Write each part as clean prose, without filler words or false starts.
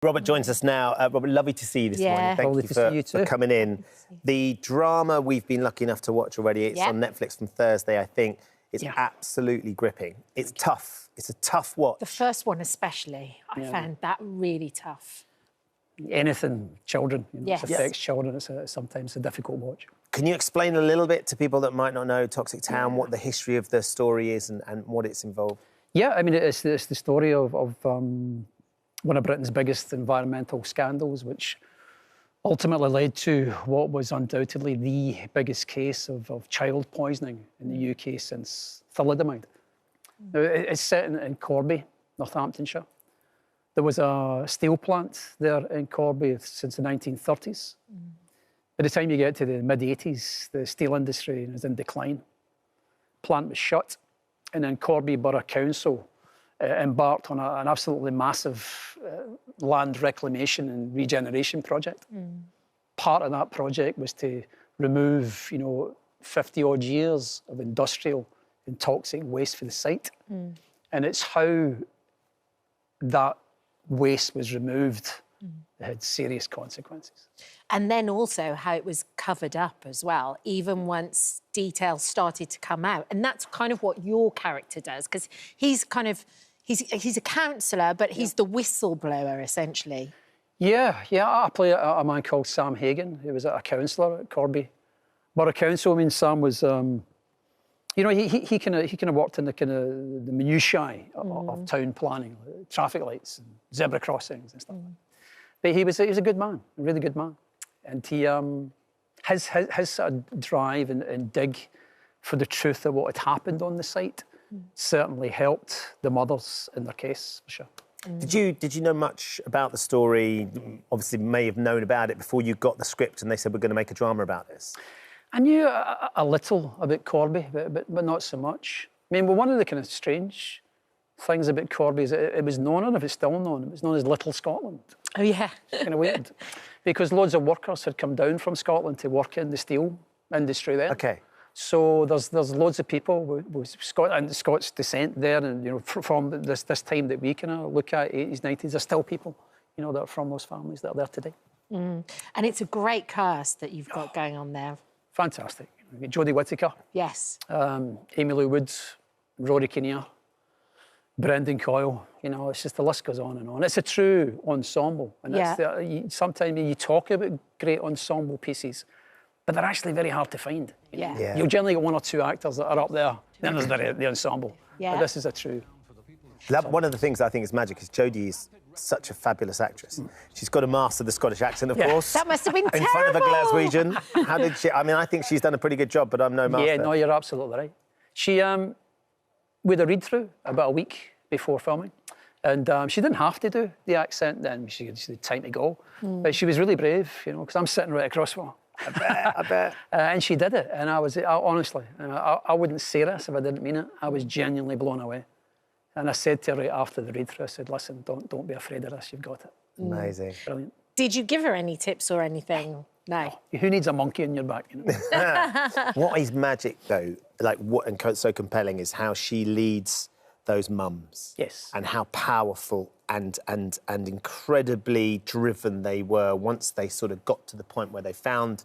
Robert joins us now. Robert, lovely to see you this morning. Thank you for coming in. The drama we've been lucky enough to watch already, it's on Netflix from Thursday, I think. It's absolutely gripping. It's tough. It's a tough watch. The first one especially, I found that really tough. Anything children, it affects children, it's sometimes a difficult watch. Can you explain a little bit to people that might not know Toxic Town, what the history of the story is and what it's involved? Yeah, I mean, it's the story of one of Britain's biggest environmental scandals, which ultimately led to what was undoubtedly the biggest case of child poisoning in the UK since thalidomide. Now, it's set in Corby, Northamptonshire. There was a steel plant there in Corby since the 1930s. By the time you get to the mid-80s, the steel industry is in decline. Plant was shut, and then Corby Borough Council embarked on an absolutely massive land reclamation and regeneration project. Part of that project was to remove, 50-odd years of industrial and toxic waste from the site. And it's how that waste was removed that had serious consequences. And then also how it was covered up as well, even once details started to come out. And that's kind of what your character does, because he's a counsellor, but he's the whistleblower, essentially. Yeah, I play a man called Sam Hagan, who was a councillor at Corby Borough Council. I mean, Sam was, he kind of worked in the minutiae of town planning, traffic lights, and zebra crossings and stuff. But he was a good man, a really good man. And he, his sort of drive and dig for the truth of what had happened on the site certainly helped the mothers in their case, for sure. Did you know much about the story? Obviously, may have known about it before you got the script and they said, we're going to make a drama about this. I knew a little about Corby, but not so much. I mean, well, one of the kind of strange things about Corby is it was known, and if it's still known, it was known as Little Scotland. Oh, yeah. It's kind of weird. Because loads of workers had come down from Scotland to work in the steel industry there. OK. So there's loads of people with Scots descent there, and from this time that we kind of look at, 80s, 90s, there's still people, that are from those families that are there today. And it's a great cast that you've got going on there. Fantastic. Jodie Whittaker. Yes. Amy Lou Woods, Rory Kinnear, Brendan Coyle. It's just the list goes on and on. It's a true ensemble, and sometimes you talk about great ensemble pieces, but they're actually very hard to find. You'll generally get one or two actors that are up there. Then there's the ensemble. But this is a true. One of the things I think is magic is Jodie is such a fabulous actress. She's got to master the Scottish accent, of course. That must have been terrible. In front of a Glaswegian. How did she? I mean, I think she's done a pretty good job, but I'm no master. Yeah, no, you're absolutely right. She, we had a read-through about a week before filming, and she didn't have to do the accent then. She had time to go. But she was really brave, because I'm sitting right across from her. I bet. And she did it, and honestly, I wouldn't say this if I didn't mean it. I was genuinely blown away. And I said to her right after the read-through, I said, listen, don't be afraid of this, you've got it. Amazing. Brilliant. Did you give her any tips or anything? No. Who needs a monkey in your back? What is magic, though, and so compelling, is how she leads those mums. Yes. And how powerful and incredibly driven they were once they sort of got to the point where they found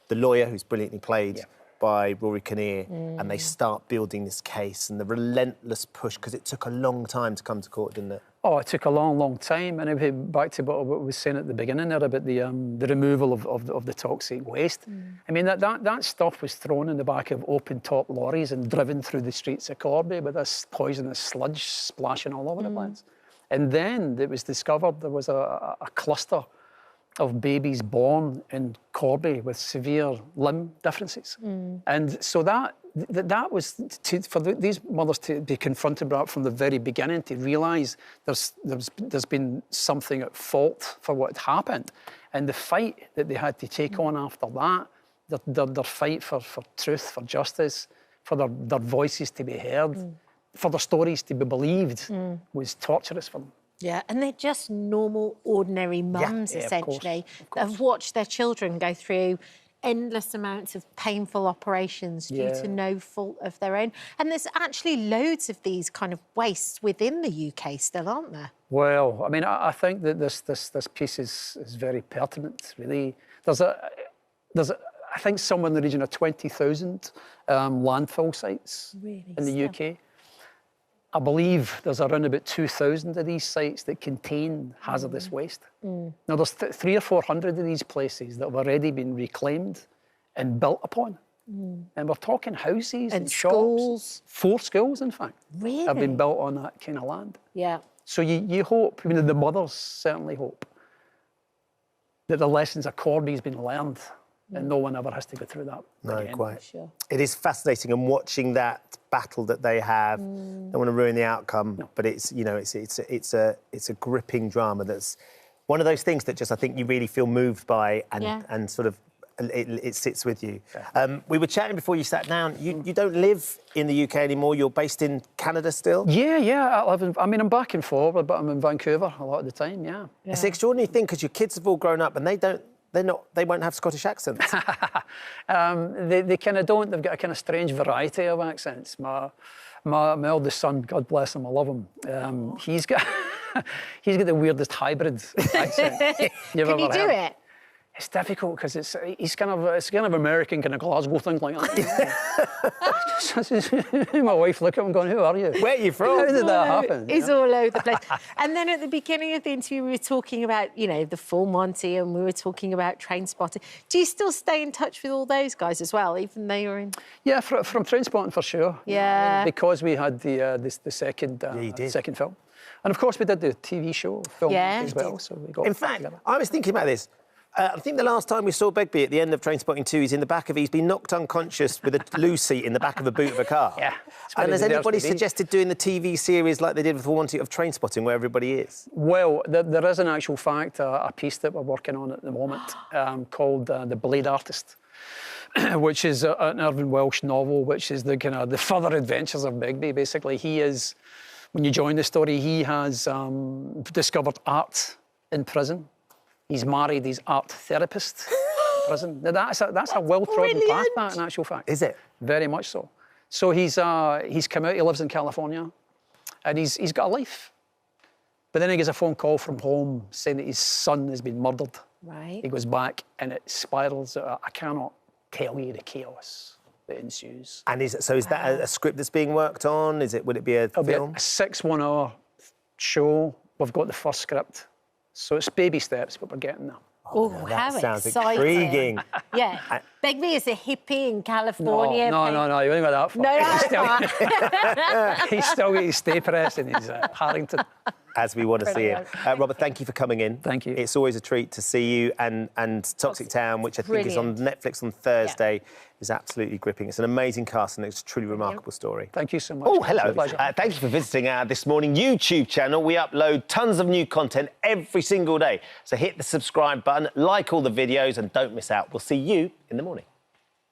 the lawyer, who's brilliantly played by Rory Kinnear, and they start building this case and the relentless push, because it took a long time to come to court, didn't it? Oh, it took a long, long time. And back to what we were saying at the beginning there about the removal of the toxic waste. I mean, that stuff was thrown in the back of open-top lorries and driven through the streets of Corby with this poisonous sludge splashing all over the place. And then it was discovered there was a cluster of babies born in Corby with severe limb differences. And so that was for these mothers to be confronted right from the very beginning, to realise there's been something at fault for what had happened. And the fight that they had to take on after that, their fight for truth, for justice, for their voices to be heard, for their stories to be believed, was torturous for them. Yeah, and they're just normal, ordinary mums, essentially, of course. that have watched their children go through endless amounts of painful operations due to no fault of their own. And there's actually loads of these kind of wastes within the UK still, aren't there? Well, I mean, I think that this piece is very pertinent, really. There's I think somewhere in the region of 20,000 landfill sites in the UK. I believe there's around about 2,000 of these sites that contain hazardous waste. Now, there's 300 or 400 of these places that have already been reclaimed and built upon. And we're talking houses and schools. shops. 4 schools, in fact, Really? have been built on that kind of land. Yeah. So you hope, I mean, the mothers certainly hope that the lessons of Corby's been learned and no one ever has to go through that again. Quite. Sure. It is fascinating, and watching that battle that they have. Don't want to ruin the outcome, but it's, you know, it's a gripping drama. That's one of those things that just I think you really feel moved by, and sort of it sits with you. We were chatting before you sat down. You don't live in the UK anymore. You're based in Canada still. Yeah. I'm back and forward, but I'm in Vancouver a lot of the time. Yeah. It's an extraordinary thing because your kids have all grown up and they won't have Scottish accents. They kind of don't. They've got a kind of strange variety of accents. My eldest son, God bless him, I love him. He's got the weirdest hybrid accent you've ever heard. Can you do it? It's difficult because it's kind of American, kind of Glasgow thing like that. My wife look at him going, "Who are you? Where are you from? How did that happen?" It's all over the place. And then at the beginning of the interview, we were talking about, you know, the full Monty, and we were talking about Trainspotting. Do you still stay in touch with all those guys as well, even though you're in? Yeah, from Trainspotting for sure. Yeah. I mean, because we had the second second film, and of course we did the TV show film as well. So we got. In fact, I was thinking about this. I think the last time we saw Begbie at the end of Trainspotting 2, he's been knocked unconscious with a loo seat in the back of a boot of a car. Yeah. And has anybody suggested doing the TV series like they did with Full Monty of Trainspotting, where everybody is? Well, there is an actual fact, a piece that we're working on at the moment called The Blade Artist, which is an Irvin Welsh novel, which is the further adventures of Begbie. Basically, when you join the story, he has discovered art in prison. He's married his art therapist in prison. Now, that's a well-trodden path, that, in actual fact. Is it? Very much so. So he's come out, he lives in California, and he's got a life. But then he gets a phone call from home saying that his son has been murdered. Right. He goes back, and it spirals. I cannot tell you the chaos that ensues. And is that a script that's being worked on? Would it be a film? It'll be a 6 1-hour show. We've got the first script. So it's baby steps, but we're getting there. Oh, that how sounds exciting. intriguing. Yeah. Begbie is a hippie in California. No, you ain't got that far. No, he's still got his stay press in his Harrington. As we want to see him. Robert, thank you for coming in. Thank you. It's always a treat to see you, and Toxic Town, which I think is on Netflix on Thursday, is absolutely gripping. It's an amazing cast and it's a truly remarkable story. Thank you so much. Oh, hello. Pleasure. Thank you for visiting our This Morning YouTube channel. We upload tons of new content every single day. So hit the subscribe button, like all the videos, and don't miss out. We'll see you in the morning.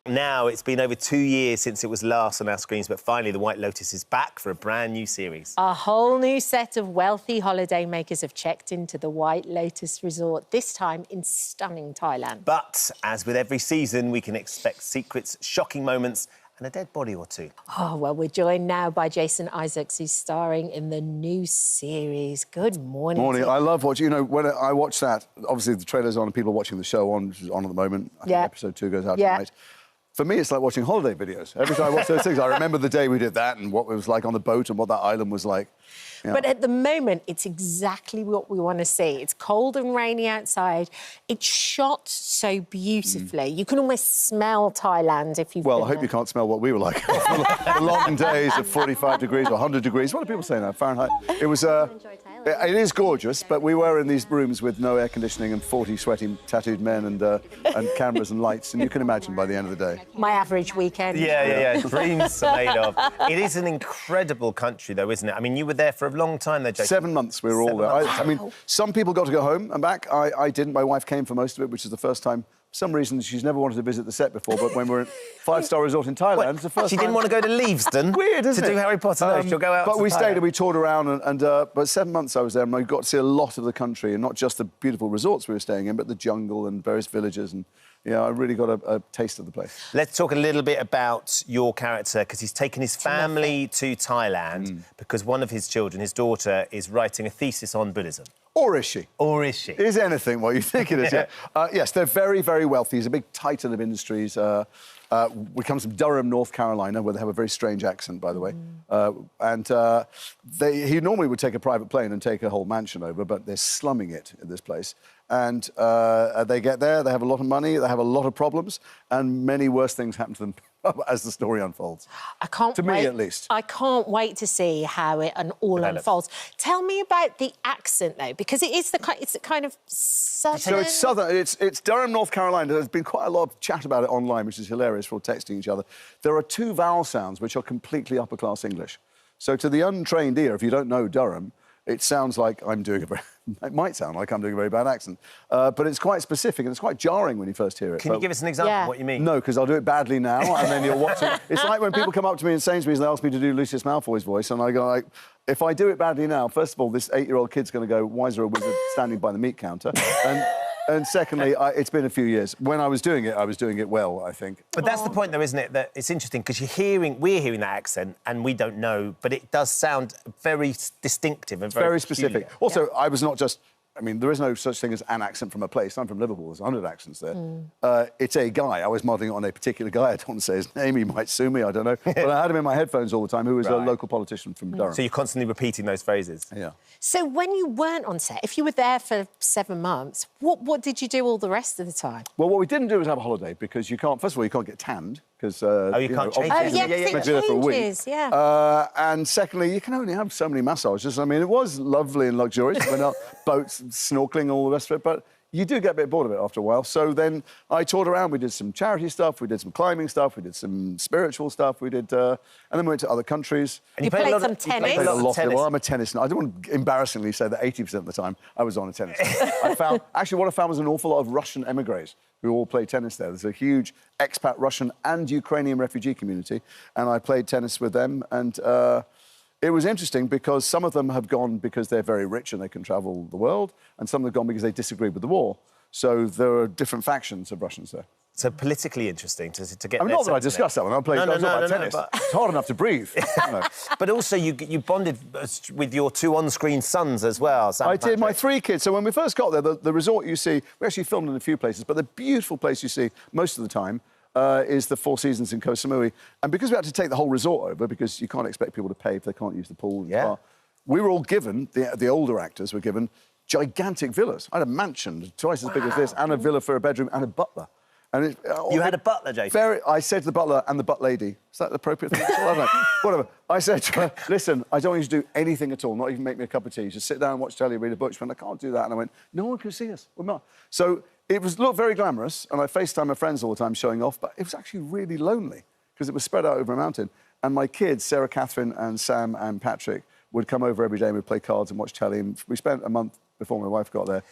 Now, it's been over 2 years since it was last on our screens, but finally The White Lotus is back for a brand new series. A whole new set of wealthy holidaymakers have checked into the White Lotus Resort, this time in stunning Thailand. But, as with every season, we can expect secrets, shocking moments and a dead body or two. Oh, well, we're joined now by Jason Isaacs, who's starring in the new series. Good morning. Morning. I love watching, you know, when I watch that, obviously the trailer's on and people are watching the show on, which is on at the moment. I think episode 2 goes out tonight. For me, it's like watching holiday videos. Every time I watch those things, I remember the day we did that and what it was like on the boat and what that island was like. Yeah. But at the moment, it's exactly what we want to see. It's cold and rainy outside. It's shot so beautifully. You can almost smell Thailand if you've been I hope you can't smell what we were like. The long days of 45 degrees or 100 degrees. What do people say now? Fahrenheit? It was... It is gorgeous, but we were in these rooms with no air conditioning and 40 sweaty, tattooed men and cameras and lights, and you can imagine by the end of the day. My average weekend. Yeah. Dreams are made of. It is an incredible country, though, isn't it? I mean, you were there for a long time, though, Jason. 7 months we were all there. I mean, some people got to go home and back. I didn't. My wife came for most of it, which is the first time some reason she's never wanted to visit the set before, but when we're at five-star resort in Thailand, it's the first She time. didn't want to go to Leavesden Weird, isn't to it? do Harry Potter. No, she'll go out But to we Thailand. stayed and we toured around, but 7 months I was there, and I got to see a lot of the country, and not just the beautiful resorts we were staying in, but the jungle and various villages, and yeah, I really got a taste of the place. Let's talk a little bit about your character, because he's taken his family to Thailand because one of his children, his daughter, is writing a thesis on Buddhism. Or is she? Or is she? Is anything what you think it is, yeah. Yes, they're very, very wealthy. He's a big titan of industries. We come from Durham, North Carolina, where they have a very strange accent, by the way. He normally would take a private plane and take a whole mansion over, but they're slumming it in this place. And they get there, they have a lot of money, they have a lot of problems, and many worse things happen to them as the story unfolds. I can't to wait. me, at least. I can't wait to see how it all unfolds. Tell me about the accent, though, because it's a kind of southern. So it's southern. It's Durham, North Carolina. There's been quite a lot of chat about it online, which is hilarious. We're all texting each other. There are two vowel sounds which are completely upper-class English. So to the untrained ear, if you don't know Durham, it sounds like I'm doing a very... It might sound like I'm doing a very bad accent. But it's quite specific and it's quite jarring when you first hear it. Can you give us an example of what you mean? No, because I'll do it badly now and then you'll watch it. It's like when people come up to me in Sainsbury's and they ask me to do Lucius Malfoy's voice and I go like, if I do it badly now, first of all, this 8-year-old kid's going to go, why is there a wizard standing by the meat counter? And secondly, it's been a few years. When I was doing it well, I think. But that's the point, though, isn't it? That it's interesting because we're hearing that accent and we don't know, but it does sound very distinctive and very specific. peculiar. Also, I was not just... I mean, there is no such thing as an accent from a place. I'm from Liverpool. There's 100 accents there. It's a guy. I was modelling it on a particular guy. I don't want to say his name. He might sue me. I don't know. But I had him in my headphones all the time, who was a local politician from Durham. So you're constantly repeating those phrases? Yeah. So when you weren't on set, if you were there for 7 months, what did you do all the rest of the time? Well, what we didn't do was have a holiday because you can't... First of all, you can't get tanned because... you can't change Oh, it. yeah, because it changes, yeah. And secondly, you can only have so many massages. I mean, it was lovely and luxurious. We went out boats, snorkeling, all the rest of it, but you do get a bit bored of it after a while. So then I toured around. We did some charity stuff. We did some climbing stuff. We did some spiritual stuff. We did... and then we went to other countries. And you played some tennis? I played a lot of... Well, I'm a tennis... I don't want to embarrassingly say that 80% of the time I was on a tennis court. Actually, what I found was an awful lot of Russian emigres who all play tennis there. There's a huge expat Russian and Ukrainian refugee community, and I played tennis with them, and it was interesting because some of them have gone because they're very rich and they can travel the world, and some have gone because they disagreed with the war. So there are different factions of Russians there. So politically interesting to get. I mean, not that I discussed that one. I played tennis. But... It's hard enough to breathe. But also, you bonded with your 2 on-screen sons as well. Sam I and Patrick. did. My 3 kids. So when we first got there, the resort you see, we actually filmed in a few places, but the beautiful place you see most of the time is the Four Seasons in Koh Samui. And because we had to take the whole resort over, because you can't expect people to pay if they can't use the pool and spa, we were all given, the older actors were given, gigantic villas. I had a mansion twice as big as this, and a villa for a bedroom, and a butler. And you had a butler, Jason? I said to the butler and the butt lady, is that the appropriate thing? I don't know. Whatever. I said to her, listen, I don't want you to do anything at all, not even make me a cup of tea. Just sit down, watch telly, read a book. She went, I can't do that. And I went, no one can see us. We're not. So it looked very glamorous, and I FaceTime my friends all the time showing off, but it was actually really lonely because it was spread out over a mountain. And my kids, Sarah Catherine and Sam and Patrick, would come over every day and we'd play cards and watch telly. And we spent a month before my wife got there.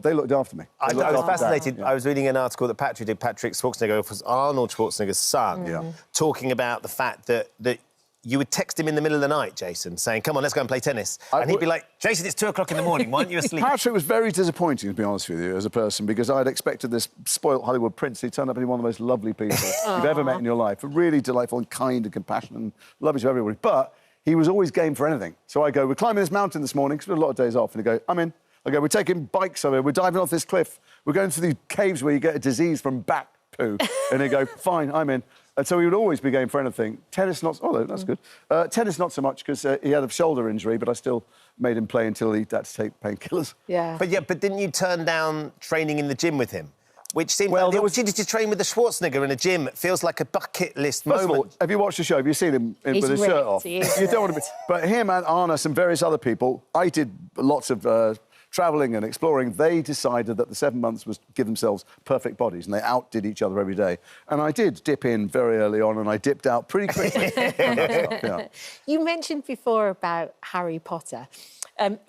They looked after me. I was fascinated. I was reading an article that Patrick did. Patrick Schwarzenegger was Arnold Schwarzenegger's son, talking about the fact that you would text him in the middle of the night, Jason, saying, come on, let's go and play tennis. And he'd be like, Jason, it's 2 o'clock in the morning. Why aren't you asleep? Patrick was very disappointing, to be honest with you, as a person, because I'd expected this spoilt Hollywood prince. He turned up to be one of the most lovely people you've ever met in your life. Really delightful and kind and compassionate and lovely to everybody. But he was always game for anything. So I go, we're climbing this mountain this morning, because we had a lot of days off. And he'd go, I'm in. I go, we're taking bikes over, we're diving off this cliff. We're going to these caves where you get a disease from bat poo. And he'd go, fine, I'm in. And so he would always be game for anything. Tennis, not... Oh, that's good. Tennis, not so much, because he had a shoulder injury, but I still made him play until he had to take painkillers. Yeah. But didn't you turn down training in the gym with him? Which seemed like the opportunity to train with the Schwarzenegger in a gym feels like a bucket list moment. First of all, have you watched the show? Have you seen him with his shirt off? You don't want to be... But him and Arna and various other people, I did lots of travelling and exploring. They decided that the 7 months was give themselves perfect bodies, and they outdid each other every day. And I did dip in very early on, and I dipped out pretty quickly. You mentioned before about Harry Potter.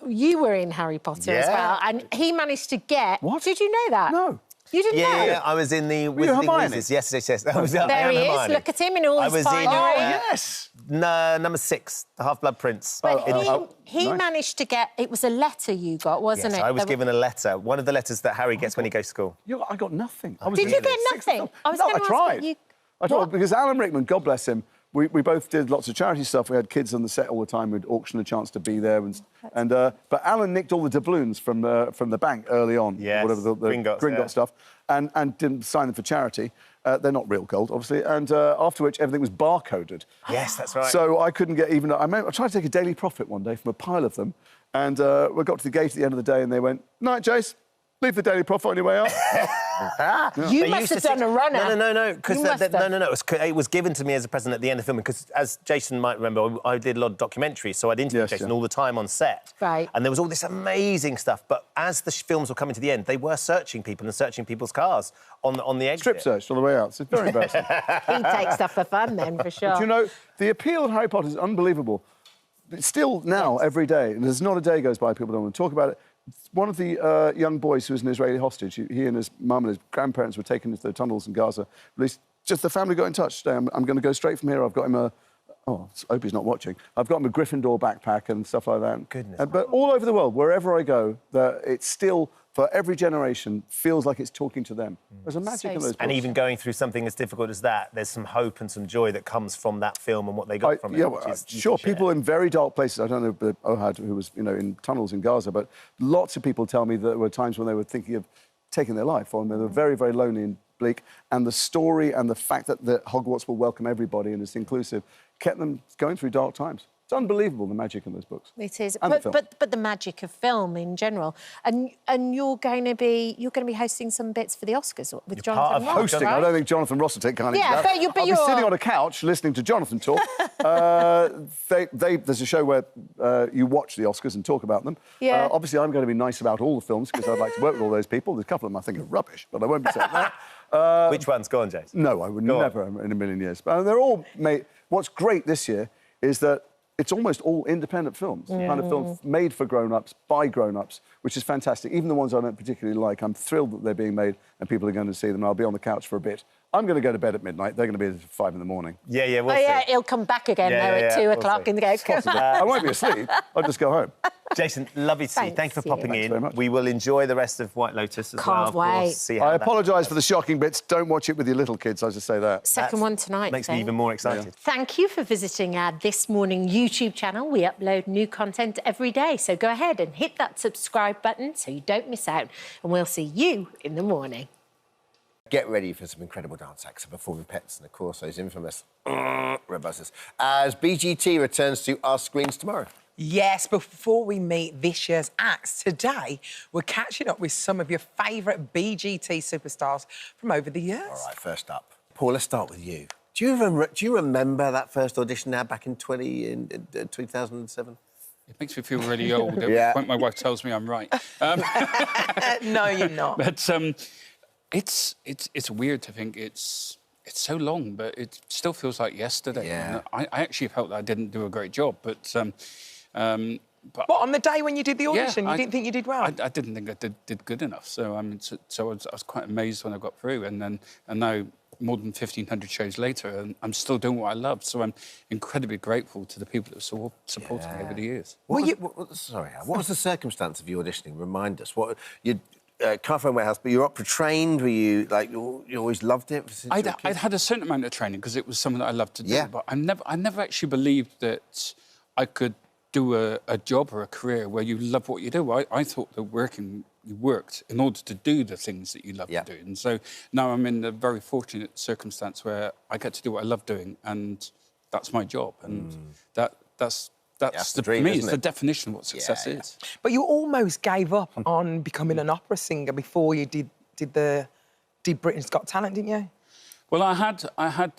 You were in Harry Potter as well, and he managed to get... What? Did you know that? No. You didn't know? Yeah, I was in the Wizarding Hermione? Wizards. Yes. I was, I There am he is. Hermione. Look at him in all I his was finery. in, Yes. No, number 6, the Half-Blood Prince. But he nice. managed to get... It was a letter you got, wasn't Yes, it? I was given a letter. One of the letters that Harry gets when he goes to school. I got nothing. I was Did in you the get sixth nothing? film. I was No, gonna I ask tried. what you- I tried What? because Alan Rickman, God bless him, we both did lots of charity stuff. We had kids on the set all the time. We'd auction a chance to be there, but Alan nicked all the doubloons from the bank early on, Yes, whatever the Gringotts, Gringotts yeah. stuff, and didn't sign them for charity. They're not real gold, obviously. And after which, everything was barcoded. Yes, that's right. So I couldn't get even. I tried to take a daily profit one day from a pile of them, and we got to the gate at the end of the day, and they went, "Night, Jace. Leave the daily profit on your way out." You They must used have to done sit- a runner. No. Because You must have. no. It was given to me as a present at the end of filming. Because as Jason might remember, I did a lot of documentaries, so I'd interview Yes, Jason yeah. all the time on set. Right. And there was all this amazing stuff. But as the films were coming to the end, they were searching people and searching people's cars on the exit. Strip searched on the way out. So it's very embarrassing. He takes stuff for fun then, for sure. Do you know, the appeal of Harry Potter is unbelievable. It's still now, every day, and there's not a day goes by people don't want to talk about it. One of the young boys who was an Israeli hostage, he and his mum and his grandparents were taken into the tunnels in Gaza. Released, just the family got in touch today. I'm going to go straight from here. I've got him a... Oh, I hope he's not watching. I've got him a Gryffindor backpack and stuff like that. Goodness. But all over the world, wherever I go, it's still, for every generation, feels like it's talking to them. There's a magic in those books. And even going through something as difficult as that, there's some hope and some joy that comes from that film and what they got from it. Yeah, which well, is you sure, can share. people in very dark places. I don't know Ohad, who was, in tunnels in Gaza, but lots of people tell me that there were times when they were thinking of taking their life, or they were very, very lonely and bleak. And the story and the fact that Hogwarts will welcome everybody and it's inclusive kept them going through dark times. It's unbelievable, the magic in those books. It is, And the film. but the magic of film in general, and you're going to be hosting some bits for the Oscars with Jonathan Ross, Hosting. right? I don't think Jonathan Ross will take kindly to Yeah, that. but I'll be sitting on a couch listening to Jonathan talk. There's a show where you watch the Oscars and talk about them. Yeah. Obviously, I'm going to be nice about all the films because I'd like to work with all those people. There's a couple of them I think are rubbish, but I won't be saying that. Which one's gone, Jason? No, I would never in a million years. But they're all made... What's great this year is that it's almost all independent films, kind of films made for grown-ups, by grown-ups, which is fantastic. Even the ones I don't particularly like, I'm thrilled that they're being made and people are going to see them. I'll be on the couch for a bit. I'm going to go to bed at midnight. They're going to be at 5 in the morning. Yeah, we'll Oh, yeah, see. he'll come back again, Yeah, though, yeah, at 2 we'll o'clock see. and go... I won't be asleep. I'll just go home. Jason, lovely to see you. Thank you for Thanks, popping you. in. Very much. We will enjoy the rest of White Lotus as well. Can't Of course, wait. see how I that apologise for the shocking bits. Don't watch it with your little kids, I'll just say that. Second one tonight, makes me then. even more excited. Thank you for visiting our This Morning YouTube channel. We upload new content every day, so go ahead and hit that subscribe button so you don't miss out. And we'll see you in the morning. Get ready for some incredible dance acts and performing pets and, of course, those infamous rebusses as BGT returns to our screens tomorrow. Yes, before we meet this year's acts, today we're catching up with some of your favourite BGT superstars from over the years. All right, first up. Paul, let's start with you. Do you remember that first audition now back in 2007? It makes me feel really old. At Yeah. the point my wife tells me I'm right. No, you're not. But it's weird to think it's so long, but it still feels like yesterday. Yeah. And I actually felt that I didn't do a great job, but What, on the day when you did the audition, you didn't think you did well? I didn't think I did good enough. So I was quite amazed when I got through, and now more than 1,500 shows later, and I'm still doing what I love. So I'm incredibly grateful to the people that supported me over the years. What was the circumstance of you auditioning? Remind us. What you Carphone Warehouse, but you're opera trained. Were you like you always loved it? Since you were a kid? I'd had a certain amount of training because it was something that I loved to do. Yeah. But I never actually believed that I could do a job or a career where you love what you do. I thought that you worked in order to do the things that you love to do. And so now I'm in a very fortunate circumstance where I get to do what I love doing, and that's my job. And that's the dream, for me, isn't it's it? the definition of what success is. But you almost gave up on becoming an opera singer before you did Britain's Got Talent, didn't you? Well, I had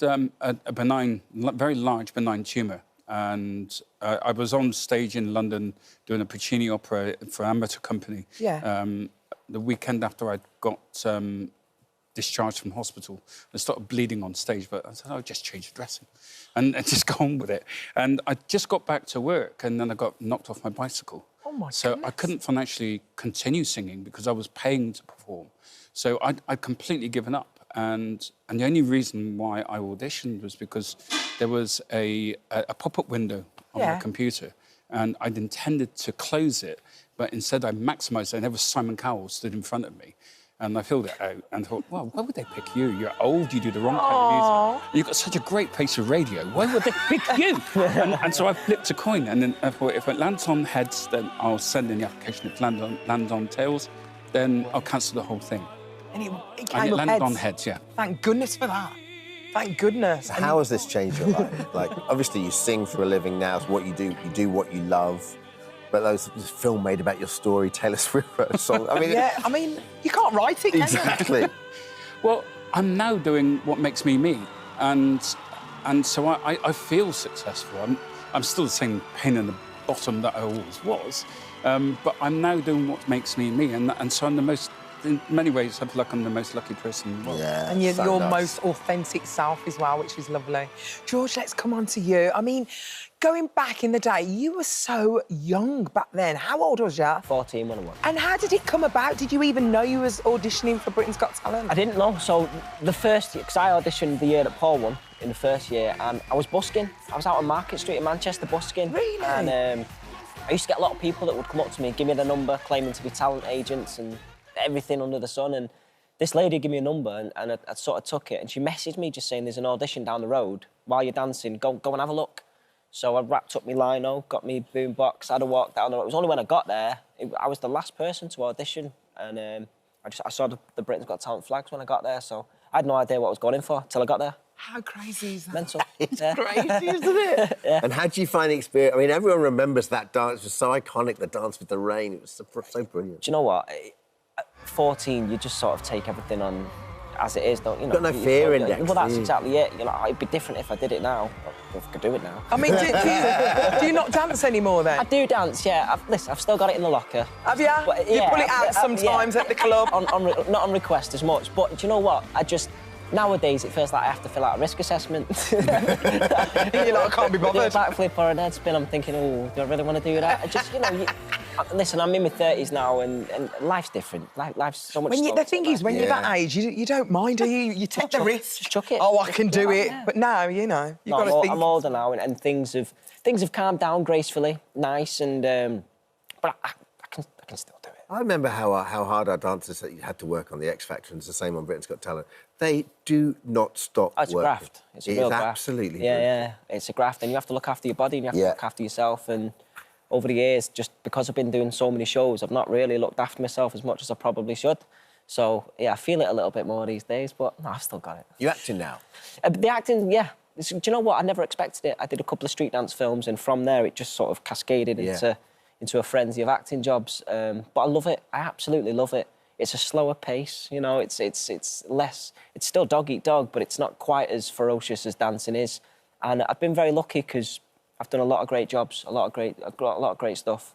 a benign, very large benign tumour, and I was on stage in London doing a Puccini opera for an amateur company. Yeah. The weekend after I got discharged from hospital, I started bleeding on stage, but I said, I'll just change the dressing and just go on with it. And I just got back to work, and then I got knocked off my bicycle. Oh, my So goodness. I couldn't financially continue singing because I was paying to perform. So I'd completely given up. And the only reason why I auditioned was because there was a pop-up window on my computer, and I'd intended to close it, but instead I maximised it, and there was Simon Cowell stood in front of me. And I filled it out and thought, well, why would they pick you? You're old, you do the wrong kind of music. You've got such a great place for radio. Why would they pick you? and so I flipped a coin, and then I thought, if it lands on heads, then I'll send in the application. If it lands on tails, then I'll cancel the whole thing. And it And came it up landed heads. on heads, yeah. Thank goodness for that. Thank goodness. How has this changed your life? Like, obviously, you sing for a living now. It's what you do what you love. But this film made about your story, Taylor Swift wrote a song. I mean, yeah, I mean, you can't write it, can you? exactly. Well, I'm now doing what makes me me, and so I feel successful. I'm still the same pain in the bottom that I always was, but I'm now doing what makes me me, and so I'm the most. In many ways, I feel like I'm the most lucky person in the world. Yeah, And you're so your nice. most authentic self as well, which is lovely. George, let's come on to you. I mean, going back in the day, you were so young back then. How old was you? 14 when I won. And how did it come about? Did you even know you was auditioning for Britain's Got Talent? I didn't know. So the first year, because I auditioned the year that Paul won in the first year, and I was busking. I was out on Market Street in Manchester busking. Really? And I used to get a lot of people that would come up to me, give me their number, claiming to be talent agents and everything under the sun. And this lady gave me a number, and I sort of took it, and she messaged me just saying, there's an audition down the road. While you're dancing, go and have a look. So I wrapped up my lino, got me boombox, had a walk down the road. It was only when I got there, I was the last person to audition, and I saw the Britain's Got Talent flags when I got there, so I had no idea what I was going in for till I got there. How crazy is that? Mental. It's crazy, isn't it? Yeah. And how do you find the experience? I mean, everyone remembers that dance. It was so iconic, the dance with the rain. It was so brilliant. Do you know what? At 14, you just sort of take everything on as it is, don't you? Got no fear index. Well, that's exactly it. You're like, oh, it'd be different if I did it now. If I could do it now. I mean, do you not dance anymore then? I do dance, yeah. Listen, I've still got it in the locker. Have you? But, You yeah, pull it out sometimes at the club? Not on request as much, but do you know what? Nowadays, it feels like I have to fill out a risk assessment. You're like, I can't be bothered. Do a backflip or an head spin, I'm thinking, oh, do I really want to do that? I just, listen, I'm in my 30s now, and life's different. Life's so much The thing is, when you're that age, you don't mind, do you? You take the risk. Just chuck it. Oh, I can do it. Yeah. But now, you've got to think. I'm older now, and things have calmed down gracefully, nice, and but I can still do it. I remember how hard our dancers had to work on the X Factor, and it's the same on Britain's Got Talent. They do not stop Oh, it's working. a graft. It's a real graft. Absolutely. Yeah, it's a graft, and you have to look after your body, and you have to look after yourself. And over the years, just because I've been doing so many shows, I've not really looked after myself as much as I probably should. So yeah, I feel it a little bit more these days, but no, I've still got it. You acting now? The acting, yeah. Do you know what? I never expected it. I did a couple of street dance films, and from there, it just sort of cascaded into a frenzy of acting jobs. But I love it. I absolutely love it. It's a slower pace, it's less... It's still dog eat dog, but it's not quite as ferocious as dancing is. And I've been very lucky because I've done a lot of great jobs, a lot of great stuff.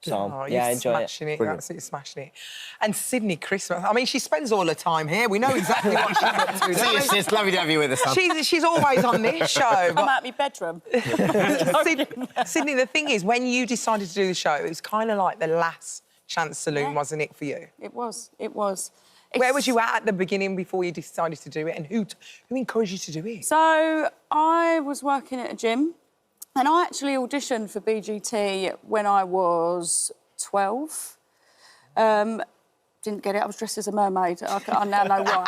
So, yeah, I enjoy it. You're absolutely smashing it. And Sydney Christmas, I mean, she spends all her time here. We know exactly what she's up to. See you, sis. Lovely to have you with us, hon. She's always on this show. I'm out of my bedroom. Sydney, the thing is, when you decided to do the show, it was kind of like the last chance saloon, wasn't it, for you? It was. Where was you at the beginning before you decided to do it, and who encouraged you to do it? So I was working at a gym, and I actually auditioned for BGT when I was 12. Didn't get it. I was dressed as a mermaid. I now know why.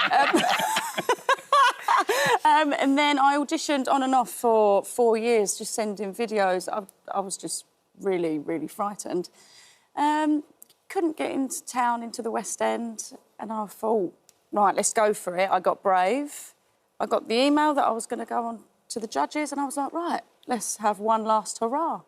And then I auditioned on and off for 4 years, just sending videos. I was just really, really frightened. Couldn't get into town, into the West End, and I thought, right, let's go for it. I got brave. I got the email that I was going to go on to the judges, and I was like, right, let's have one last hurrah.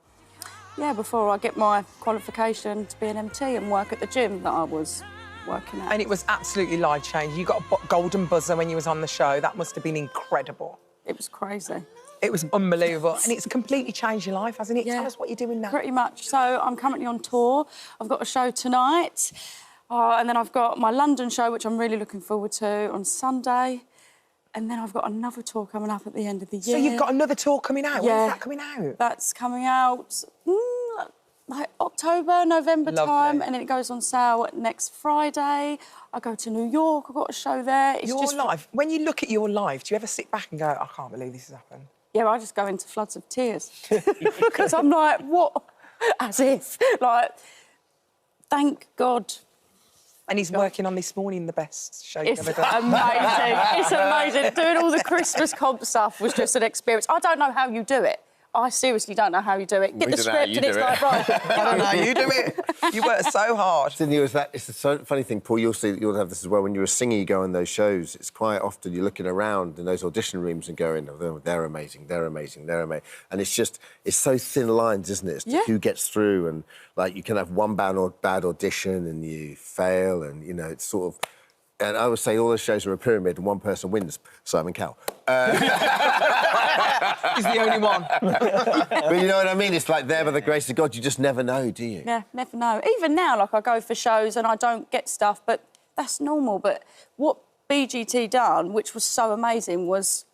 Yeah, before I get my qualification to be an MT and work at the gym that I was working at. And it was absolutely life-changing. You got a golden buzzer when you was on the show. That must have been incredible. It was crazy. It was unbelievable. And it's completely changed your life, hasn't it? Yeah. Tell us what you're doing now. Pretty much. So I'm currently on tour. I've got a show tonight. And then I've got my London show, which I'm really looking forward to, on Sunday. And then I've got another tour coming up at the end of the year. So you've got another tour coming out? Yeah. When's that coming out? That's coming out like October, November Lovely. time, and then it goes on sale next Friday. I go to New York. I've got a show there. It's Your just life. When you look at your life, do you ever sit back and go, I can't believe this has happened? Yeah, I just go into floods of tears because I'm like, what? As if, like, thank God. And he's working on this morning the best show you've It's ever done. amazing. It's amazing. Doing all the Christmas comp stuff was just an experience. I don't know how you do it. I seriously don't know how you do it. Get the script and it's like, right. I don't know, you do it. You work so hard. Sydney, it's a so funny thing, Paul, you'll have this as well. When you're a singer, you go on those shows, it's quite often you're looking around in those audition rooms and going, oh, they're amazing, they're amazing, they're amazing. And it's so thin lines, isn't it? As to who gets through, and, like, you can have one bad audition and you fail, and, you know, it's sort of... And I would say all the shows are a pyramid and one person wins, Simon Cowell. He's the only one. But you know what I mean? It's like there by the grace of God, you just never know, do you? Yeah, never know. Even now, like, I go for shows and I don't get stuff, but that's normal. But what BGT done, which was so amazing, was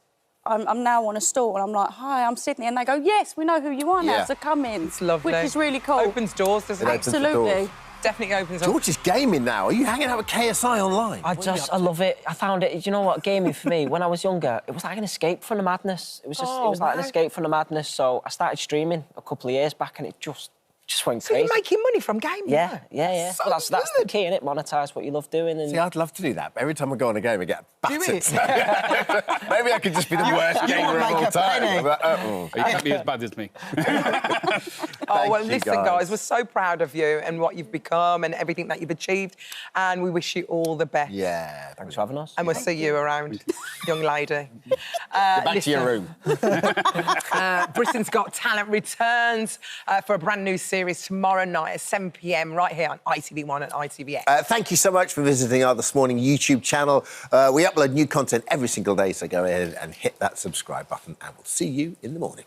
I'm now on a stall and I'm like, hi, I'm Sydney. And they go, yes, we know who you are now, so come in. It's lovely. Which is really cool. Opens doors, doesn't it? Absolutely. Definitely opens up. George is gaming now. Are you hanging out with KSI online? I love it. I found it. Do you know what? Gaming for me, when I was younger, it was like an escape from the madness. It was just, it was like an escape from the madness. So I started streaming a couple of years back, and it just went crazy. So you're making money from gaming? Yeah. So well, that's the key, innit? Monetise what you love doing. And... See, I'd love to do that. But every time I go on a game, I get battered. Do it. Maybe I could just be the worst gamer of all time. You can't be as bad as me. Oh, well, listen, guys, we're so proud of you and what you've become and everything that you've achieved, and we wish you all the best. Yeah. Thanks for having us. And we'll see you around, young lady. Back to your room. Britain's Got Talent returns for a brand new series tomorrow night at 7 p.m. right here on ITV1 and ITVX. Thank you so much for visiting our This Morning YouTube channel. We upload new content every single day, so go ahead and hit that subscribe button, and we'll see you in the morning.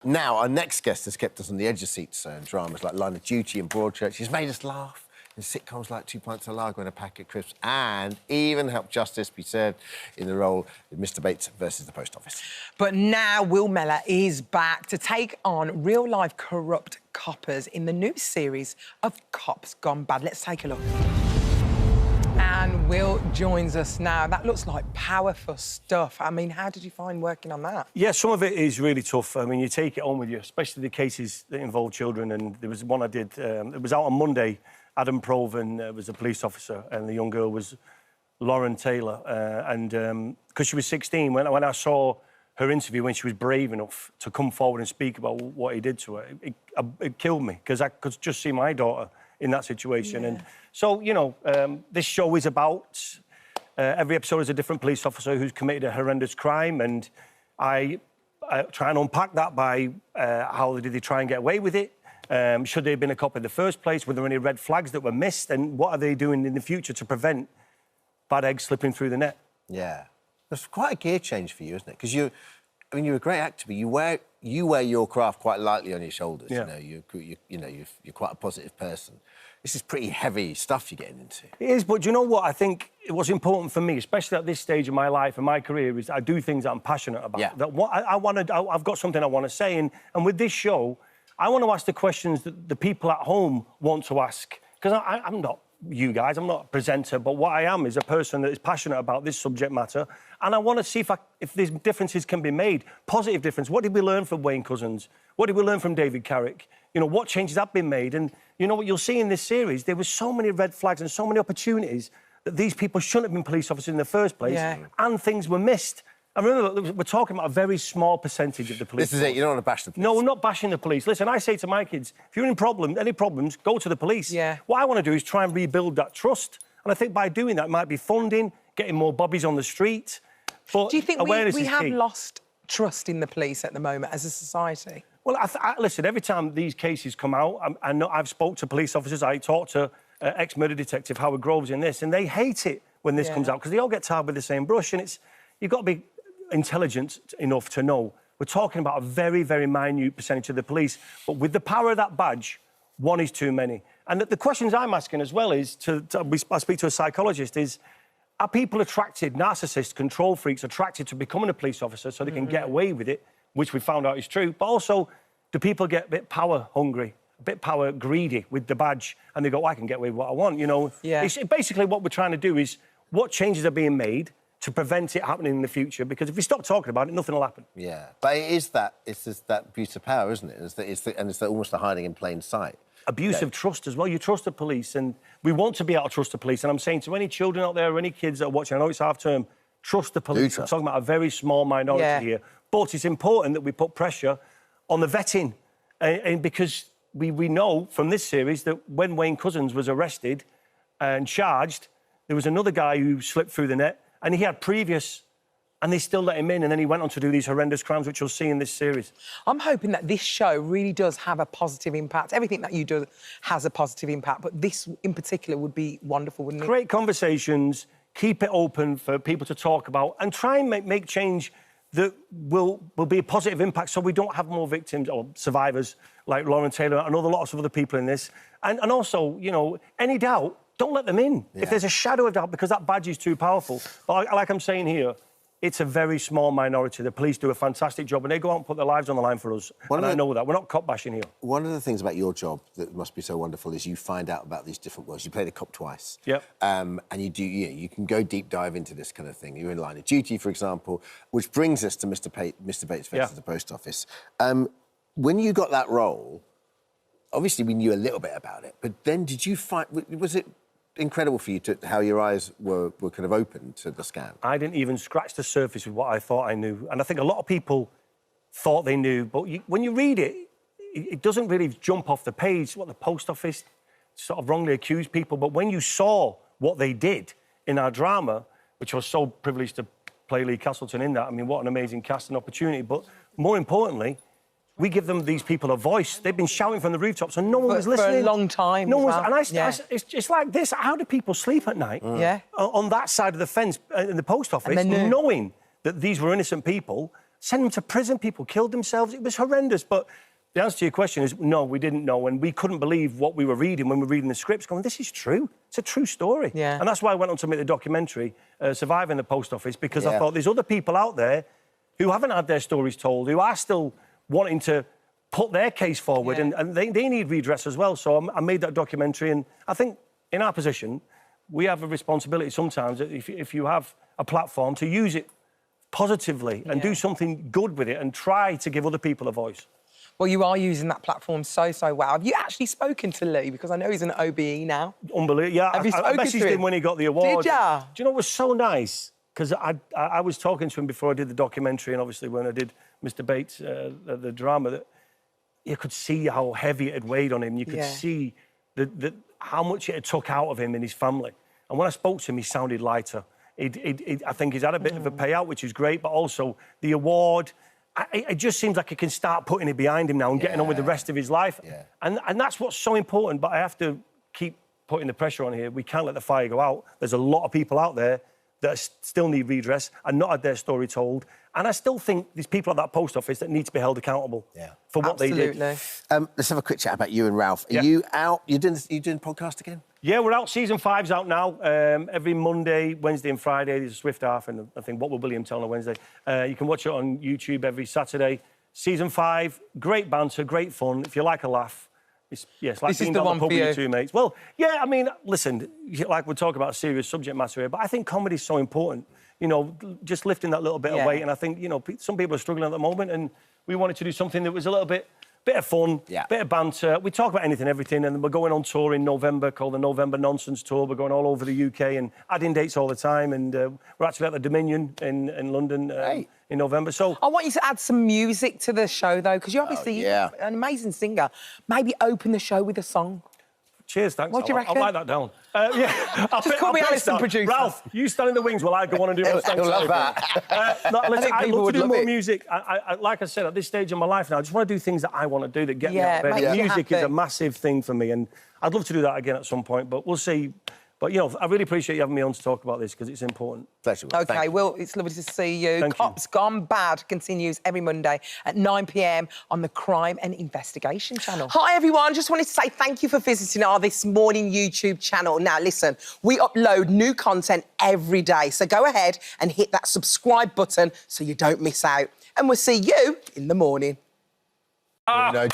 Now, our next guest has kept us on the edge of seats in dramas like Line of Duty and Broadchurch. She's made us laugh in sitcoms like 2 Pints of Lager and a Packet of Crisps, and even helped justice be served in the role of Mr Bates versus the Post Office. But now Will Mellor is back to take on real-life corrupt coppers in the new series of Cops Gone Bad. Let's take a look. And Will joins us now. That looks like powerful stuff. I mean, how did you find working on that? Yeah, some of it is really tough. I mean, you take it on with you, especially the cases that involve children. And there was one I did, it was out on Monday. Adam Proven was a police officer, and the young girl was Lauren Taylor. And because she was 16, when I saw her interview, when she was brave enough to come forward and speak about what he did to her, it killed me, because I could just see my daughter in that situation. Yeah. And so, you know, this show is about... every episode is a different police officer who's committed a horrendous crime, and I try and unpack that by how did they try and get away with it? Should they have been a cop in the first place? Were there any red flags that were missed? And what are they doing in the future to prevent bad eggs slipping through the net? Yeah. That's quite a gear change for you, isn't it? Because you're a great actor, but you wear your craft quite lightly on your shoulders. Yeah. You're quite a positive person. This is pretty heavy stuff you're getting into. It is, but do you know what? I think what's important for me, especially at this stage of my life and my career, is I do things that I'm passionate about. Yeah. That what I've got something I want to say, and with this show, I want to ask the questions that the people at home want to ask. Because I'm not you guys, I'm not a presenter, but what I am is a person that is passionate about this subject matter, and I want to see if these differences can be made, positive difference. What did we learn from Wayne Couzens? What did we learn from David Carrick? You know, what changes have been made? And you know what you'll see in this series, there were so many red flags and so many opportunities that these people shouldn't have been police officers in the first place, and things were missed. And remember, we're talking about a very small percentage of the police. This is it, you don't want to bash the police. No, we're not bashing the police. Listen, I say to my kids, if you're in any problems, go to the police. Yeah. What I want to do is try and rebuild that trust. And I think by doing that, it might be funding, getting more bobbies on the street. But do you think we have lost trust in the police at the moment as a society? Well, listen, every time these cases come out, I know I've spoke to police officers, I talked to ex-murder detective Howard Groves in this, and they hate it when this comes out, because they all get tarred with the same brush, and you've got to be intelligent enough to know we're talking about a very, very minute percentage of the police, but with the power of that badge, one is too many. And the questions I'm asking as well is, I speak to a psychologist, is, are people attracted, narcissists, control freaks, attracted to becoming a police officer so they can get away with it, which we found out is true, but also, do people get a bit power hungry, a bit power greedy with the badge, and they go, I can get away with what I want, you know? Yeah. It's basically what we're trying to do is what changes are being made to prevent it happening in the future, because if we stop talking about it, nothing will happen. Yeah, but it's just that abuse of power, isn't it? It's almost the hiding in plain sight. Abuse of trust as well. You trust the police, and we want to be able to trust the police. And I'm saying to any children out there or any kids that are watching, I know it's half term, trust the police. I'm talking about a very small minority here. But it's important that we put pressure on the vetting. And because we know from this series that when Wayne Couzens was arrested and charged, there was another guy who slipped through the net, and he had previous, and they still let him in, and then he went on to do these horrendous crimes, which you'll see in this series. I'm hoping that this show really does have a positive impact. Everything that you do has a positive impact, but this in particular would be wonderful, wouldn't it? Create conversations, keep it open for people to talk about, and try and make change that will be a positive impact, so we don't have more victims or survivors like Lauren Taylor and lots of other people in this. And also, you know, any doubt, don't let them in. Yeah. If there's a shadow of doubt, because that badge is too powerful. But like I'm saying here, it's a very small minority. The police do a fantastic job, and they go out and put their lives on the line for us. And I know that. We're not cop bashing here. One of the things about your job that must be so wonderful is you find out about these different worlds. You played a cop twice. Yep. And you can go deep dive into this kind of thing. You're in Line of Duty, for example, which brings us to Mr. Bates versus the Post Office. When you got that role, obviously we knew a little bit about it, but then did you find... Was it incredible for you how your eyes were kind of open to the scam? I didn't even scratch the surface with what I thought I knew. And I think a lot of people thought they knew, but when you read it, it doesn't really jump off the page. What the Post Office sort of wrongly accused people, but when you saw what they did in our drama, which I was so privileged to play Lee Castleton in that, I mean, what an amazing casting opportunity. But more importantly, we give these people a voice. They've been shouting from the rooftops, and no one was listening. For a long time. No one was. And it's like this. How do people sleep at night? Yeah. On that side of the fence in the post office, knowing that these were innocent people, send them to prison. People killed themselves. It was horrendous. But the answer to your question is no, we didn't know, and we couldn't believe what we were reading when we were reading the scripts. Going, this is true. It's a true story. Yeah. And that's why I went on to make the documentary, Surviving the Post Office, because I thought there's other people out there who haven't had their stories told, who are still wanting to put their case forward, and they need redress as well. So I made that documentary, and I think in our position, we have a responsibility sometimes, if you have a platform, to use it positively and do something good with it and try to give other people a voice. Well, you are using that platform so well. Have you actually spoken to Lee? Because I know he's an OBE now. Unbelievable. Yeah, Have you spoken I messaged to him when he got the award. Did ya? Do you know what was so nice? Because I was talking to him before I did the documentary, and obviously when I did Mr. Bates, the drama, that you could see how heavy it had weighed on him. You could see how much it had took out of him and his family. And when I spoke to him, he sounded lighter. I think he's had a bit of a payout, which is great, but also the award, it just seems like he can start putting it behind him now and getting on with the rest of his life. Yeah. And that's what's so important, but I have to keep putting the pressure on here. We can't let the fire go out. There's a lot of people out there that still need redress and not had their story told. And I still think there's people at that post office that need to be held accountable for what they did. Let's have a quick chat about you and Ralph. Are you out? You doing podcast again? Yeah, we're out. Season 5's out now. Every Monday, Wednesday and Friday, there's a Swift Half and I think What Will William Tell on a Wednesday. You can watch it on YouTube every Saturday. Season 5, great banter, great fun. If you like a laugh, it's like this being is the down one the pub for you. with your two mates. Well, yeah, I mean, listen, like we're talking about a serious subject matter here, but I think comedy's so important. You know, just lifting that little bit of weight. And I think, you know, some people are struggling at the moment, and we wanted to do something that was a little bit of fun, bit of banter. We talk about anything, everything, and we're going on tour in November called the November Nonsense Tour. We're going all over the UK and adding dates all the time, and we're actually at the Dominion in London in November. So I want you to add some music to the show, though, because you're obviously an amazing singer. Maybe open the show with a song. Cheers, thanks. What do you reckon? I'll write that down. Just call me Alison, producer. Ralph, you stand in the wings while I go on and do my thanks. He'll love that. I'd love to do more music. Like I said, at this stage of my life now, I just want to do things that I want to do that get me out of bed. Music is a massive thing for me, and I'd love to do that again at some point, but we'll see. But, you know, I really appreciate you having me on to talk about this because it's important. Pleasure. OK, well, it's lovely to see you. Cops Gone Bad continues every Monday at 9 p.m. on the Crime and Investigation channel. Hi, everyone. Just wanted to say thank you for visiting our This Morning YouTube channel. Now, listen, we upload new content every day, so go ahead and hit that subscribe button so you don't miss out. And we'll see you in the morning.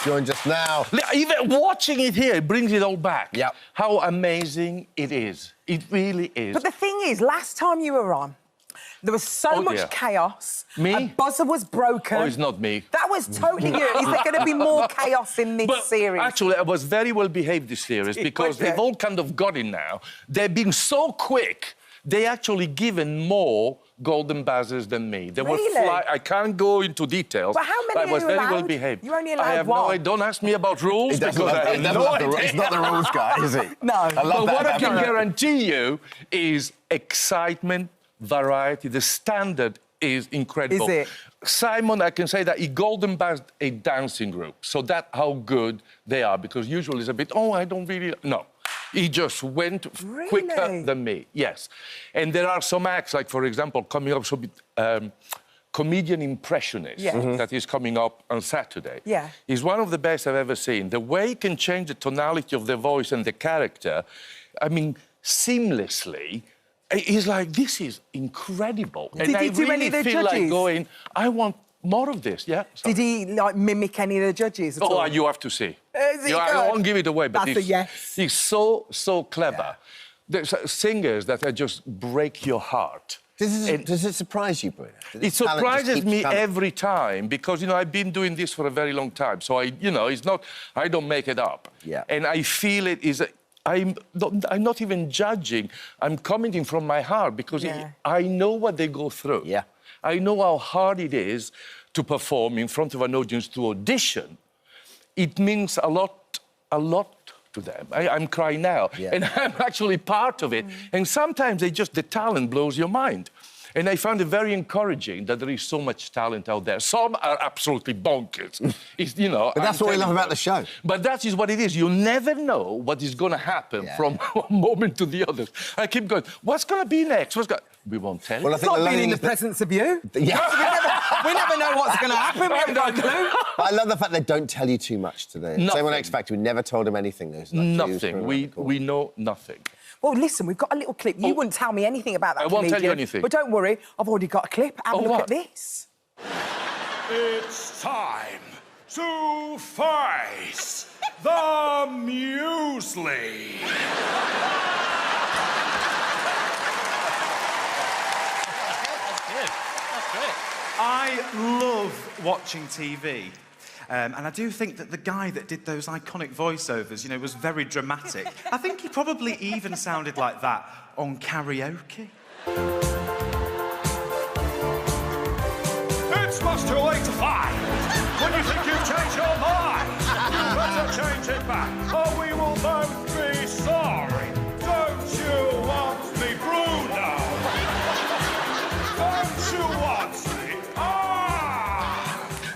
joined us now. Even watching it here, it brings it all back. Yep. How amazing it is. It really is. But the thing is, last time you were on, there was so much dear. chaos. Me? A buzzer was broken. Oh, it's not me. That was totally you. Is there going to be more chaos in this series? Actually, I was very well behaved this series because they've all kind of got it now. They've been so quick, they actually given more golden buzzers than me. They were I can't go into details. But how many I was are you very well allowed? behaved. You only allowed I have one. don't ask me about rules because I have no idea. He's not the rules guy, is he? No. But what I can guarantee you is excitement, variety. The standard is incredible. Is it? Simon, I can say that he golden buzzed a dancing group. So that's how good they are, because usually it's a bit, I don't really... No. He just went quicker than me, yes. And there are some acts, like, for example, coming up, comedian impressionist that is coming up on Saturday. Yeah. He's one of the best I've ever seen. The way he can change the tonality of the voice and the character, I mean, seamlessly, he's like, this is incredible. Did he do any of the feel judges? like going, I want more of this, yeah. Did he, like, mimic any of the judges at all? You have to see. Is he I won't give it away, but That's a yes. he's so clever. Yeah. There's singers that just break your heart. Does it surprise you, Bruno? It surprises me every time because, I've been doing this for a very long time. So, it's not... I don't make it up. Yeah. And I feel it is... I'm not even judging. I'm commenting from my heart because I know what they go through. Yeah. I know how hard it is to perform in front of an audience, to audition. It means a lot to them. I'm crying now, and I'm actually part of it. And sometimes the talent blows your mind. And I found it very encouraging that there is so much talent out there. Some are absolutely bonkers. But that's what we love about the show. But that is what it is. You never know what is going to happen from one moment to the other. I keep going, what's going to be next? We won't tell you. Well, I think not being in the presence of you. Yeah. we never know what's going to happen. We haven't got a clue. I love the fact they don't tell you too much today. Same on X Factor, we never told him anything. Nothing. We know nothing. Well, listen, we've got a little clip. You wouldn't tell me anything about that I won't comedian, tell you anything. But don't worry, I've already got a clip. Have a look at this. It's time to face the muesli. I love watching TV. And I do think that the guy that did those iconic voiceovers, was very dramatic. I think he probably even sounded like that on karaoke. It's much too late to fight. When you think you've changed your mind, you better change it back, or we will both be sorry. Don't you want me, Bruno? Don't you want me?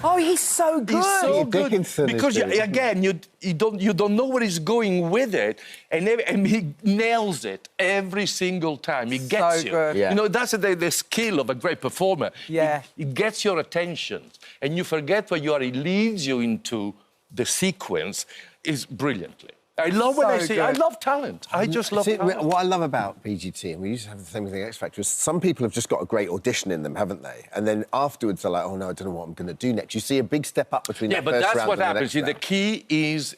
Oh, he's so good. He's so good because again, you don't know where he's going with it, and he nails it every single time. He gets you. Good. Yeah. That's the skill of a great performer. Yeah, it gets your attention, and you forget where you are. It leads you into the sequence. Is brilliantly. I love what I see. I love talent. I just love talent. What I love about BGT, and we used to have the same thing at X Factor, is some people have just got a great audition in them, haven't they? And then afterwards they're like, oh, no, I don't know what I'm going to do next. You see a big step up between that first round and the next round. Yeah, but that's what happens. See, the key is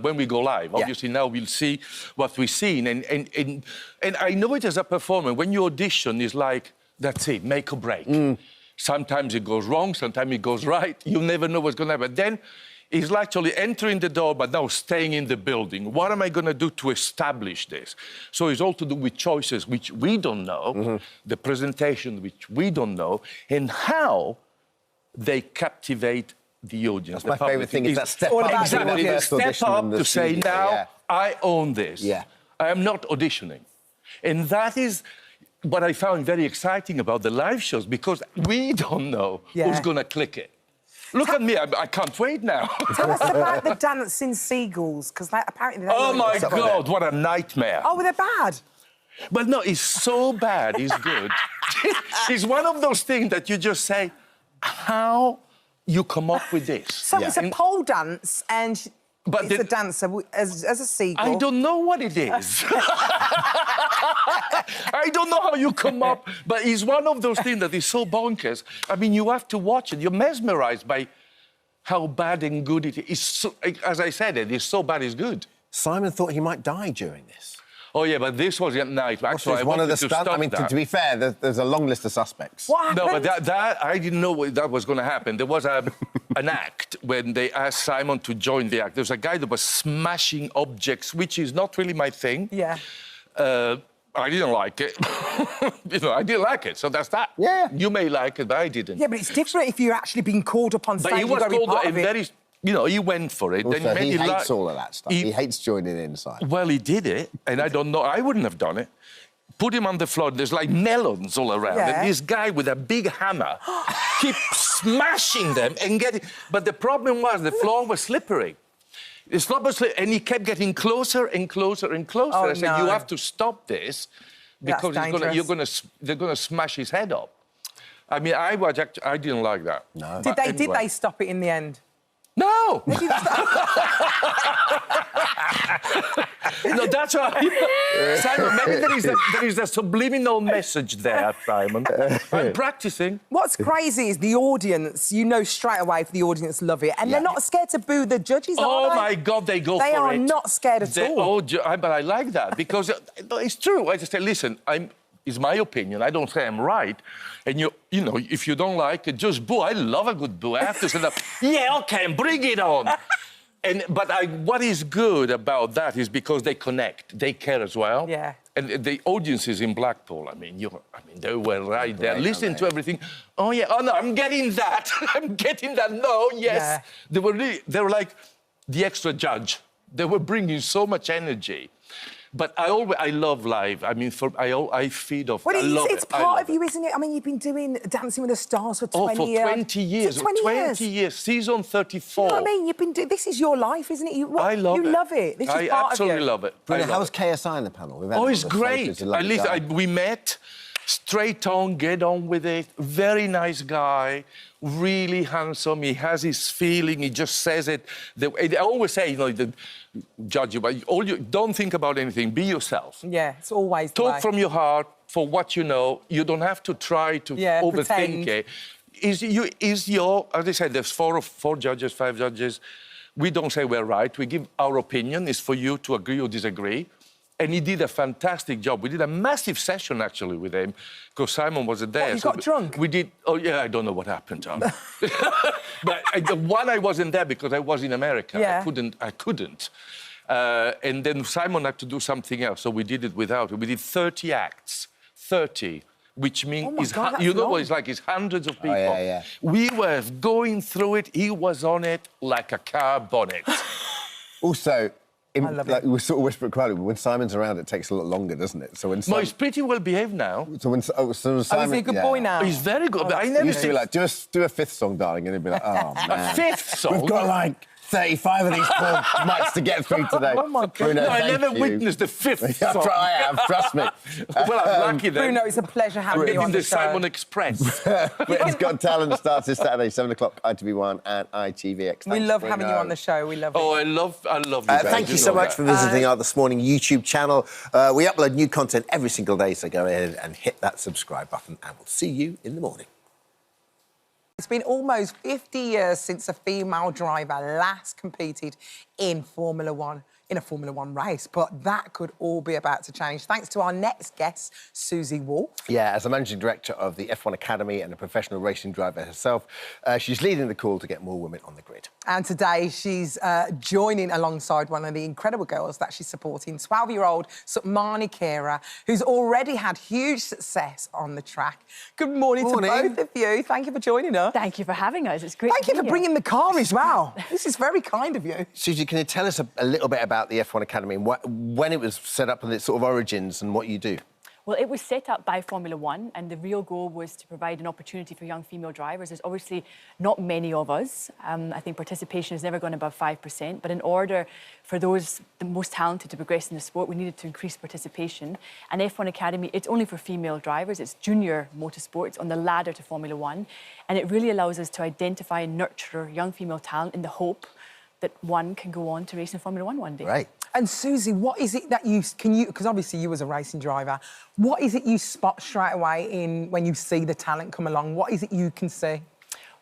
when we go live. Obviously, now we'll see what we've seen. And I know it as a performer. When you audition, it's like, that's it, make or break. Sometimes it goes wrong, sometimes it goes right. You never know what's going to happen. Then is actually entering the door, but now staying in the building. What am I going to do to establish this? So it's all to do with choices, which we don't know, the presentation, which we don't know, and how they captivate the audience. That's my favourite thing, is that step up. Exactly, step up to say, now, I own this. Yeah. I am not auditioning. And that is what I found very exciting about the live shows, because we don't know who's going to click it. Look at me, I can't wait now. Tell us about the dancing seagulls, because apparently... Oh, my God, what a nightmare. Oh, they're bad? But no, it's so bad, it's good. It's one of those things that you just say, how you come up with this? So it's a pole dance, and it's a dancer as a seagull. I don't know what it is. I don't know how you come up, but it's one of those things that is so bonkers. I mean, you have to watch it. You're mesmerised by how bad and good it is. So, as I said, it is so bad it's good. Simon thought he might die during this. Oh, yeah, but this was at night. Actually, I one of the wanted to stop I mean, to be fair, there's a long list of suspects. What happened? No, but that I didn't know that was going to happen. There was an act when they asked Simon to join the act. There was a guy that was smashing objects, which is not really my thing. Yeah. I didn't like it. I didn't like it, so that's that. Yeah. You may like it, but I didn't. Yeah, but it's different if you're actually being called up on stage. But he was called part up, of it. very, he went for it. Also, then he hates all of that stuff. He hates joining inside. Well, he did it, and I don't know. I wouldn't have done it. Put him on the floor. There's like melons all around, Yeah. and this guy with a big hammer keeps smashing them and getting. But the problem was the floor was slippery. The floor was slippery, and he kept getting closer and closer and closer. Oh, I said, no. "You have to stop this, because they're gonna smash his head up." I mean, I didn't like that. No. Did they stop it in the end? No. No, that's right. Simon, maybe there is a subliminal message there, Simon. I'm practicing. What's crazy is the audience, you know straight away if the audience love it, and they're not scared to boo the judges, Oh, are they? my God, they go for it. They are not scared at all. But I like that, because it's true. I just say, listen, it's my opinion. I don't say I'm right. And, you know, if you don't like it, just boo. I love a good boo. I have to say that, yeah, OK, bring it on. But what is good about that is because they connect. They care as well. Yeah. And the audiences in Blackpool, they were right there, listening to everything. Oh, yeah, oh, no, I'm getting that. I'm getting that. No, yes. Yeah. They were like the extra judge. They were bringing so much energy. But I love live. I mean, I feed off. Well, I love it's it. part of you, isn't it? I mean, you've been doing Dancing with the Stars for 20 years. For 20 years. For 20 years. Season 34. You know what I mean? You've been doing... This is your life, isn't it? I love it. You love it. This is part of you. I absolutely love it. How's KSI in the panel? Oh, it's great. At least we met. Straight on, get on with it. Very nice guy. Really handsome. He has his feeling. He just says it. I always say, judge you, but don't think about anything. Be yourself. Yeah, it's always the Talk way. from your heart for what you know. You don't have to try to overthink it. As I said, there's four judges, 5 judges. We don't say we're right. We give our opinion. It's for you to agree or disagree. And he did a fantastic job. We did a massive session, actually, with him, because Simon wasn't there. You got drunk? We did... Oh, yeah, I don't know what happened, Tom. But I wasn't there because I was in America. Yeah. I couldn't. And then Simon had to do something else, so we did it without him. We did 30 acts. 30. Which means, it's hundreds of people. Oh, yeah. We were going through it. He was on it like a car bonnet. Also... we sort of whisper quietly, but when Simon's around, it takes a lot longer, doesn't it? So when he's pretty well behaved now. So Simon... is he a good boy now? He's very good. But I never used to be like, do a 5th song, darling, and he'd be like, oh, man. A 5th song? We've got, like, 35 of these poor mics to get through today. Oh, my God. Bruno, no, I never you. witnessed the 5th song. I have, trust me. Well, I'm lucky then. Bruno, it's a pleasure having you on the show. Simon Express. Britain's Got Talent starts this Saturday, 7 o'clock, ITV1 and ITVX. We love having you on the show. We love it. Oh, I love you guys. Thank you so much for visiting our This Morning YouTube channel. We upload new content every single day, so go ahead and hit that subscribe button, and we'll see you in the morning. It's been almost 50 years since a female driver last competed in Formula One, in a Formula One race, but that could all be about to change. Thanks to our next guest, Susie Wolf. Yeah, as the managing director of the F1 Academy and a professional racing driver herself, she's leading the call to get more women on the grid. And today she's joining alongside one of the incredible girls that she's supporting, 12-year-old Sukmani Kira, who's already had huge success on the track. Good morning to both of you. Thank you for joining us. Thank you for having us. It's great. Thank you for bringing the car as well. This is very kind of you. Susie, can you tell us a little bit about the F1 Academy and when it was set up and its sort of origins and what you do? Well, it was set up by Formula One, and the real goal was to provide an opportunity for young female drivers. There's obviously not many of us. I think participation has never gone above 5%, but in order for those the most talented to progress in the sport, we needed to increase participation. And F1 Academy, it's only for female drivers. It's junior motorsports on the ladder to Formula One, and it really allows us to identify and nurture young female talent in the hope that one can go on to race in Formula One one day. Right. And Susie, what is it that because obviously you was a racing driver, what is it you spot straight away when you see the talent come along? What is it you can see?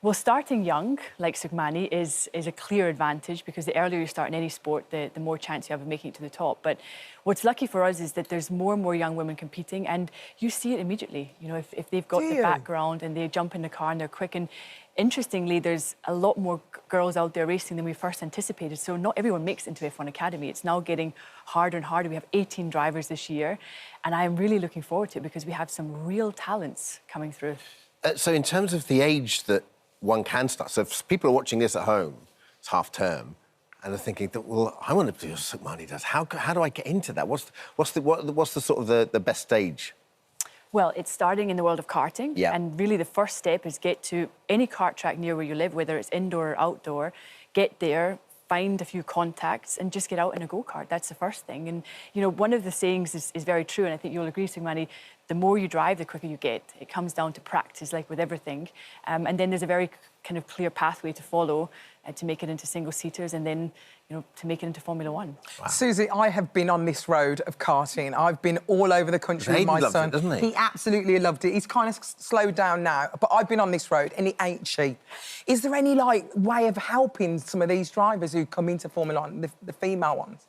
Well, starting young, like Sugmani, is a clear advantage because the earlier you start in any sport, the more chance you have of making it to the top. But what's lucky for us is that there's more and more young women competing, and you see it immediately. You know, if they've got the background and they jump in the car and they're quick. And interestingly, there's a lot more girls out there racing than we first anticipated. So not everyone makes it into F1 Academy. It's now getting harder and harder. We have 18 drivers this year, and I'm really looking forward to it because we have some real talents coming through. So in terms of the age that one can start, so if people are watching this at home, it's half term, and they're thinking, well, I want to do what Sugmani does. How do I get into that? What's the sort of the best stage? Well, it's starting in the world of karting, and really the first step is get to any kart track near where you live, whether it's indoor or outdoor, get there, find a few contacts and just get out in a go-kart. That's the first thing. And, you know, one of the sayings is very true, and I think you'll agree, Sugmani, the more you drive, the quicker you get. It comes down to practice, like with everything. And then there's a very kind of clear pathway to follow to make it into single-seaters and then, you know, to make it into Formula One. Wow. Susie, I have been on this road of karting. I've been all over the country with my son. He doesn't he? He absolutely loved it. He's kind of slowed down now, but I've been on this road and it ain't cheap. Is there any, like, way of helping some of these drivers who come into Formula One, the female ones?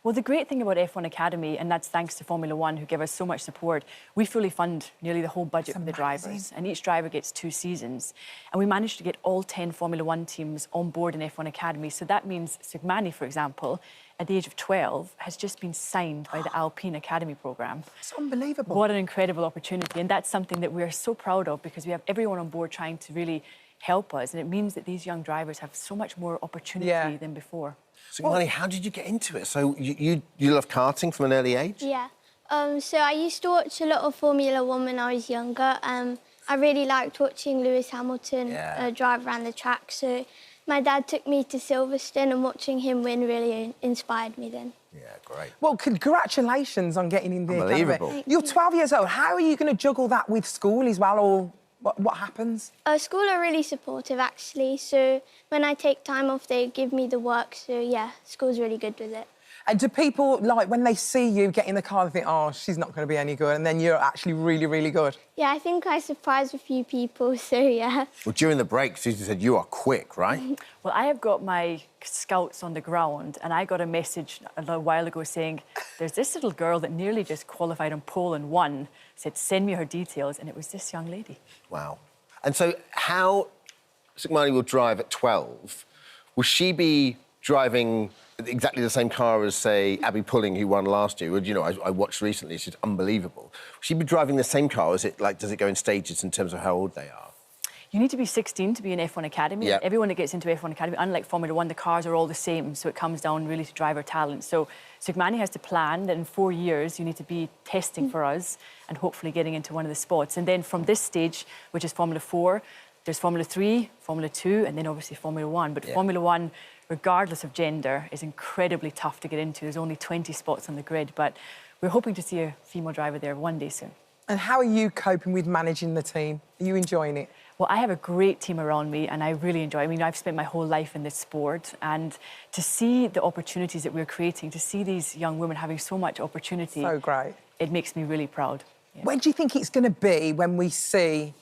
Well, the great thing about F1 Academy, and that's thanks to Formula One, who give us so much support, we fully fund nearly the whole budget for the drivers, and each driver gets 2 seasons. And we managed to get all 10 Formula One teams on board in F1 Academy. So that means Sugmani, for example, at the age of 12, has just been signed by the Alpine Academy programme. It's unbelievable. What an incredible opportunity. And that's something that we're so proud of because we have everyone on board trying to really help us. And it means that these young drivers have so much more opportunity than before. Sugmani, how did you get into it? So you love karting from an early age? Yeah. So I used to watch a lot of Formula One when I was younger. I really liked watching Lewis Hamilton drive around the track. So my dad took me to Silverstone, and watching him win really inspired me then. Yeah, great. Well, congratulations on getting in the academy. Unbelievable. You're 12 years old. How are you going to juggle that with school as well, or what happens? School are really supportive, actually. So when I take time off, they give me the work. So, yeah, school's really good with it. And do people, like, when they see you get in the car, they think, oh, she's not going to be any good, and then you're actually really, really good? Yeah, I think I surprised a few people, so, yeah. Well, during the break, Susie said you are quick, right? Well, I have got my scouts on the ground, and I got a message a little while ago saying, there's this little girl that nearly just qualified on pole and won, said, send me her details, and it was this young lady. Wow. And so how Sugmani will drive at 12, will she be driving exactly the same car as, say, Abby Pulling, who won last year? You know, I watched recently, she's unbelievable. Will she be driving the same car, or is it, like, does it go in stages in terms of how old they are? You need to be 16 to be in F1 Academy. Yep. Everyone that gets into F1 Academy, unlike Formula One, the cars are all the same, so it comes down really to driver talent. So Sugmani has to plan that in 4 years you need to be testing for us and hopefully getting into one of the spots. And then from this stage, which is Formula 4, there's Formula 3, Formula 2, and then obviously Formula 1. But Formula 1, regardless of gender, is incredibly tough to get into. There's only 20 spots on the grid, but we're hoping to see a female driver there one day soon. And how are you coping with managing the team? Are you enjoying it? Well, I have a great team around me and I really enjoy it. I mean, I've spent my whole life in this sport, and to see the opportunities that we're creating, to see these young women having so much opportunity... So great. It makes me really proud. Yeah. When do you think it's going to be when we see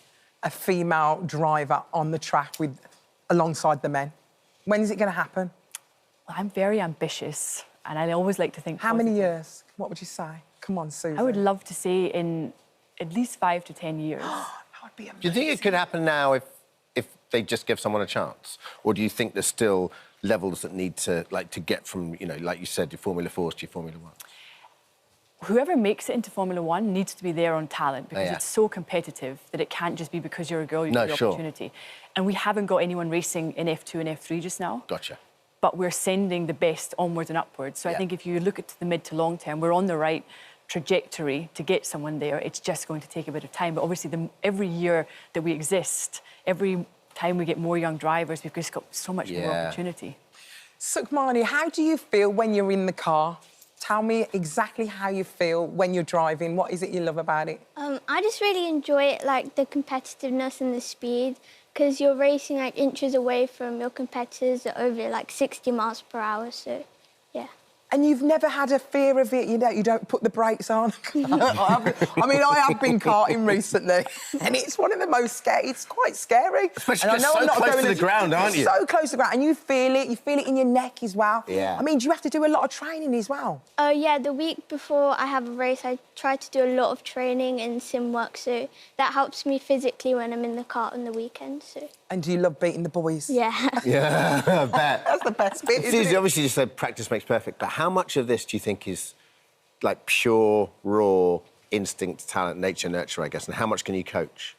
a female driver on the track alongside the men? When is it going to happen? Well, I'm very ambitious and I always like to think... How many years? What would you say? Come on, Susan. I would love to say in at least 5 to 10 years. Do you think it could happen now if they just give someone a chance? Or do you think there's still levels that need to, like, to get from, you know, like you said, your Formula 4s to your Formula 1? Whoever makes it into Formula 1 needs to be there on talent because it's so competitive that it can't just be because you're a girl you get the opportunity. And we haven't got anyone racing in F2 and F3 just now. Gotcha. But we're sending the best onwards and upwards. So I think if you look at the mid to long term, we're on the right trajectory to get someone there. It's just going to take a bit of time. But obviously, every year that we exist, every time we get more young drivers, we've just got so much more opportunity. Sugmani, how do you feel when you're in the car? Tell me exactly how you feel when you're driving. What is it you love about it? I just really enjoy it, like the competitiveness and the speed, because you're racing like inches away from your competitors at over like 60 miles per hour, so yeah. And you've never had a fear of it, you know, you don't put the brakes on? I have been karting recently, and it's one of the most scary, it's quite scary. Especially and I know so I'm not close going to the ground, aren't you? So close to the ground, and you feel it in your neck as well. Yeah. I mean, do you have to do a lot of training as well? Yeah, the week before I have a race, I try to do a lot of training and sim work, so that helps me physically when I'm in the kart on the weekend. So. And do you love beating the boys? Yeah. Yeah, I bet. That's the best bit, isn't Susie, it? obviously you said practice makes perfect, but how much of this do you think is like pure, raw instinct, talent, nature, nurture, I guess, and how much can you coach?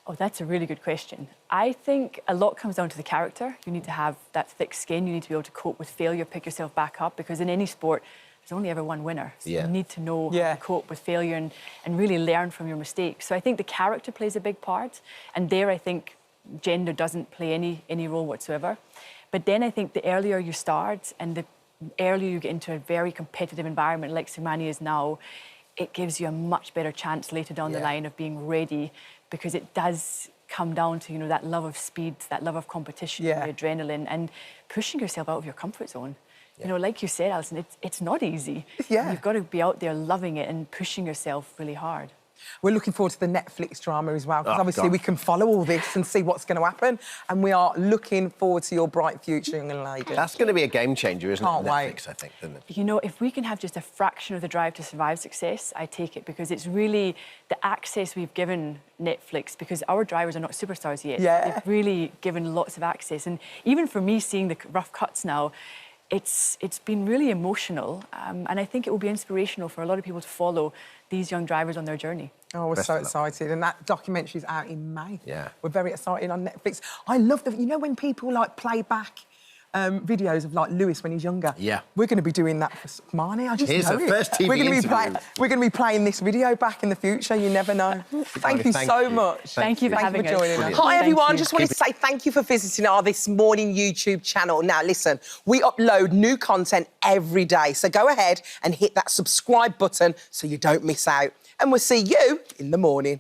Oh, that's a really good question. I think a lot comes down to the character. You need to have that thick skin. You need to be able to cope with failure, pick yourself back up, because in any sport, there's only ever one winner. So you need to know how to cope with failure and really learn from your mistakes. So I think the character plays a big part. And there, I think gender doesn't play any role whatsoever. But then I think the earlier you start and the earlier you get into a very competitive environment like Simani is now, it gives you a much better chance later down the line of being ready, because it does come down to, you know, that love of speed, that love of competition, the adrenaline, and pushing yourself out of your comfort zone. You know, like you said, Alison, it's not easy. Yeah. You've got to be out there loving it and pushing yourself really hard. We're looking forward to the Netflix drama as well, because obviously we can follow all this and see what's going to happen. And we are looking forward to your bright future, young lady. That's going to be a game changer, isn't Can't it? wait. Netflix, I think, isn't it? You know, if we can have just a fraction of the drive to survive success, I take it, because it's really the access we've given Netflix, because our drivers are not superstars yet. Yeah. They've really given lots of access. And even for me, seeing the rough cuts now, it's been really emotional. And I think it will be inspirational for a lot of people to follow these young drivers on their journey. Oh, we're so excited. And that documentary's out in May. Yeah. We're very excited on Netflix. I love you know, when people, like, play back videos of, like, Lewis when he's younger? Yeah. We're going to be doing that for Marnie. I just Here's know the it. first TV we're gonna be interview. We're going to be playing this video back in the future. You never know. Thank you so much. Thank you for having us. Joining us. Hi, everyone. Just wanted to say thank you for visiting our This Morning YouTube channel. Now, listen, we upload new content every day, so go ahead and hit that subscribe button so you don't miss out. And we'll see you in the morning.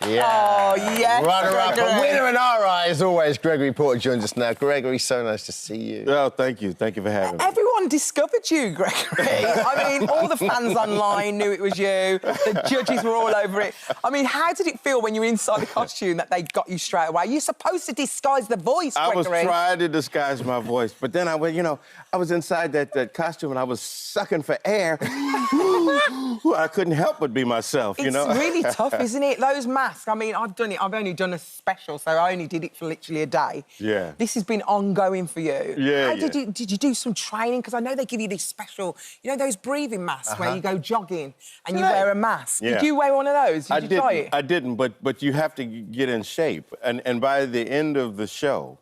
Yeah. Oh, yes, Runner-up, Gregory. a winner in our eyes, always. Gregory Porter joins us now. Gregory, so nice to see you. Oh, thank you. Thank you for having me. Everyone discovered you, Gregory. I mean, all the fans online knew it was you. The judges were all over it. I mean, how did it feel when you were inside the costume that they got you straight away? You're supposed to disguise the voice, Gregory. I was trying to disguise my voice, but then I went, you know, I was inside that costume and I was sucking for air. I couldn't help but be myself, you know? It's really tough, isn't it? Those masks, I mean, I've done it. I've only done a special, so I only did it for literally a day. Yeah. This has been ongoing for you. Yeah, How did you do some training? Because I know they give you this special, you know, those breathing masks where you go jogging and you wear a mask. Yeah. Did you wear one of those? Did you try it? I didn't, but you have to get in shape. And by the end of the show,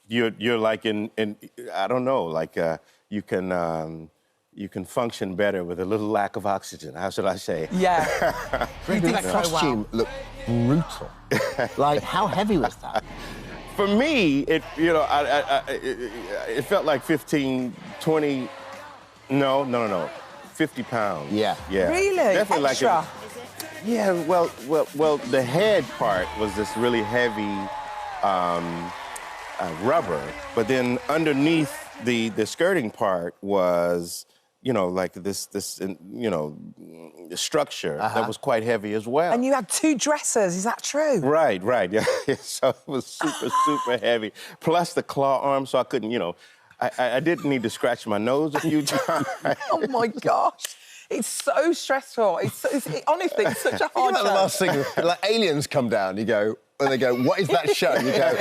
you're like in I don't know, like you can function better with a little lack of oxygen. How should I say? Yeah. Gregory, the costume looked brutal. Like, how heavy was that? For me, it felt like 15, 20, no, 50 pounds. Yeah. Yeah. Really? Definitely Extra? like yeah, well, the head part was this really heavy rubber, but then underneath the skirting part was, you know, like this structure that was quite heavy as well. And you had 2 dressers, is that true? Right, yeah. So it was super heavy. Plus the claw arm, so I couldn't, you know, I didn't need to scratch my nose a few times. Oh, my gosh. It's so stressful. Honestly, it's such a hard show. The last thing, like aliens come down, you go, and they go, what is that show? You go,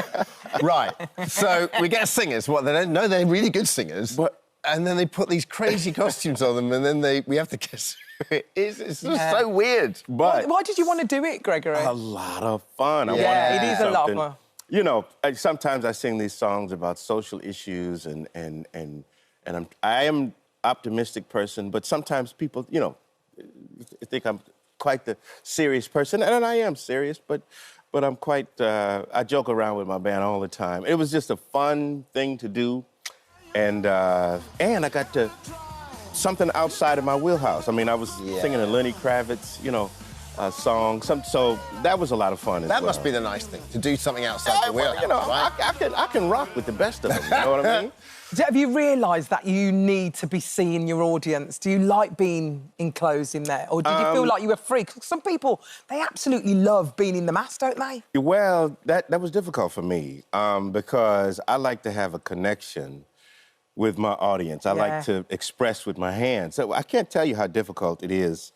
right. So we get singers. What, they don't know they're really good singers. And then they put these crazy costumes on them, and then we have to guess who it is. It's just so weird. But why did you want to do it, Gregory? A lot of fun. Yeah, it is a lot of fun. You know, sometimes I sing these songs about social issues, and I am optimistic person, but sometimes people, you know, think I'm quite the serious person, and I am serious, but I'm quite, I joke around with my band all the time. It was just a fun thing to do, and I got to something outside of my wheelhouse. I mean, I was singing a Lenny Kravitz, you know, song, so that was a lot of fun as well. That must be the nice thing, to do something outside the wheelhouse, you know, right? I can rock with the best of them, you know what I mean? Have you realised that you need to be seeing your audience? Do you like being enclosed in there? Or did you feel like you were free? 'Cause some people, they absolutely love being in the mask, don't they? Well, that was difficult for me because I like to have a connection with my audience. I like to express with my hands. So I can't tell you how difficult it is.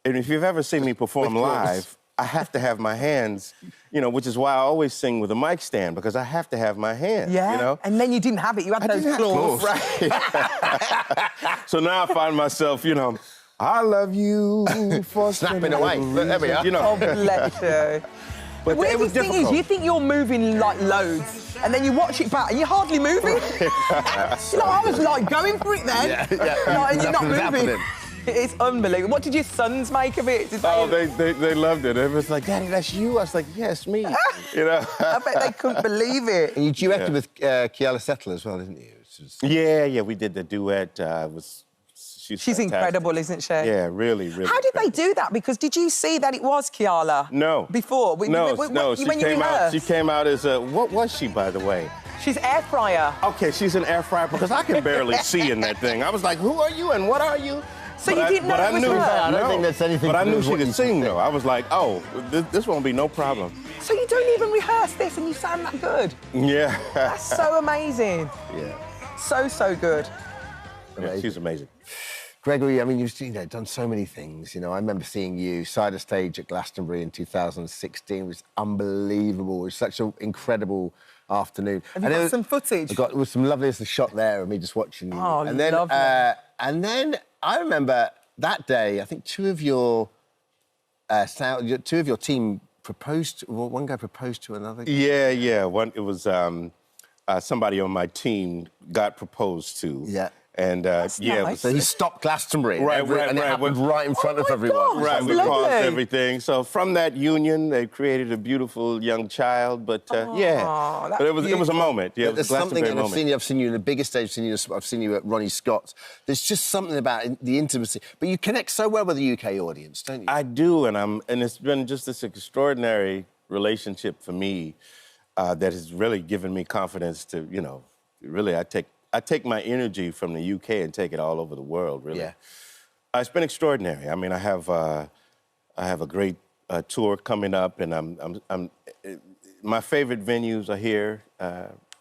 And if you've ever seen me perform live, I have to have my hands, you know, which is why I always sing with a mic stand, because I have to have my hands, you know? And then you didn't have it, you had those claws. Right. So now I find myself, you know, I love you for snapping away. Look, there we are. You know. Oh, bless you. But the weirdest thing is, you think you're moving like loads, and then you watch it back and you're hardly moving. You know, I was like going for it then. Like, and you're not moving. Happening. It's unbelievable. What did your sons make of it? They loved it. It was like, Daddy, that's you? I was like, yes, me. You know? I bet they couldn't believe it. And you duetted with Kiala Settle as well, didn't you? Yeah, we did the duet. She's incredible, isn't she? Yeah, really, really. How did they do that? Because did you see that it was Kiala? No. Before? No. She came out as a... What was she, by the way? She's air fryer. Okay, she's an air fryer because I can barely see in that thing. I was like, who are you and what are you? So you didn't know it was her? I don't think that's anything. But I knew she could sing, though. I was like, oh, this won't be no problem. So you don't even rehearse this and you sound that good? Yeah. That's so amazing. Yeah. So good. Yeah, she's amazing. Gregory, I mean, you've done so many things. You know, I remember seeing you side of stage at Glastonbury in 2016. It was unbelievable. It was such an incredible afternoon. Have you got some footage? It was some lovely shot there of me just watching you. Oh, and then, lovely. And then I remember that day, I think two of your team proposed. Well, one guy proposed to another. Yeah. It was somebody on my team got proposed to. Yeah. And nice. So he stopped Glastonbury, and it happened right in front of everyone. Right, we paused everything. So from that union, they created a beautiful young child. But but it was a moment. Yeah, there's something, and I've seen you in the biggest stage. I've seen you at Ronnie Scott's. There's just something about the intimacy. But you connect so well with the UK audience, don't you? I do, and it's been just this extraordinary relationship for me that has really given me confidence to, you know, really I take my energy from the UK and take it all over the world, really. Yeah. It's been extraordinary. I mean, I have a great tour coming up, and my favorite venues are here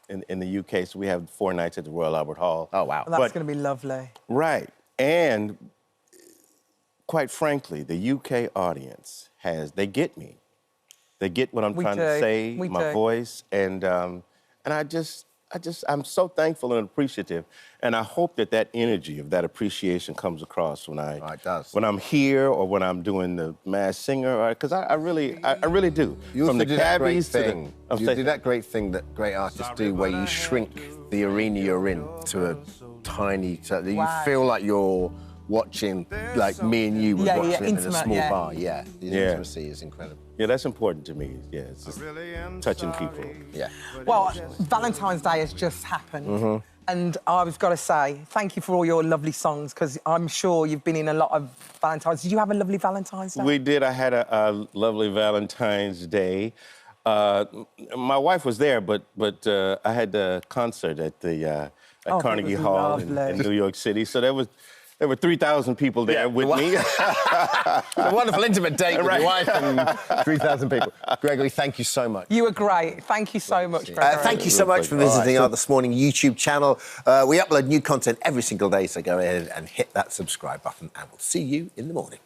in the UK. So we have 4 nights at the Royal Albert Hall. Oh, wow. Well, that's going to be lovely. Right. And quite frankly, the UK audience they get me. They get what I'm trying to say, my voice, and I'm so thankful and appreciative, and I hope that energy of that appreciation comes across when I'm here or when I'm doing the Masked Singer, because I really do. You From also the do that great cabbies thing. You do that great thing that great artists do, where you shrink the arena you're in to a tiny. You feel like you're watching, like me and you were watching it in a small bar. Yeah, the intimacy is incredible. Yeah, that's important to me. Yeah, it's just touching people. Yeah. Well, Valentine's Day has just happened. And I've got to say, thank you for all your lovely songs, because I'm sure you've been in a lot of Valentine's. Did you have a lovely Valentine's Day? We did. I had a lovely Valentine's Day. My wife was there, but I had a concert at the at Carnegie Hall in New York City. So there were 3,000 people there with me. A wonderful intimate date with your wife and 3,000 people. Gregory, thank you so much. You were great. Thank you so much, Gregory. Thank you so much for visiting our This Morning YouTube channel. We upload new content every single day, so go ahead and hit that subscribe button, and we'll see you in the morning.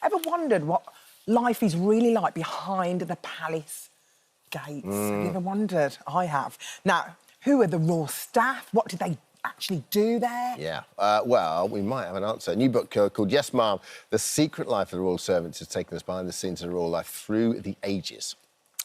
Ever wondered what life is really like behind the palace gates? Have you ever wondered? I have. Now, who are the royal staff? What did they actually do there? Yeah, well, we might have an answer. A new book called Yes, Ma'am, The Secret Life of the Royal Servants has taken us behind the scenes of the royal life through the ages.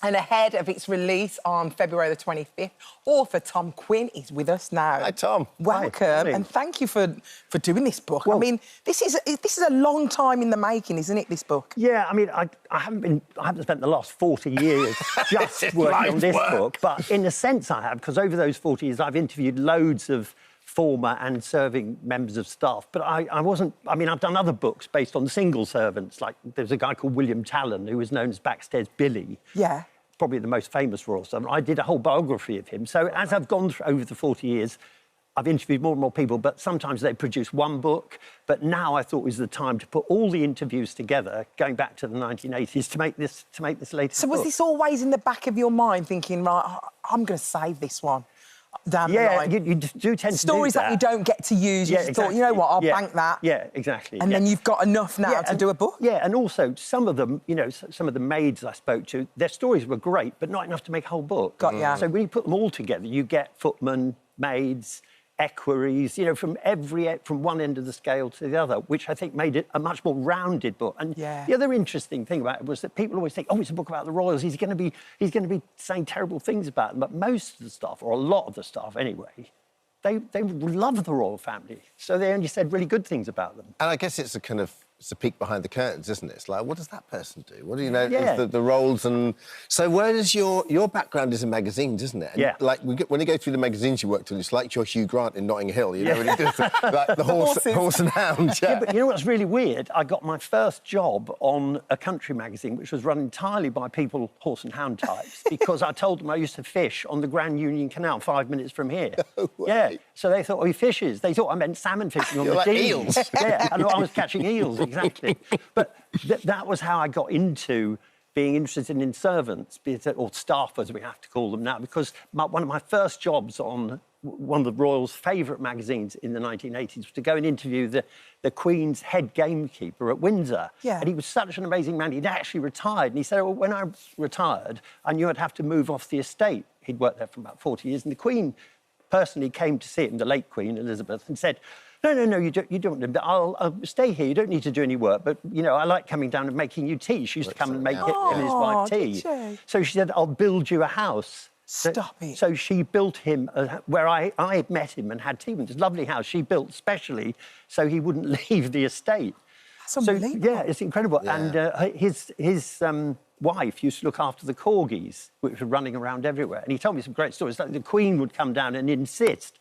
And ahead of its release on February the 25th, author Tom Quinn is with us now. Hi, Tom. Welcome, and thank you for doing this book. Well, I mean, this is a long time in the making, isn't it, this book? Yeah, I mean, I haven't spent the last 40 years just working on this book, but in a sense I have, because over those 40 years I've interviewed loads of former and serving members of staff, but I've done other books based on single servants, like there's a guy called William Talon who was known as Backstairs Billy. Yeah. probably the most famous royal servant. I did a whole biography of him. So as I've gone through over the 40 years, I've interviewed more and more people, but sometimes they produce one book. But now I thought was the time to put all the interviews together, going back to the 1980s, to make this latest So was book. this always in the back of your mind, thinking, right, I'm going to save this one down the line? Yeah, you do tend to Stories do that you don't get to use, you just thought, you know what, I'll bank that. Yeah, exactly. And then you've got enough now to do a book? Yeah, and also some of them, you know, some of the maids I spoke to, their stories were great, but not enough to make a whole book. Got ya. So when you put them all together, you get footmen, maids, equerries, you know, from one end of the scale to the other, which I think made it a much more rounded book. And the other interesting thing about it was that people always think, oh, it's a book about the royals. He's going to be saying terrible things about them. But most of the stuff, or a lot of the stuff anyway, they love the royal family. So they only said really good things about them. And I guess it's a peek behind the curtains, isn't it? It's like, what does that person do? What do you know? Yeah. The roles and... So where does your background is in magazines, isn't it? And yeah. Like, when you go through the magazines you worked on, it's like you're Hugh Grant in Notting Hill, you know, when he does like the horse and hound. Yeah. But you know what's really weird? I got my first job on a country magazine, which was run entirely by people, horse and hound types, because I told them I used to fish on the Grand Union Canal 5 minutes from here. No way. Yeah. So they thought, oh, he fishes. They thought I meant salmon fishing on the like Dean. eels. Yeah, and I was catching eels, exactly. But that was how I got into being interested in servants, or staff, as we have to call them now, because one of my first jobs on one of the Royals' favourite magazines in the 1980s was to go and interview the Queen's head gamekeeper at Windsor. Yeah. And he was such an amazing man. He'd actually retired. And he said, well, when I retired, I knew I'd have to move off the estate. He'd worked there for about 40 years. And the Queen personally came to see him, the late Queen Elizabeth, and said, no, you don't. I'll stay here. You don't need to do any work. But, you know, I like coming down and making you tea. She used to come and make him and his wife tea. So she said, I'll build you a house. Stop it. So she built him where I had met him and had tea with him. This lovely house she built specially so he wouldn't leave the estate. That's unbelievable. Yeah, it's incredible. Yeah. And his wife used to look after the corgis, which were running around everywhere. And he told me some great stories. Like the Queen would come down and insist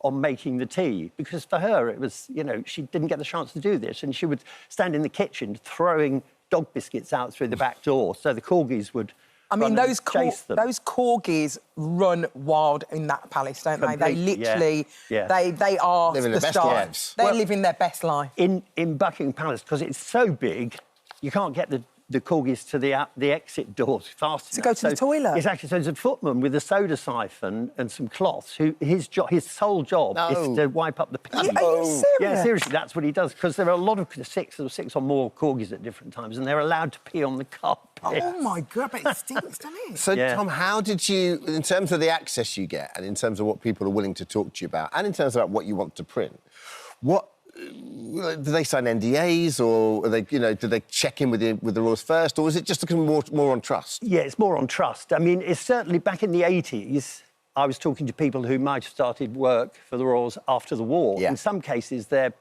on making the tea, because for her it was, you know, she didn't get the chance to do this, and she would stand in the kitchen throwing dog biscuits out through the back door so the corgis would those chase them. Those corgis run wild in that palace, don't they? They literally, they are living the their best stars. lives. They're living their best life. In Buckingham Palace, because it's so big, you can't get the corgis to the exit doors fast enough. To go to the toilet? Exactly. So there's a footman with a soda siphon and some cloths who his sole job is to wipe up the pee. Are you serious? Yeah, seriously, that's what he does, because there are a lot of six or more corgis at different times, and they're allowed to pee on the carpet. Oh, my God, but it stinks, doesn't it? So, Tom, how did you, in terms of the access you get and in terms of what people are willing to talk to you about and in terms of what you want to print, do they sign NDAs, or are they, you know, do they check in with the Royals first, or is it just more on trust? Yeah, it's more on trust. I mean, it's certainly back in the 80s, I was talking to people who might have started work for the Royals after the war. Yeah. In some cases, their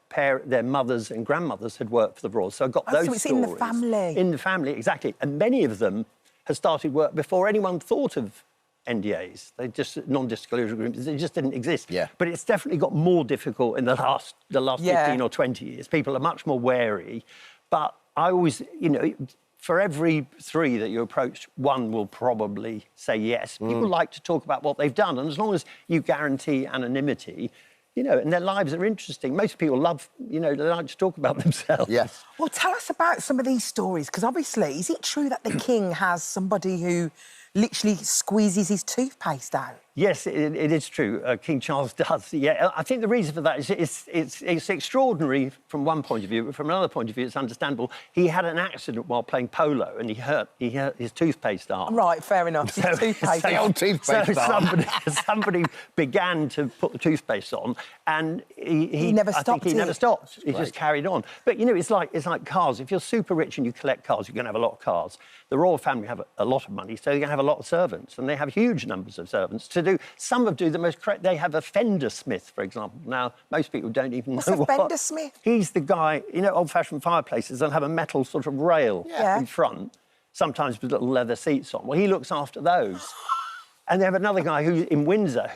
mothers and grandmothers had worked for the Royals, so I got those so it's stories. in the family. In the family, exactly. And many of them had started work before anyone thought of NDAs. They just non-disclosure agreements. They just didn't exist. Yeah. But it's definitely got more difficult in the last 15 or 20 years. People are much more wary. But I always, you know, for every 3 that you approach, 1 will probably say yes. People like to talk about what they've done, and as long as you guarantee anonymity, you know, and their lives are interesting. Most people love, you know, they like to talk about themselves. Yes. Well, tell us about some of these stories, because obviously, is it true that the king has somebody who literally squeezes his toothpaste out? Yes, it is true. King Charles does. Yeah, I think the reason for that is it's extraordinary from one point of view, but from another point of view, it's understandable. He had an accident while playing polo, and he hurt his toothpaste arm. Right, fair enough. His toothpaste. The old toothpaste arm. Somebody began to put the toothpaste on, and he never stopped. I think he never stopped. He just carried on. But you know, it's like cars. If you're super rich and you collect cars, you're going to have a lot of cars. The royal family have a lot of money, so they're going to have a lot of servants, and they have huge numbers of servants. Some of do the most correct. They have a fender smith, for example. Now, most people don't even know What's a fender smith? He's the guy, you know, old-fashioned fireplaces, they'll have a metal sort of rail in front, sometimes with little leather seats on. Well, he looks after those. And they have another guy who's in Windsor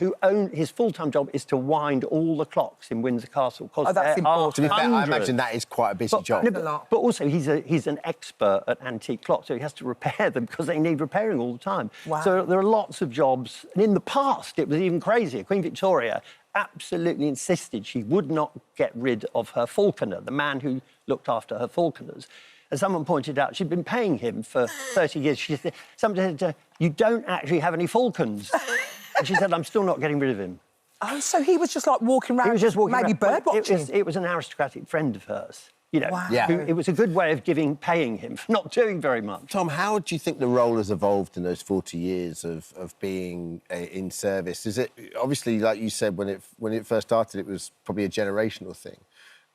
his full-time job is to wind all the clocks in Windsor Castle. Oh, that's important. To be fair, I imagine that is quite a busy job. But also, he's an expert at antique clocks, so he has to repair them because they need repairing all the time. Wow. So there are lots of jobs. And in the past, it was even crazier. Queen Victoria absolutely insisted she would not get rid of her falconer, the man who looked after her falconers. As someone pointed out, she'd been paying him for 30 years. Somebody said to her, "You don't actually have any falcons." And she said, "I'm still not getting rid of him." Oh, so he was just like walking around, He was just walking maybe around. bird watching? It was an aristocratic friend of hers. You know, Wow. Yeah. it was a good way of paying him for not doing very much. Tom, how do you think the role has evolved in those 40 years of being in service? Is it obviously, like you said, when it first started, it was probably a generational thing,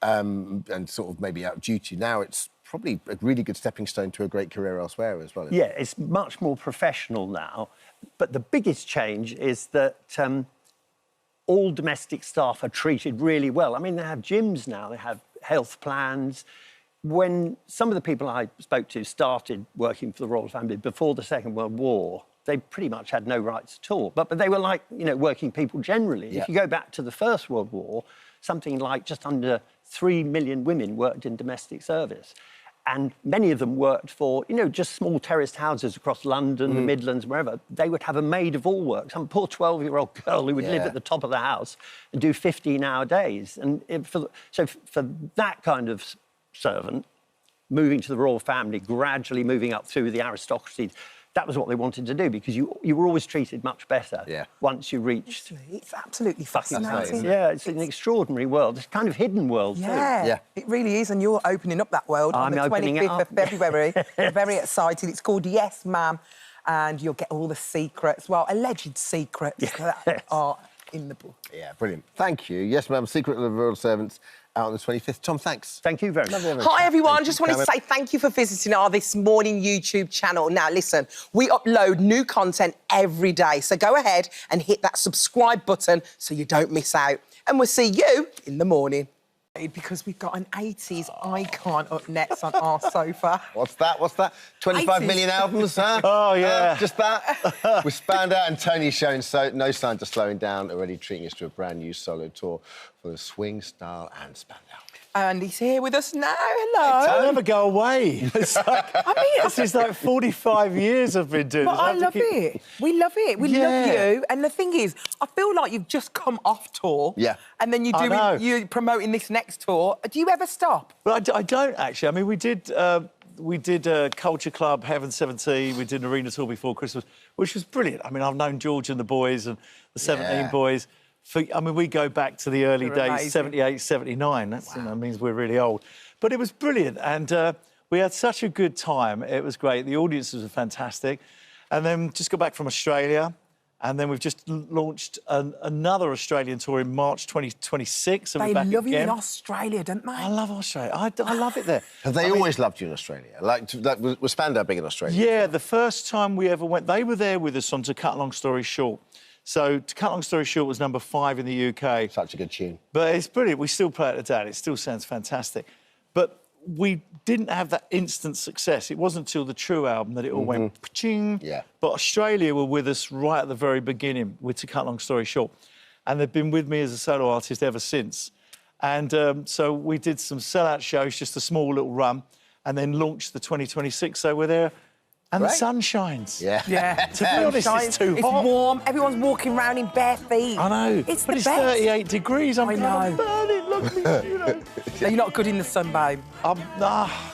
and sort of maybe out of duty. Now it's probably a really good stepping stone to a great career elsewhere as well. Yeah, it's much more professional now. But the biggest change is that all domestic staff are treated really well. I mean, they have gyms now, they have health plans. When some of the people I spoke to started working for the royal family before the Second World War, they pretty much had no rights at all. But they were like, you know, working people generally. Yeah. If you go back to the First World War, something like just under 3 million women worked in domestic service. And many of them worked for, you know, just small terraced houses across London, the Midlands, wherever. They would have a maid-of-all-work, some poor 12-year-old girl who would live at the top of the house and do 15-hour days. And so for that kind of servant, moving to the royal family, gradually moving up through the aristocracy, that was what they wanted to do because you were always treated much better once you reached... It's absolutely fascinating. Yeah, it's an extraordinary world. It's a kind of hidden world, too. Yeah, it really is, and you're opening up that world on the 25th of February. We're very excited. It's called Yes, Ma'am, and you'll get all the secrets, well, alleged secrets that are in the book. Yeah, brilliant. Thank you. Yes, ma'am. Secret of the Royal Servants out on the 25th. Tom, thanks. Thank you very much. Hi, everyone. Just wanted to say thank you for visiting our This Morning YouTube channel. Now, listen, we upload new content every day, so go ahead and hit that subscribe button so you don't miss out. And we'll see you in the morning. Because we've got an 80s icon up next on our sofa. What's that? 25 million albums, huh? Oh, yeah. Just that? With Spandau and Tony showing no signs of slowing down, already treating us to a brand new solo tour for the swing, style and Spandau. And he's here with us now. Hello. I'll never go away. It's like, this is like 45 years I've been doing but this. I love it. We love it. We love you. And the thing is, I feel like you've just come off tour. Yeah. And then you're promoting this next tour. Do you ever stop? Well, I don't, actually. I mean, we did Culture Club, Heaven 17, we did an arena tour before Christmas, which was brilliant. I mean, I've known George and the boys and the 17 boys. We go back to the early days, amazing. 78, 79. That means we're really old. But it was brilliant, and we had such a good time. It was great. The audiences were fantastic. And then just got back from Australia, and then we've just launched another Australian tour in March 2026. They love you in Australia, don't they? I love Australia. I love it there. Have they always loved you in Australia? Like was Spandau big in Australia? Yeah, the first time we ever went, they were there with us on To Cut a Long Story Short. So, To Cut a Long Story Short was number 5 in the UK. Such a good tune. But it's brilliant. We still play it today. It still sounds fantastic. But we didn't have that instant success. It wasn't until the True album that it all went pa-ching. Yeah. But Australia were with us right at the very beginning with To Cut a Long Story Short. And they've been with me as a solo artist ever since. And so we did some sellout shows, just a small little run, and then launched the 2026. So we're there. And the sun shines. Yeah. Yeah. To be honest, it's too hot. It's warm. Everyone's walking around in bare feet. I know. It's but the it's best. 38 degrees. I'm know. burning. Look at me, you know. So you're not good in the sun, babe?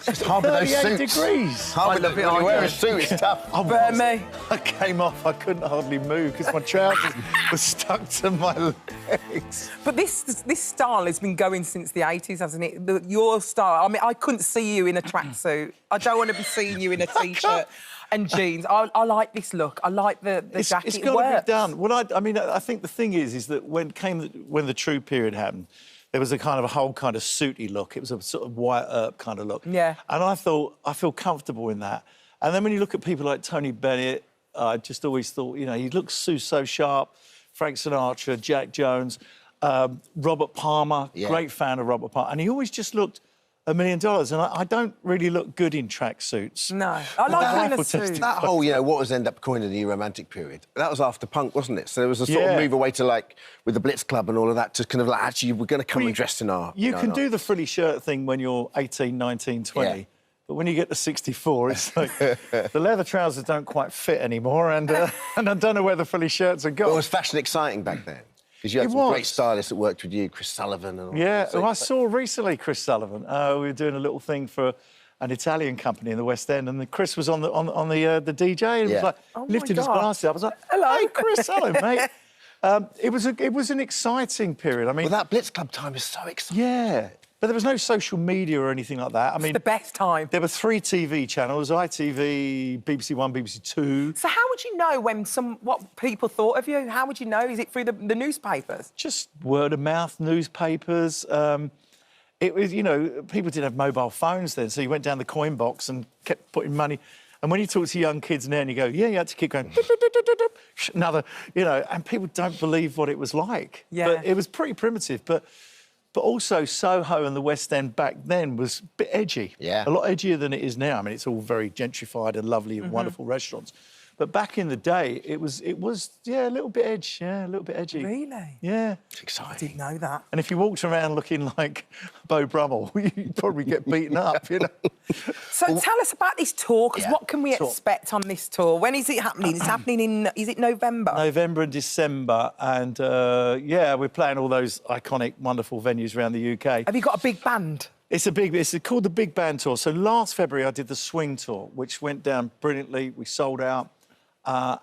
Just hard with those 38 suits. degrees. Hard with when you wear a suit, it's tough. Burn me. I came off, I couldn't hardly move because my trousers were stuck to my legs. But this style has been going since the 80s, hasn't it? Your style. I mean, I couldn't see you in a tracksuit. I don't want to be seeing you in a T-shirt and jeans. I like this look. I like the jacket. It's got to be done. Well, I mean, I think the thing is that when the True period happened, there was a kind of a whole kind of suity look. It was a sort of white Earp kind of look. Yeah. And I feel comfortable in that. And then when you look at people like Tony Bennett, I just always thought, you know, he looks so sharp. Frank Sinatra, Jack Jones, Robert Palmer, great fan of Robert Palmer. And he always just looked $1 million, and I don't really look good in tracksuits. No, I like in a suit. That whole, you know, what was ended up coined in the new romantic period, that was after punk, wasn't it? So there was a sort of move away to, like, with the Blitz Club and all of that, to kind of like, actually, we're going to come and dressed in our... You can do the frilly shirt thing when you're 18, 19, 20, but when you get to 64, it's like the leather trousers don't quite fit anymore, and I don't know where the frilly shirts are gone. Well, was fashion exciting back then? Because you had some great stylists that worked with you, Chris Sullivan and all that. Yeah, I saw recently Chris Sullivan. We were doing a little thing for an Italian company in the West End, and Chris was on the DJ, and he was like, lifted his glasses up. I was like, hello, Chris, hello, mate. It was an exciting period. I mean, well, that Blitz Club time is so exciting. Yeah, but there was no social media or anything like that. I mean, the best time. There were 3 TV channels: ITV, BBC One, BBC Two. So how would you know what people thought of you? How would you know? Is it through the newspapers? Just word of mouth, newspapers. It was, you know, people didn't have mobile phones then, so you went down the coin box and kept putting money. And when you talk to young kids now and you go, yeah, you had to keep going, another, you know, and people don't believe what it was like. Yeah. But it was pretty primitive. But also Soho and the West End back then was a bit edgy. Yeah. A lot edgier than it is now. I mean, it's all very gentrified and lovely and wonderful restaurants. But back in the day, it was a little bit edgy. Yeah, a little bit edgy. Really? Yeah. It's exciting. I didn't know that. And if you walked around looking like Beau Brummel, you'd probably get beaten up, you know. So tell us about this tour, because what can we expect on this tour? When is it happening? It's happening in, is it November? November and December, and we're playing all those iconic, wonderful venues around the UK. Have you got a big band? It's called the Big Band Tour. So last February I did the Swing Tour, which went down brilliantly. We sold out.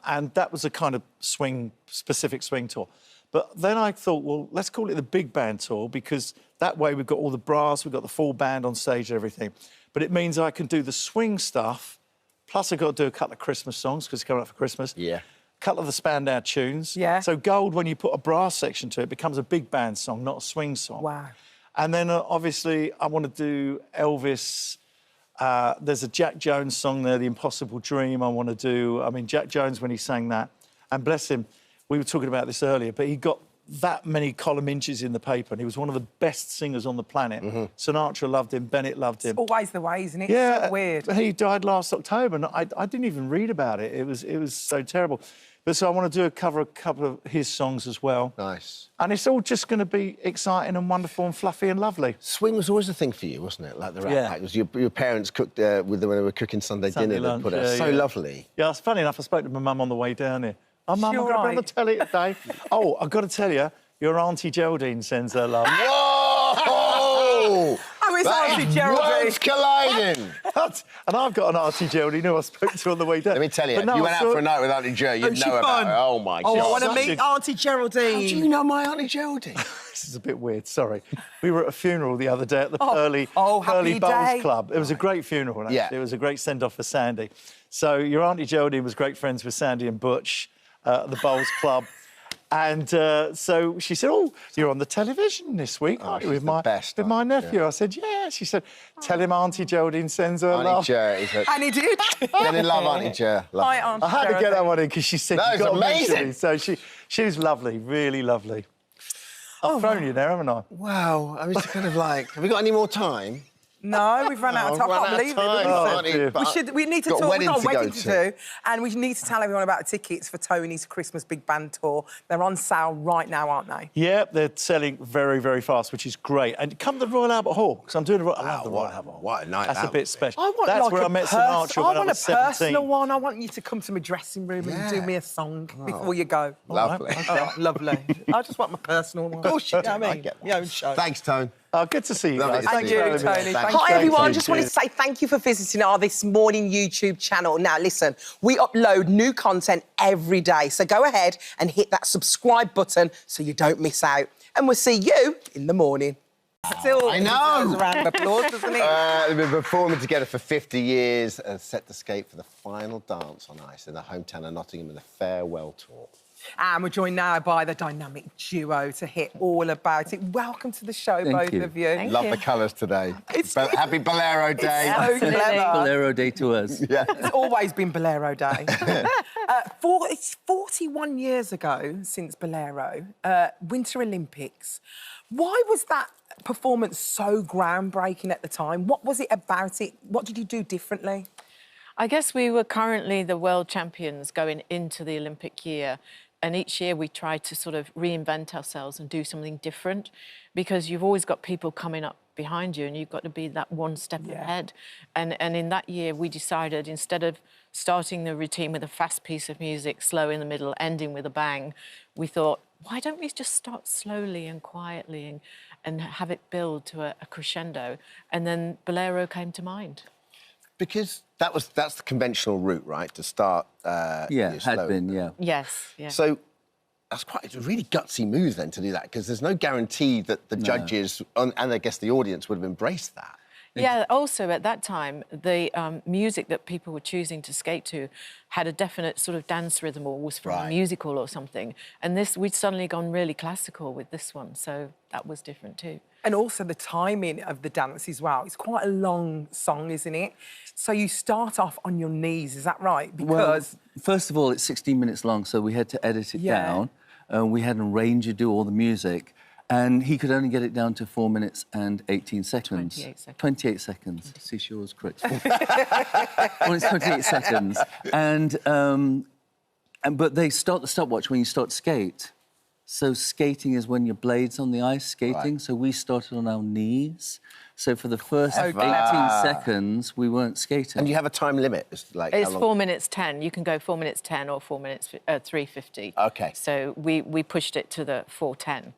And that was a kind of specific swing tour. But then I thought, well, let's call it the Big Band Tour, because that way we've got all the brass, we've got the full band on stage and everything. But it means I can do the swing stuff, plus I've got to do a couple of Christmas songs, because it's coming up for Christmas. Yeah. A couple of the Spandau tunes. Yeah. So Gold, when you put a brass section to it, becomes a big band song, not a swing song. Wow. And then, obviously, I want to do Elvis. There's a Jack Jones song there, The Impossible Dream, I want to do. I mean, Jack Jones, when he sang that, and bless him, we were talking about this earlier, but he got that many column inches in the paper, and he was one of the best singers on the planet. Sinatra loved him, Bennett loved him. It's always the way, isn't it? Yeah, It's so weird. He died last October, and I didn't even read about it. It was so terrible. But so I want to do a couple of his songs as well. Nice. And it's all just going to be exciting and wonderful and fluffy and lovely. Swing was always a thing for you, wasn't it? Like the Rat Pack. It was your parents cooked when they were cooking Sunday dinner. Lunch, they put it so lovely. Yeah, it's funny enough. I spoke to my mum on the way down here. Oh, Mum, I'm Sure, going to be on the telly today. Oh, I've got to tell you, your Auntie Geraldine sends her love. Whoa! Oh, it's Auntie Geraldine. Worlds colliding. And I've got an Auntie Geraldine who I spoke to on the way down. Let me tell you, But if no, you I went out saw- for a night with Auntie Ger, you'd she know about fun? her. Oh, my God. I want to Such meet a- Auntie Geraldine. How do you know my Auntie Geraldine? This is a bit weird, sorry. We were at a funeral the other day at the Pearly happy Bowls day. Club. It was a great funeral, actually. Yeah. It was a great send-off for Sandy. So your Auntie Geraldine was great friends with Sandy and Butch at the Bowls Club. And so she said, oh, you're on the television this week, aren't you, with my nephew? Yeah. I said, yeah. She said, tell him Auntie Geraldine sends her love. Auntie Ger is a... And he did. Then in love, Auntie Ger. Love Hi, her. Auntie I had to get that one in because she said, That you've was got to mention amazing. me. So she's lovely, really lovely. I've thrown you there, haven't I? Wow. I was kind of like, have we got any more time? No, we've run out of time. I can't believe it. We need to talk. We've got a wedding to do, and we need to tell everyone about the tickets for Tony's Christmas Big Band Tour. They're on sale right now, aren't they? Yeah, they're selling very, very fast, which is great. And come to the Royal Albert Hall, because I'm doing I love the Royal Albert Hall. What a night That's that a bit would be. special. I want That's like where a I met Sinatra when I was 17. personal one. I want you to come to my dressing room and do me a song before you go. Lovely. Oh, lovely. I just want my personal one. Of course you do. know what I I mean? get that. Your own show. Thanks, Tone. Oh, good to see you Lovely guys. to And see you, you. Tony. Thanks. Hi, everyone. Just Cheers. wanted to say thank you for visiting our This Morning YouTube channel. Now, listen, we upload new content every day, so go ahead and hit that subscribe button so you don't miss out. And we'll see you in the morning. Still, I know. A round of applause, doesn't it? They've been performing together for 50 years and set the skate for the final dance on ice in their hometown of Nottingham in the farewell tour. And we're joined now by the dynamic duo to hit all about it. Welcome to the show, both of you. Love the colours today. Happy Bolero Day. So clever. Bolero Day to us. Yeah. It's always been Bolero Day. It's 41 years ago since Bolero, Winter Olympics. Why was that performance so groundbreaking at the time? What was it about it? What did you do differently? I guess we were currently the world champions going into the Olympic year. And each year we try to sort of reinvent ourselves and do something different, because you've always got people coming up behind you and you've got to be that one step ahead. And in that year we decided, instead of starting the routine with a fast piece of music, slow in the middle, ending with a bang, we thought, why don't we just start slowly and quietly and have it build to a crescendo? And then Bolero came to mind. Because that's the conventional route, right? To start. Yeah, had been, yeah. Yes, yeah. So it's a really gutsy move then to do that, because there's no guarantee that the judges and I guess the audience would have embraced that. Yeah, also at that time, the music that people were choosing to skate to had a definite sort of dance rhythm, or was from a musical or something. And we'd suddenly gone really classical with this one, so that was different too. And also the timing of the dance as well. It's quite a long song, isn't it? So you start off on your knees, is that right? Because... Well, first of all, it's 16 minutes long, so we had to edit it down. We had an arranger do all the music. And he could only get it down to 4 minutes and 18 seconds. 28 seconds. 28 seconds. See, she was correct. Well, it's 28 seconds. But they start the stopwatch when you start to skate. So skating is when your blade's on the ice, skating. Right. So we started on our knees. So for the first 18 seconds, we weren't skating. And you have a time limit? It's 4 minutes 10. You can go 4 minutes 10 or 4 minutes 3:50. OK. So we pushed it to the 4:10.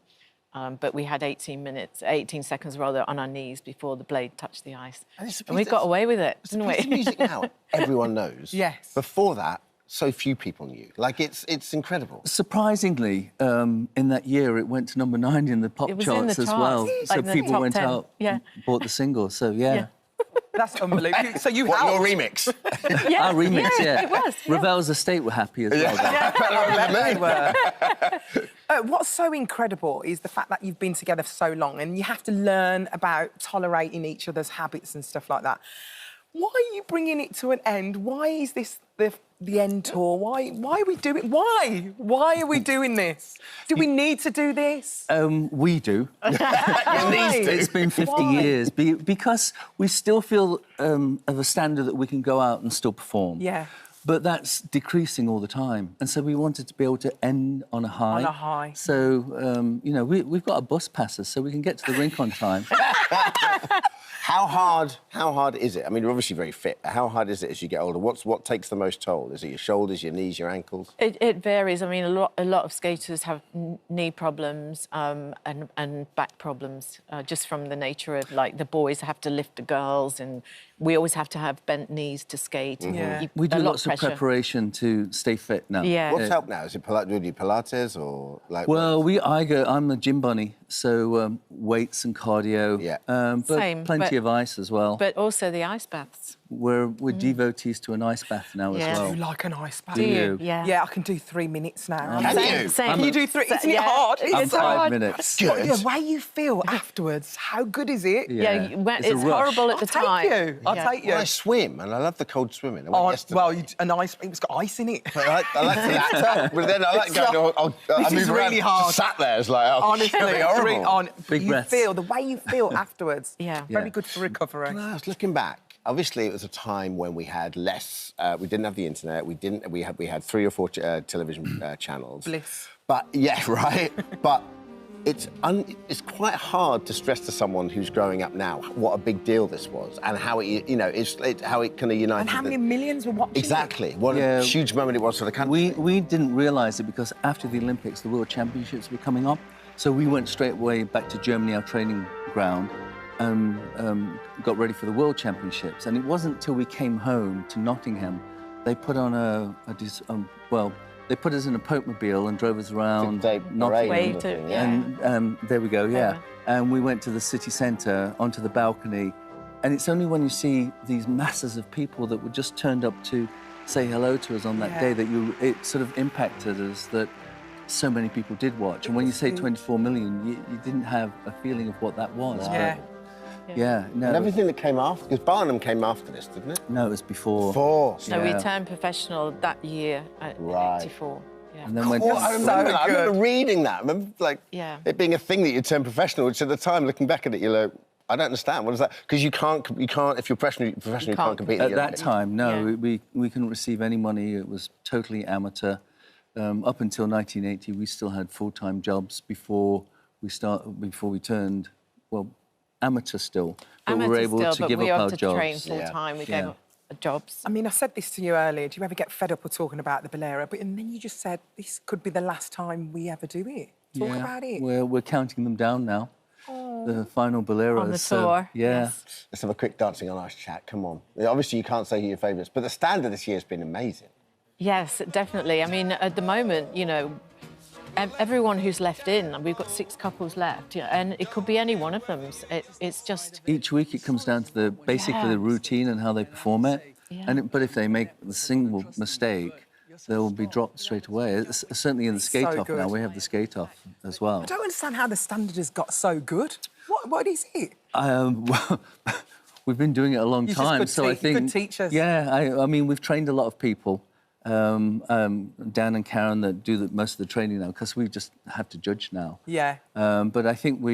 But we had 18 seconds rather, on our knees before the blade touched the ice. And we got away with it, didn't we? The music now, everyone knows. Yes. Before that, so few people knew. Like, it's incredible. Surprisingly, in that year, it went to number 9 in the pop charts as well. So people went out and bought the single, so yeah. That's unbelievable. So you your remix? Our remix, yeah. It was. Yeah. Ravel's Estate were happy as well. What's so incredible is the fact that you've been together for so long and you have to learn about tolerating each other's habits and stuff like that. Why are you bringing it to an end? Why is this the end tour? Why are we doing... Why are we doing this? Do we need to do this? We do. It's been 50 years. Because we still feel of a standard that we can go out and still perform. Yeah. But that's decreasing all the time. And so we wanted to be able to end on a high. On a high. So, you know, we've got a bus passes so we can get to the rink on time. How hard is it? I mean, you're obviously very fit. How hard is it as you get older? What takes the most toll? Is it your shoulders, your knees, your ankles? It varies. I mean, a lot of skaters have knee problems and back problems, just from the nature of, like, the boys have to lift the girls, and we always have to have bent knees to skate. Yeah. We do lots of preparation to stay fit now. Yeah. What's helped now? Is it do you do Pilates or like? Well, I'm a gym bunny, so weights and cardio. Yeah. But Same, plenty of ice as well. But also the ice baths. We're devotees to an ice bath now as well. Do you like an ice bath? Do you? Yeah. Yeah, I can do 3 minutes now. Can you? Same. Can you do 3? Isn't it hard? I'm 5 minutes. But the way you feel afterwards, how good is it? Yeah, it's horrible at the time. I'll take you. Well, I swim, and I love the cold swimming. It's got ice in it. But I like the but then I like going. This is really hard. Just sat there, it's like, Honestly, horrible. Big breaths. The way you feel afterwards. Very good for recovery. Well, I was looking back. Obviously, it was a time when we had less. We didn't have the internet. We had 3 or 4 television channels. Bliss. But yeah, right. But it's quite hard to stress to someone who's growing up now what a big deal this was, and how how it kind of united. And how many millions were watching? Exactly. What a huge moment it was for the country. We didn't realise it because after the Olympics, the World Championships were coming up. So we went straight away back to Germany, our training ground, and got ready for the World Championships. And it wasn't until we came home to Nottingham, they put on they put us in a Pope-mobile and drove us around Nottingham. And there we go, yeah. And we went to the city centre, onto the balcony. And it's only when you see these masses of people that were just turned up to say hello to us on that day that it sort of impacted us that so many people did watch. And when you say 24 million, you didn't have a feeling of what that was. Yeah. Yeah, no. And everything that came after, because Barnum came after this, didn't it? No, it was before. Before. So we turned professional that year, in '84. And then went I remember reading that. I remember, like, it being a thing that you turned professional, which at the time, looking back at it, you're like, I don't understand. What is that? Because you can't, if you're professional, you can't compete. At that time, no, we couldn't receive any money. It was totally amateur. Up until 1980, we still had full-time jobs before we turned, well, amateur still. But we were able to give up our jobs. Train full-time. We gave up jobs. I mean, I said this to you earlier. Do you ever get fed up with talking about the Bolero? And then you just said this could be the last time we ever do it. Talk about it. We're counting them down now. The final Boleros. On the tour. Yes. Let's have a quick Dancing on Ice chat. Come on. Obviously, you can't say who your favourites, but the standard this year has been amazing. Yes, definitely. I mean, at the moment, you know, everyone who's left in, we've got 6 couples left, and it could be any one of them. It's just... Each week it comes down to basically the routine and how they perform it. Yeah. But if they make the single mistake, they'll be dropped straight away. Certainly in the skate-off now, we have the skate-off as well. I don't understand how the standard has got so good. What is it? Well, we've been doing it a long time, so I think... Good teachers. Yeah, I mean, we've trained a lot of people. Dan and Karen that do most of the training now, because we just have to judge now. Yeah. But I think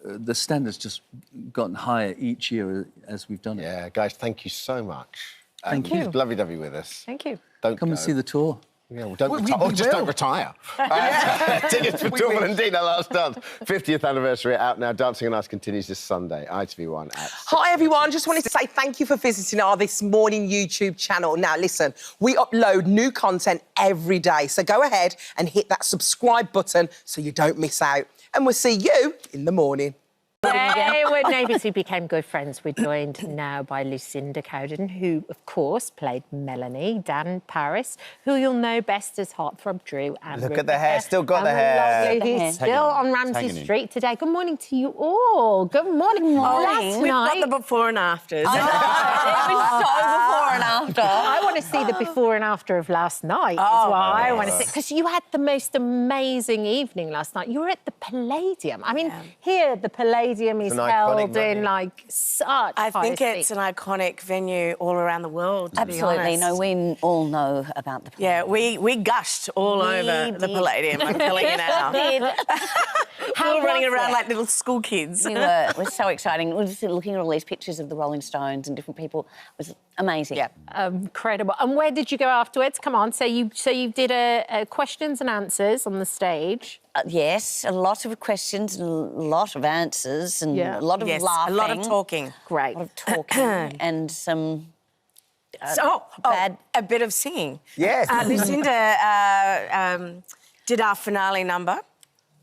the standard's just gotten higher each year as we've done it. Yeah, guys, thank you so much. Thank you. It's lovely to have you with us. Thank you. Don't come and see the tour. Yeah, well, don't retire. Tickets for Torval and Dina Last Dance. 50th anniversary out now. Dancing on Ice continues this Sunday. ITV1 at 6. Hi, everyone. Just wanted to say thank you for visiting our This Morning YouTube channel. Now, listen, we upload new content every day, so go ahead and hit that subscribe button so you don't miss out. And we'll see you in the morning. They were neighbours who became good friends. We're joined now by Lucinda Cowden, who, of course, played Melanie, Dan Paris, who you'll know best as Heartthrob Drew. And look at the hair, still got the hair. He's still on Ramsey Street today. Good morning to you all. Good morning. Last We've night... got the before and afters. I know. It was so before and after. I want to see the before and after of last night is what I want to see. Because you had the most amazing evening last night. You were at the Palladium. I mean, here, the Palladium is held in, like, such I think high it's an iconic venue all around the world, to Absolutely. be honest. No, we all know about the Palladium. Yeah, we gushed all over the Palladium, I'm telling you now. We did. We were running around like little school kids. We were. It was so exciting. We were just looking at all these pictures of the Rolling Stones and different people. It was amazing. Yeah. Incredible. And where did you go afterwards? Come on. So you did a questions and answers on the stage. Yes, a lot of questions and a lot of answers and a lot of laughing. A lot of talking. Great. A lot of talking and some... a bit of singing. Yes. Lucinda did our finale number.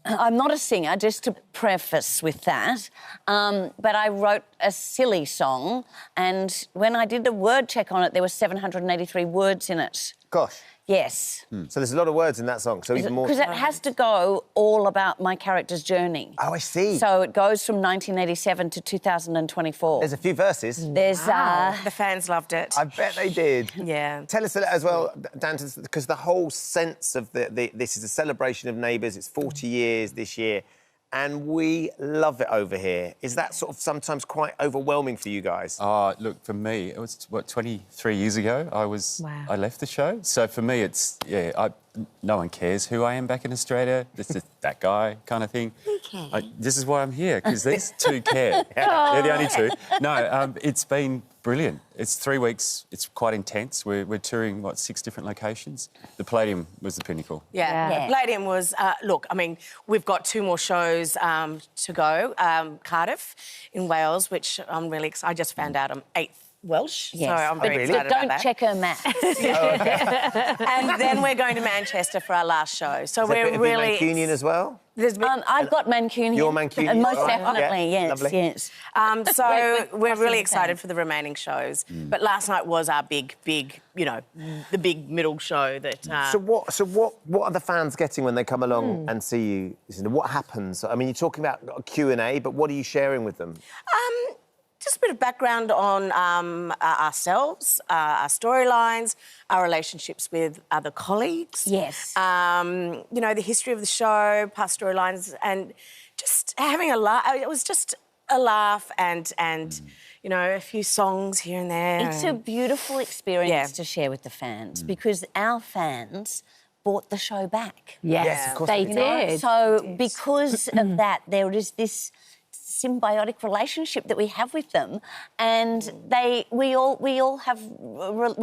I'm not a singer, just to preface with that, but I wrote a silly song, and when I did the word check on it, there were 783 words in it. Gosh. Yes. So there's a lot of words in that song, so even more... Because it has to go all about my character's journey. Oh, I see. So it goes from 1987 to 2024. There's a few verses. There's... The fans loved it. I bet they did. Yeah. Tell us as well, Dan, because the whole sense of this is a celebration of Neighbours. It's 40 years this year, and we love it over here. Is that sort of sometimes quite overwhelming for you guys? Look, for me, it was, 23 years ago I left the show. So for me, it's, no one cares who I am back in Australia. This is that guy kind of thing. Okay. This is why I'm here, because these two care. They're the only two. No, it's been brilliant. It's 3 weeks. It's quite intense. We're touring, 6 different locations. The Palladium was the pinnacle. Yeah. The Palladium was, look, I mean, we've got 2 more shows to go. Cardiff in Wales, which I'm really excited. I just found out I'm 8th Welsh, Yes. so I'm very excited Don't about that. check her maths. And then we're going to Manchester for our last show. So we're really... Mancunian as well? I've got Mancunian. You're Mancunian? Most Right. definitely, Yeah. yes, Lovely. yes. So we're really excited fan. for the remaining shows. But last night was our big, the big middle show that... So what are the fans getting when they come along and see you? What happens? I mean, you're talking about Q&A, but what are you sharing with them? Just a bit of background on ourselves, our storylines, our relationships with other colleagues. Yes. The history of the show, past storylines, and just having a laugh. It was just a laugh and a few songs here and there. It's a beautiful experience to share with the fans because our fans bought the show back. Yes, of course they did. So because of that, there is this symbiotic relationship that we have with them, and we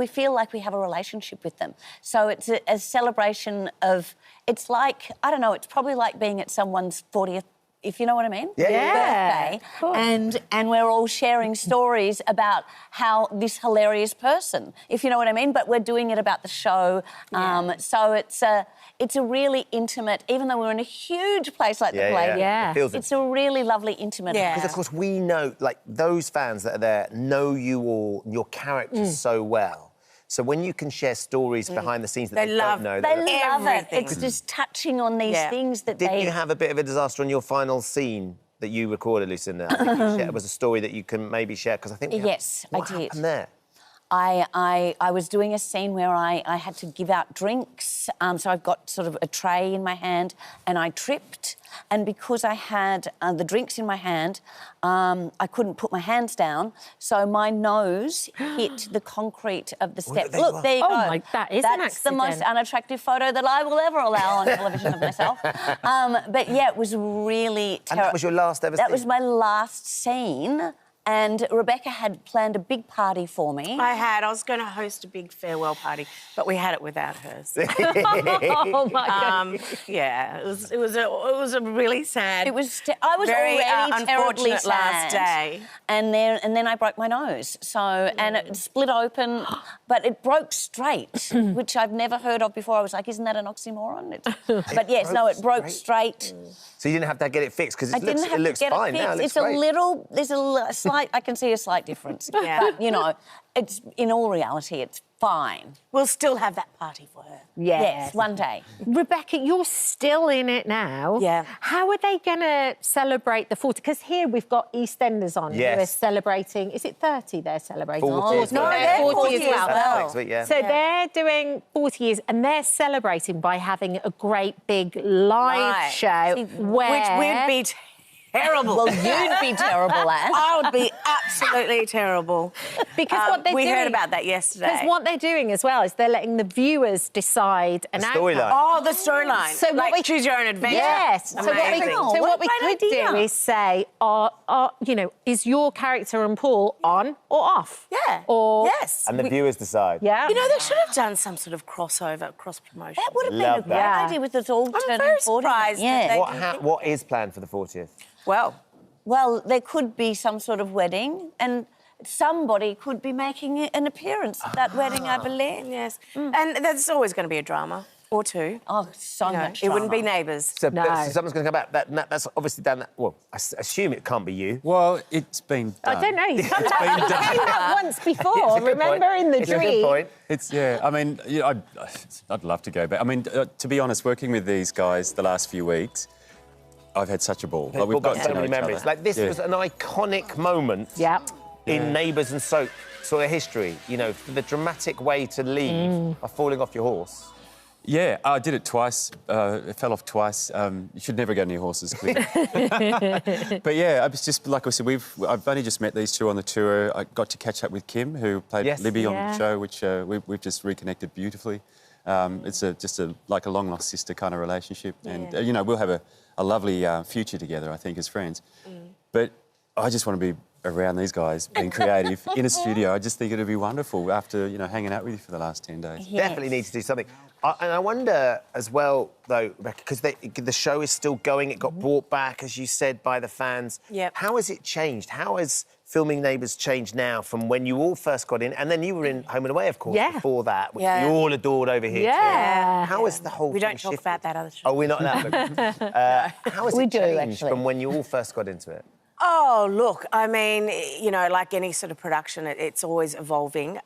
feel like we have a relationship with them. So it's a celebration of, it's like, I don't know, it's probably like being at someone's 40th, if you know what I mean, birthday, and we're all sharing stories about how this hilarious person, if you know what I mean, but we're doing it about the show. So it's a really intimate, even though we're in a huge place like the Palladium, it's a really lovely intimate Because, of course, we know, like, those fans that are there know you all, your characters so well. So when you can share stories behind the scenes that they don't know... They love it. It's just touching on these things that Didn't you have a bit of a disaster on your final scene that you recorded, Lucinda? I think you shared, was a story that you can maybe share, because I think... Yes, I did. What happened there? I was doing a scene where I had to give out drinks, so I've got sort of a tray in my hand, and I tripped, and because I had the drinks in my hand, I couldn't put my hands down, so my nose hit the concrete of the steps. Look, there you go. Oh, my, that is an accident. That's the most unattractive photo that I will ever allow on television of myself. But yeah, it was really terrible. And that was your last ever scene? That was my last scene. And Rebecca had planned a big party for me. I was going to host a big farewell party, but we had it without hers. Oh my God! Yeah, it was a really sad. It was. I was very already terribly unfortunate last day, and then I broke my nose. So and it split open, but it broke straight, which I've never heard of before. I was like, isn't that an oxymoron? But yes, no, it broke straight. So you didn't have to get it fixed because it looks fine now. It's a little. There's a slight. I can see a slight difference. But, you know, it's in all reality, it's fine. We'll still have that party for her. Yes, one day. Rebecca, you're still in it now. Yeah. How are they going to celebrate the 40? Because here we've got EastEnders on who are celebrating. Is it 30 they're celebrating? 40. No, they're 40 as well. Next week, yeah. So they're doing 40 years and they're celebrating by having a great big live show where... Which would be terrible. Well, you'd be terrible at. I would be absolutely terrible. Because what they're we doing... heard about that yesterday. Because what they're doing as well is they're letting the viewers decide an storyline. Oh, the storyline. So like what we choose your own adventure. Yes. So what we could do is say, you know, is your character and Paul on or off? Yeah. Or yes. And the viewers decide. Yeah. You know, they should have done some sort of crossover, cross-promotion. That would have been a great idea with us all turning 40. I'm very surprised. Yeah. What is planned for the 40th? Well, there could be some sort of wedding, and somebody could be making an appearance at that wedding, I believe. Yes. And there's always going to be a drama or two. Oh, so much It wouldn't be neighbours. So, so someone's going to come back. That's obviously done that. Well, I assume it can't be you. Well, it's been done. I don't know. You've done It's been done. that once before. Remember in the It's dream? a good point. It's I mean, I'd love to go back. I mean, to be honest, working with these guys the last few weeks, I've had such a ball. Like, we've got so many memories. Like this was an iconic moment in Neighbours and Soap sort of history. You know, the dramatic way to leave by falling off your horse. Yeah, I did it twice. It fell off twice. You should never go near horses, clearly. But yeah, I was just like I said, I've only just met these two on the tour. I got to catch up with Kim, who played Libby on the show, which we've just reconnected beautifully. It's just like a long lost sister kind of relationship, and you know, we'll have a lovely future together, I think, as friends. But I just want to be around these guys, being creative in a studio. I just think it'd be wonderful after, you know, hanging out with you for the last 10 days. Yes. Definitely need to do something. And I wonder as well, though, Rebecca, because the show is still going. It got brought back, as you said, by the fans. Yep. How has it changed? How has filming Neighbours changed now from when you all first got in? And then you were in Home and Away, of course, before that, which we all adored over here too. How has the whole We don't talk about that other show. Oh, we're not allowed. How has it changed from when you all first got into it? Oh, look, I mean, you know, like any sort of production, it's always evolving.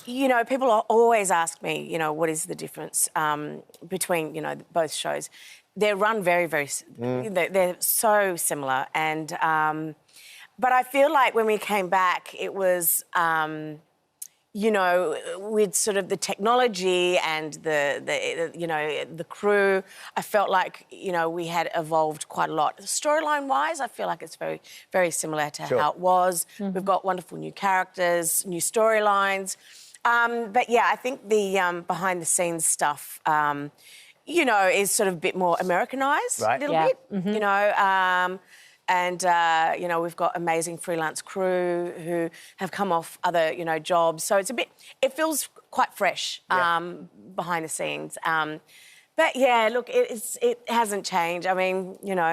You know, people always ask me, you know, what is the difference between, you know, both shows. They're run very, very... They're so similar. And... but I feel like when we came back, it was... you know, with sort of the technology and the you know, the crew, I felt like, you know, we had evolved quite a lot. Storyline-wise, I feel like it's very, very similar to how it was. We've got wonderful new characters, new storylines. But yeah, I think the behind-the-scenes stuff, you know, is sort of a bit more Americanised, a little bit, you know. You know, we've got amazing freelance crew who have come off other, you know, jobs. So it's a bit, it feels quite fresh behind the scenes. But yeah, look, it hasn't changed. I mean, you know,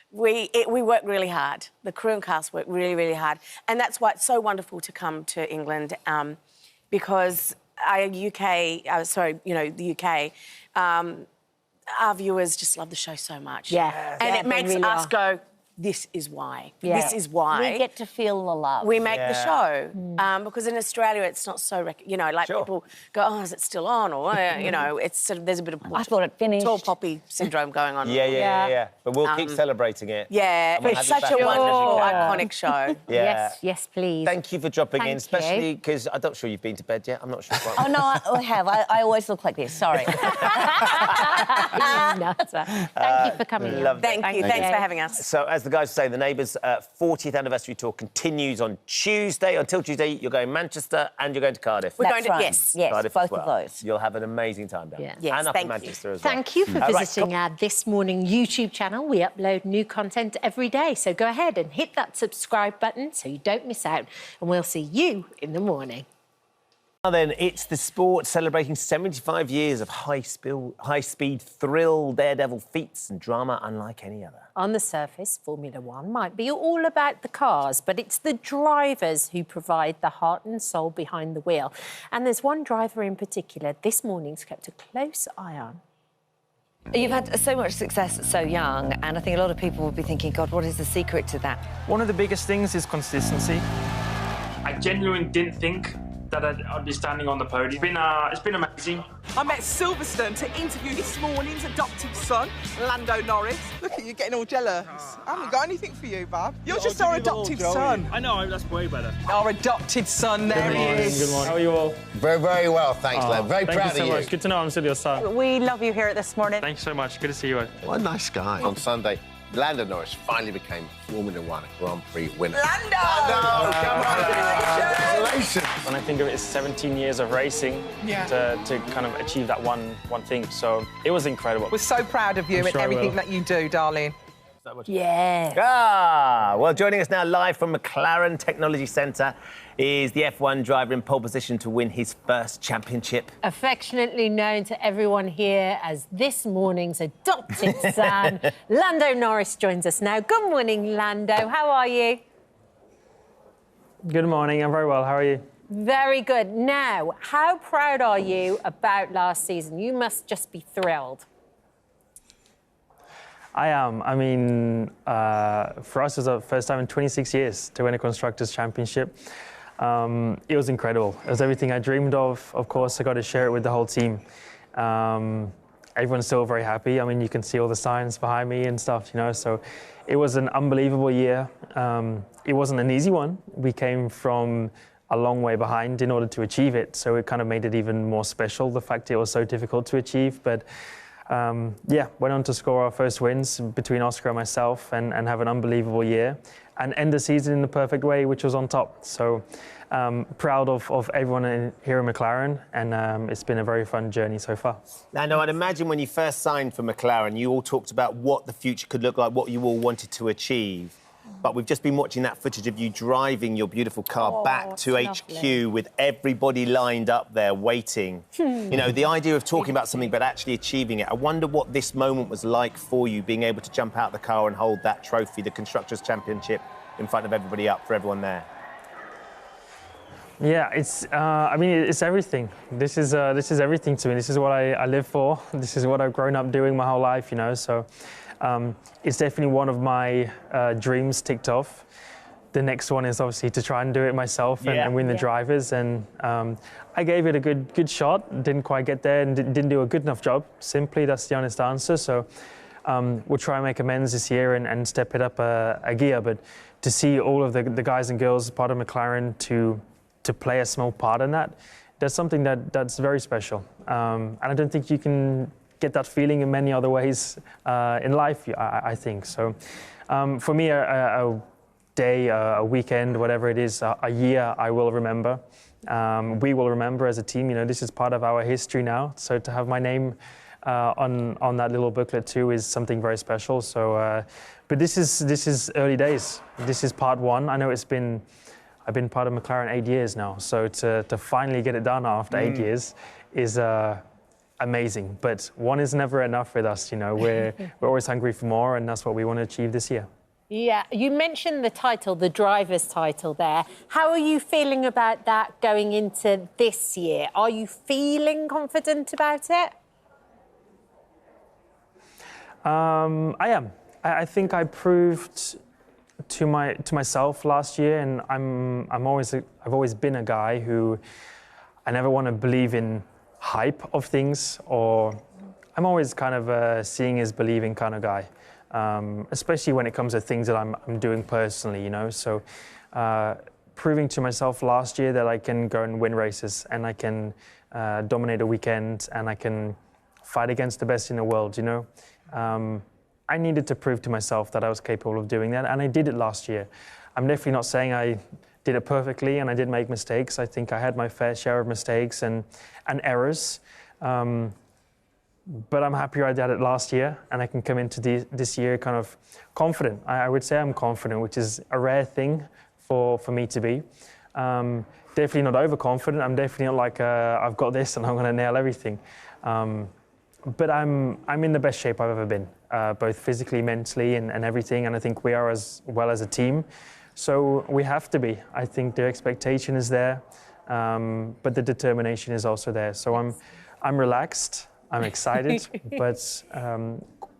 we work really hard. The crew and cast work really, really hard. And that's why it's so wonderful to come to England because the UK, our viewers just love the show so much. Yeah. And Yeah, it they makes really us are. go, this is why. Yeah. This is why. We get to feel the love. We make the show. Because in Australia, it's not so, you know, like people go, oh, is it still on? Or, you know, it's sort of, there's a bit of I thought it finished. tall poppy syndrome going on. Yeah. But we'll keep celebrating it. Yeah, And we'll it's have you such a back on. wonderful, iconic show. Yes, please. Thank you for dropping in, Thank especially because I'm not sure you've been to bed yet. I'm not sure. Oh, no, I have. I always look like this. Sorry. Thank you for coming. Loved it. Thank you. Thanks for having us. So, as the guys say, the Neighbours 40th anniversary tour continues on Tuesday. Until Tuesday, you're going Manchester and you're going to Cardiff. We're going to, yes, Cardiff both as well. of those. You'll have an amazing time down there. Yes, and up thank in you. Manchester as well. Thank you for visiting our This Morning YouTube channel. We upload new content every day, so go ahead and hit that subscribe button so you don't miss out. And we'll see you in the morning. Now then, it's the sport celebrating 75 years of high-speed thrill, daredevil feats and drama unlike any other. On the surface, Formula One might be all about the cars, but it's the drivers who provide the heart and soul behind the wheel. And there's one driver in particular this morning's kept a close eye on. You've had so much success so young, and I think a lot of people will be thinking, God, what is the secret to that? One of the biggest things is consistency. I genuinely didn't think that I'd be standing on the podium. It's been amazing. I met Silverstone to interview this morning's adopted son, Lando Norris. Look at you getting all jealous. I haven't got anything for you, Bob. You're just our adopted son. I know, that's way better. Our adopted son, there he is. Good morning. How are you all? Very, very well, thanks, Len. Very proud of you. Thank you so much. Good to know I'm still your son. We love you here This Morning. Thanks so much. Good to see you. What a nice guy. On Sunday, Lando Norris finally became Formula One Grand Prix winner. Lando! Come on, congratulations! When I think of it, it's 17 years of racing to kind of achieve that one thing. So it was incredible. We're so proud of you and everything that you do, darling. Yes. Well, joining us now live from McLaren Technology Centre is the F1 driver in pole position to win his first championship. Affectionately known to everyone here as this morning's adopted son, Lando Norris joins us now. Good morning, Lando. How are you? Good morning. I'm very well. How are you? Very good. Now, how proud are you about last season? You must just be thrilled. I am. I mean, for us, it was the first time in 26 years to win a Constructors' Championship. It was incredible. It was everything I dreamed of. Of course, I got to share it with the whole team. Everyone's still very happy. I mean, you can see all the signs behind me and stuff, you know, so it was an unbelievable year. It wasn't an easy one. We came from a long way behind in order to achieve it, so it kind of made it even more special, the fact it was so difficult to achieve. But went on to score our first wins between Oscar and myself and have an unbelievable year and end the season in the perfect way, which was on top. So proud of everyone here in McLaren, and it's been a very fun journey so far. Now, I'd imagine when you first signed for McLaren, you all talked about what the future could look like, what you all wanted to achieve. But we've just been watching that footage of you driving your beautiful car back to HQ with everybody lined up there waiting. You know, the idea of talking about something but actually achieving it. I wonder what this moment was like for you, being able to jump out the car and hold that trophy, the Constructors' Championship, in front of everybody up, for everyone there. Yeah, I mean, it's everything. This is everything to me. This is what I live for. This is what I've grown up doing my whole life, you know, so... it's definitely one of my dreams ticked off. The next one is obviously to try and do it myself and win the drivers. And I gave it a good shot. Didn't quite get there and didn't do a good enough job. Simply, that's the honest answer. So we'll try and make amends this year and step it up a gear. But to see all of the guys and girls part of McLaren to play a small part in that, that's something that's very special. And I don't think you can get that feeling in many other ways in life, I think. So for me, a day, a weekend, whatever it is, a year I will remember. We will remember as a team. You know, this is part of our history now. So to have my name on that little booklet too is something very special. So, but this is early days. This is part one. I know I've been part of McLaren 8 years now. So to finally get it done after 8 years is amazing. But one is never enough with us. You know, we're always hungry for more, and that's what we want to achieve this year. Yeah, you mentioned the title, the driver's title there. How are you feeling about that going into this year? Are you feeling confident about it? I am. I think I proved to myself last year, and I've always been a guy who I never want to believe in hype of things, or I'm always kind of a seeing is believing kind of guy. Especially when it comes to things that I'm doing personally, you know. So proving to myself last year that I can go and win races, and I can dominate a weekend, and I can fight against the best in the world, you know. I needed to prove to myself that I was capable of doing that, and I did it last year. I'm definitely not saying I did it perfectly, and I did make mistakes. I think I had my fair share of mistakes and errors. But I'm happier I did it last year, and I can come into this year kind of confident. I would say I'm confident, which is a rare thing for me to be. Definitely not overconfident. I'm definitely not like, I've got this and I'm going to nail everything. But I'm in the best shape I've ever been, both physically, mentally, and everything. And I think we are as well as a team. So we have to be. I think the expectation is there, but the determination is also there. So I'm relaxed. I'm excited, but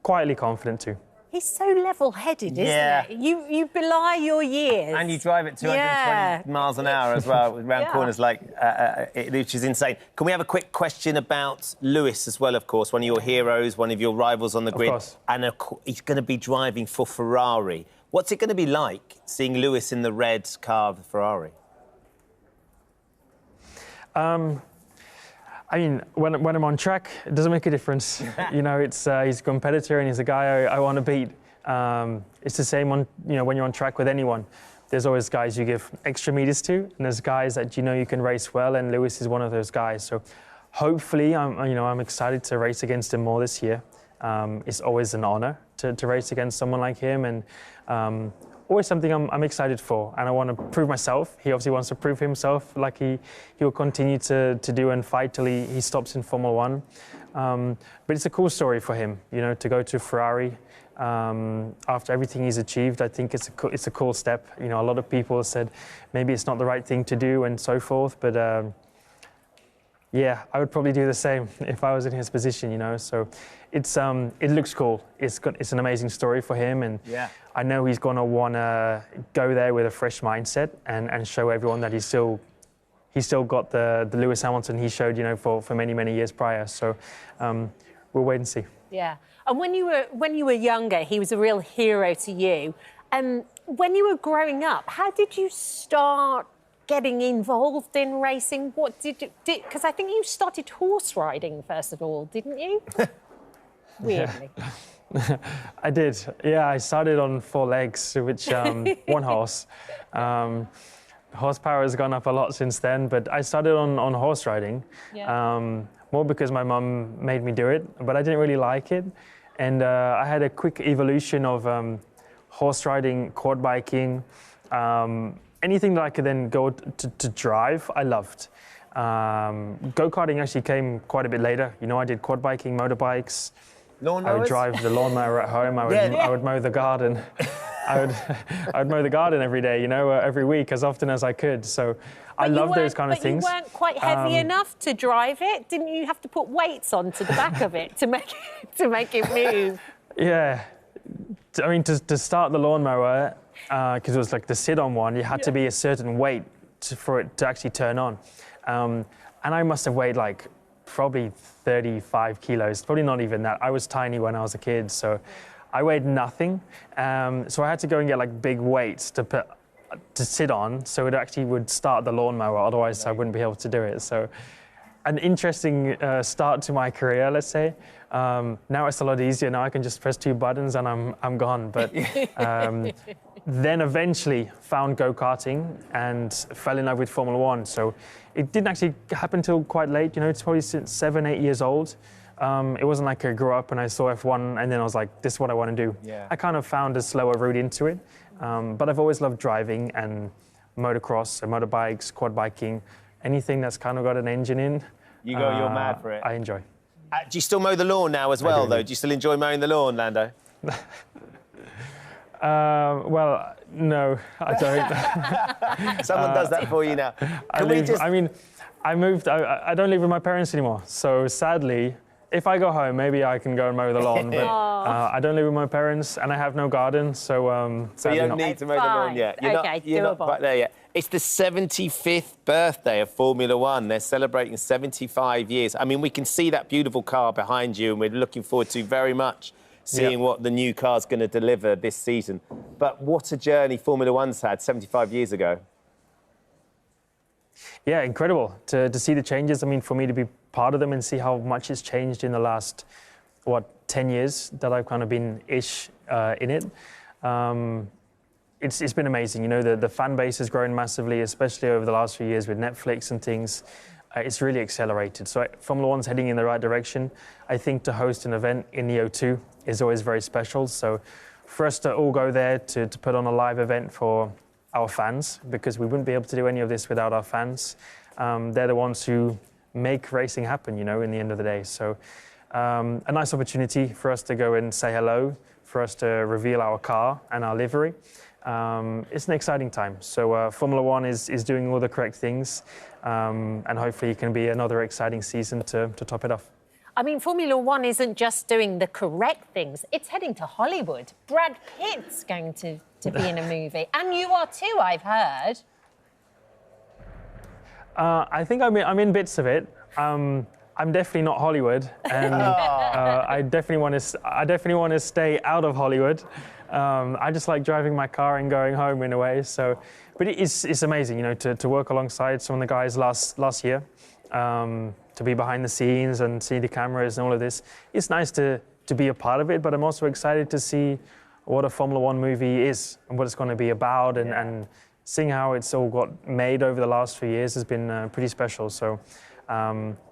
quietly confident too. He's so level-headed, isn't he? You belie your years. And you drive at 220 miles an hour as well, around corners, which is insane. Can we have a quick question about Lewis as well, of course, one of your heroes, one of your rivals on the grid. Of course. And he's going to be driving for Ferrari. What's it going to be like seeing Lewis in the red car of the Ferrari? I mean, when I'm on track, it doesn't make a difference. You know, he's a competitor and he's a guy I want to beat. It's the same when you're on track with anyone. There's always guys you give extra meters to, and there's guys that you know you can race well, and Lewis is one of those guys. So hopefully, I'm excited to race against him more this year. It's always an honor to race against someone like him, and always something I'm excited for, and I want to prove myself. He obviously wants to prove himself, like he will continue to do and fight till he stops in Formula One. But it's a cool story for him, you know, to go to Ferrari after everything he's achieved. I think it's a cool step. You know, a lot of people said maybe it's not the right thing to do and so forth, but yeah, I would probably do the same if I was in his position, you know. So it looks cool. It's an amazing story for him, and yeah. I know he's going to want to go there with a fresh mindset and show everyone that he's still got the Lewis Hamilton he showed, you know, for many, many years prior. So we'll wait and see. Yeah. And when you were younger, he was a real hero to you. And when you were growing up, how did you start getting involved in racing? What did you do? Because I think you started horse riding first of all, didn't you? Weirdly. I did. Yeah, I started on 4 legs, which one horse. Horsepower has gone up a lot since then, but I started on horse riding. Yeah. More because my mum made me do it, but I didn't really like it. And I had a quick evolution of horse riding, quad biking, anything that I could then go to drive, I loved. Go-karting actually came quite a bit later. You know, I did quad biking, motorbikes. Lawnmowers? I would drive the lawnmower at home. I would mow the garden. I would mow the garden every day, you know, every week, as often as I could. So I love those kind of things. But you weren't quite heavy enough to drive it? Didn't you have to put weights onto the back of it to make it move? Yeah. I mean, to start the lawnmower, because it was like the sit-on one, you had to be a certain weight for it to actually turn on. And I must have weighed like probably 35 kilos, probably not even that. I was tiny when I was a kid, so I weighed nothing. So I had to go and get like big weights to sit on, so it actually would start the lawnmower, otherwise I wouldn't be able to do it. So an interesting start to my career, let's say. Now it's a lot easier. Now I can just press 2 buttons and I'm gone. But then eventually found go-karting and fell in love with Formula One. So it didn't actually happen till quite late, you know, it's probably since 7, 8 years old. It wasn't like I grew up and I saw F1 and then I was like, this is what I want to do. Yeah. I kind of found a slower route into it. But I've always loved driving and motocross, so motorbikes, quad biking, anything that's kind of got an engine in. You're mad for it. I enjoy. Do you still mow the lawn now as well, though? Do you still enjoy mowing the lawn, Lando? Well, no, I don't. Someone does that for you now. I moved. I don't live with my parents anymore. So sadly, if I go home, maybe I can go and mow the lawn. But I don't live with my parents, and I have no garden. So so you don't need to mow the lawn yet. You're not quite there yet. It's the 75th birthday of Formula One. They're celebrating 75 years. I mean, we can see that beautiful car behind you, and we're looking forward to very much seeing what the new car's going to deliver this season. But what a journey Formula One's had 75 years ago. Yeah, incredible to see the changes. I mean, for me to be part of them and see how much it's changed in the last, 10 years that I've kind of been in it. It's been amazing. You know, the fan base has grown massively, especially over the last few years with Netflix and things. It's really accelerated. So Formula One's heading in the right direction. I think to host an event in the O2 is always very special. So for us to all go there to put on a live event for our fans, because we wouldn't be able to do any of this without our fans. They're the ones who make racing happen, you know, in the end of the day. So a nice opportunity for us to go and say hello, for us to reveal our car and our livery. It's an exciting time. So Formula One is doing all the correct things, and hopefully it can be another exciting season to top it off. I mean, Formula One isn't just doing the correct things, it's heading to Hollywood. Brad Pitt's going to be in a movie. And you are too, I've heard. I think I'm in bits of it. I'm definitely not Hollywood, and I definitely want to stay out of Hollywood. I just like driving my car and going home in a way. So, but it's amazing, you know, to work alongside some of the guys last year, to be behind the scenes and see the cameras and all of this. It's nice to be a part of it, but I'm also excited to see what a Formula One movie is and what it's going to be about, and seeing how it's all got made over the last few years has been pretty special. So.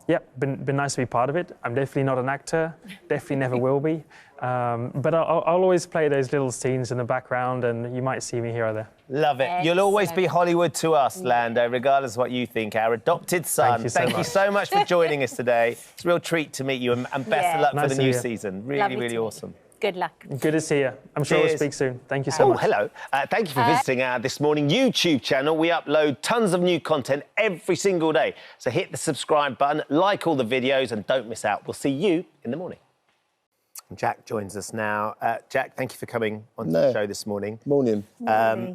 Yeah, been nice to be part of it. I'm definitely not an actor, definitely never will be. But I'll always play those little scenes in the background, and you might see me here or there. Love it. You'll always be Hollywood to us, Lando, regardless of what you think. Our adopted son. Thank you so much for joining us today. It's a real treat to meet you, and best of luck for the new season. Really awesome. Good luck. Good to see you. I'm sure we'll speak soon. Thank you so much. Hello. Thank you for visiting our This Morning YouTube channel. We upload tons of new content every single day. So hit the subscribe button, like all the videos, and don't miss out. We'll see you in the morning. Jack joins us now. Jack, thank you for coming onto the show this morning. Morning.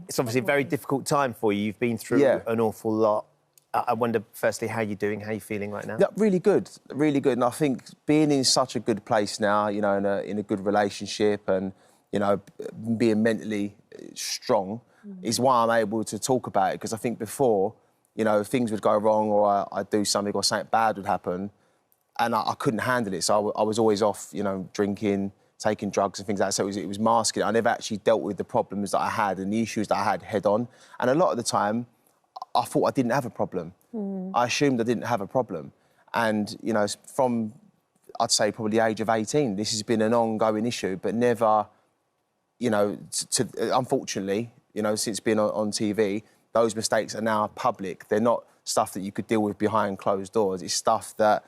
It's obviously a very difficult time for you. You've been through an awful lot. I wonder, firstly, how you're doing, how you're feeling right now? Yeah, really good. And I think being in such a good place now, you know, in a good relationship and, you know, being mentally strong is why I'm able to talk about it. Because I think before, you know, things would go wrong or I'd do something or something bad would happen and I couldn't handle it. So I was always off, you know, drinking, taking drugs and things like that. So it was masking. I never actually dealt with the problems that I had and the issues that I had head on. And a lot of the time, I thought I didn't have a problem. I assumed I didn't have a problem. And, you know, from, I'd say, probably the age of 18, this has been an ongoing issue, but never, you know, unfortunately, you know, since being on TV, those mistakes are now public. They're not stuff that you could deal with behind closed doors. It's stuff that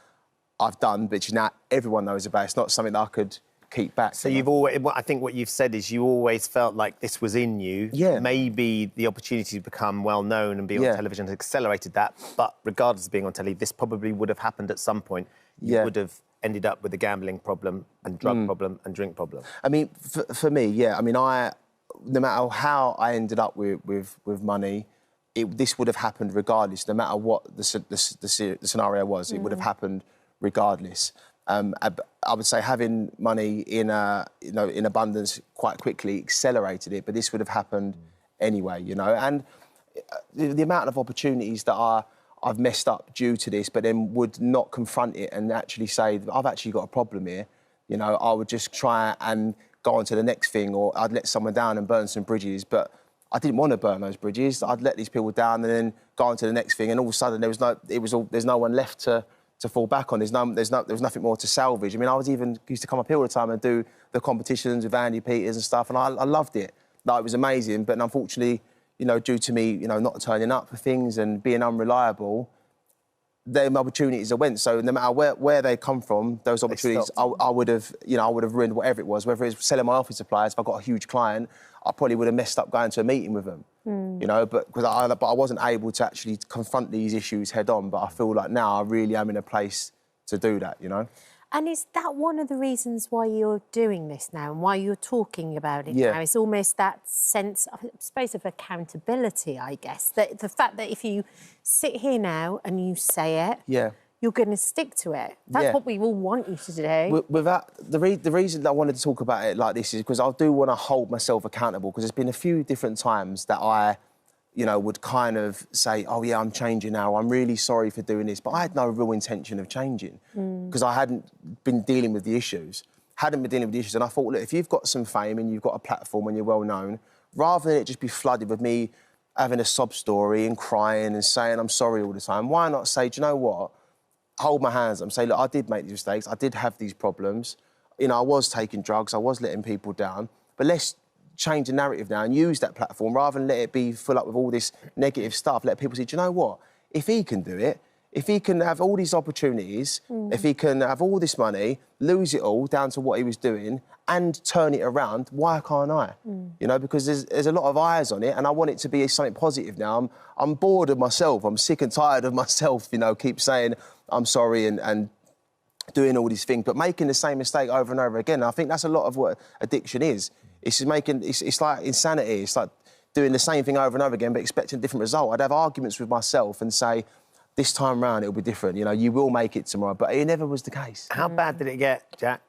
I've done, which now everyone knows about. It's not something that I could keep back. So you've always, I think what you've said is you always felt like this was in you. Yeah. Maybe the opportunity to become well known and be on television has accelerated that. But regardless of being on telly, this probably would have happened at some point. You would have ended up with a gambling problem and drug problem and drink problem. I mean, for me, yeah. I mean, no matter how I ended up with money, this would have happened regardless. No matter what the scenario was, it would have happened regardless. I would say having money in abundance quite quickly accelerated it, but this would have happened anyway, you know. And the amount of opportunities that I've messed up due to this, but then would not confront it and actually say, I've actually got a problem here, you know, I would just try and go on to the next thing, or I'd let someone down and burn some bridges. But I didn't want to burn those bridges. I'd let these people down and then go on to the next thing, and all of a sudden there's no one left to fall back on. There was nothing more to salvage. I mean, I used to come up here all the time and do the competitions with Andy Peters and stuff, and I loved it. Like, it was amazing, but unfortunately, you know, due to me, you know, not turning up for things and being unreliable, them opportunities I went. So no matter where they come from, those opportunities, I would have ruined whatever it was. Whether it's selling my office supplies, if I got a huge client, I probably would have messed up going to a meeting with them. You know, but I wasn't able to actually confront these issues head on. But I feel like now I really am in a place to do that. You know. And is that one of the reasons why you're doing this now and why you're talking about it Yeah. now? It's almost that sense, I suppose, of accountability, I guess. That the fact that if you sit here now and you say it, you're going to stick to it. That's what we all want you to do. The reason that I wanted to talk about it like this is because I do want to hold myself accountable, because there's been a few different times that I, you know, would kind of say, oh, yeah, I'm changing now, I'm really sorry for doing this, but I had no real intention of changing because I hadn't been dealing with the issues. And I thought, look, if you've got some fame and you've got a platform and you're well known, rather than it just be flooded with me having a sob story and crying and saying I'm sorry all the time, why not say, do you know what? Hold my hands up and say, look, I did make these mistakes, I did have these problems, you know, I was taking drugs, I was letting people down, but let's change the narrative now and use that platform rather than let it be full up with all this negative stuff. Let people say, do you know what? If he can do it, if he can have all these opportunities, if he can have all this money, lose it all down to what he was doing and turn it around, why can't I? You know, because there's a lot of eyes on it and I want it to be something positive now. I'm bored of myself. I'm sick and tired of myself, you know, keep saying I'm sorry and doing all these things, but making the same mistake over and over again. And I think that's a lot of what addiction is. It's like insanity. It's like doing the same thing over and over again, but expecting a different result. I'd have arguments with myself and say, this time round it'll be different. You know, you will make it tomorrow, but it never was the case. How bad did it get, Jack?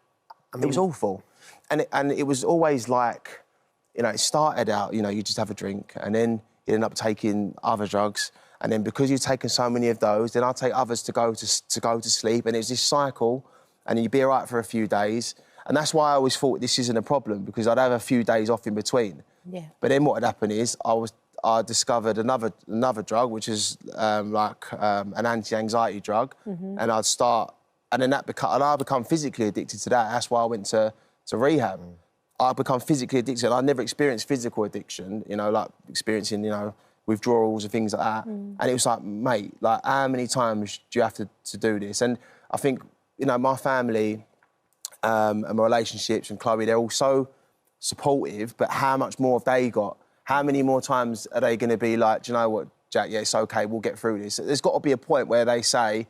I mean, it was awful, and it was always like, you know, it started out, you know, you just have a drink, and then you end up taking other drugs, and then because you've taken so many of those, then I take others to go to sleep, and it's this cycle, and then you'd be all right for a few days. And that's why I always thought this isn't a problem, because I'd have a few days off in between. Yeah. But then what had happened is I discovered another drug, which is an anti-anxiety drug, and I'd start, and then I become physically addicted to that. That's why I went to rehab. I become physically addicted. I never experienced physical addiction, you know, like experiencing, you know, withdrawals and things like that. And it was like, mate, like, how many times do you have to do this? And I think, you know, my family and my relationships and Chloe, they're all so supportive, but how much more have they got? How many more times are they going to be like, do you know what, Jack, yeah, it's OK, we'll get through this? There's got to be a point where they say,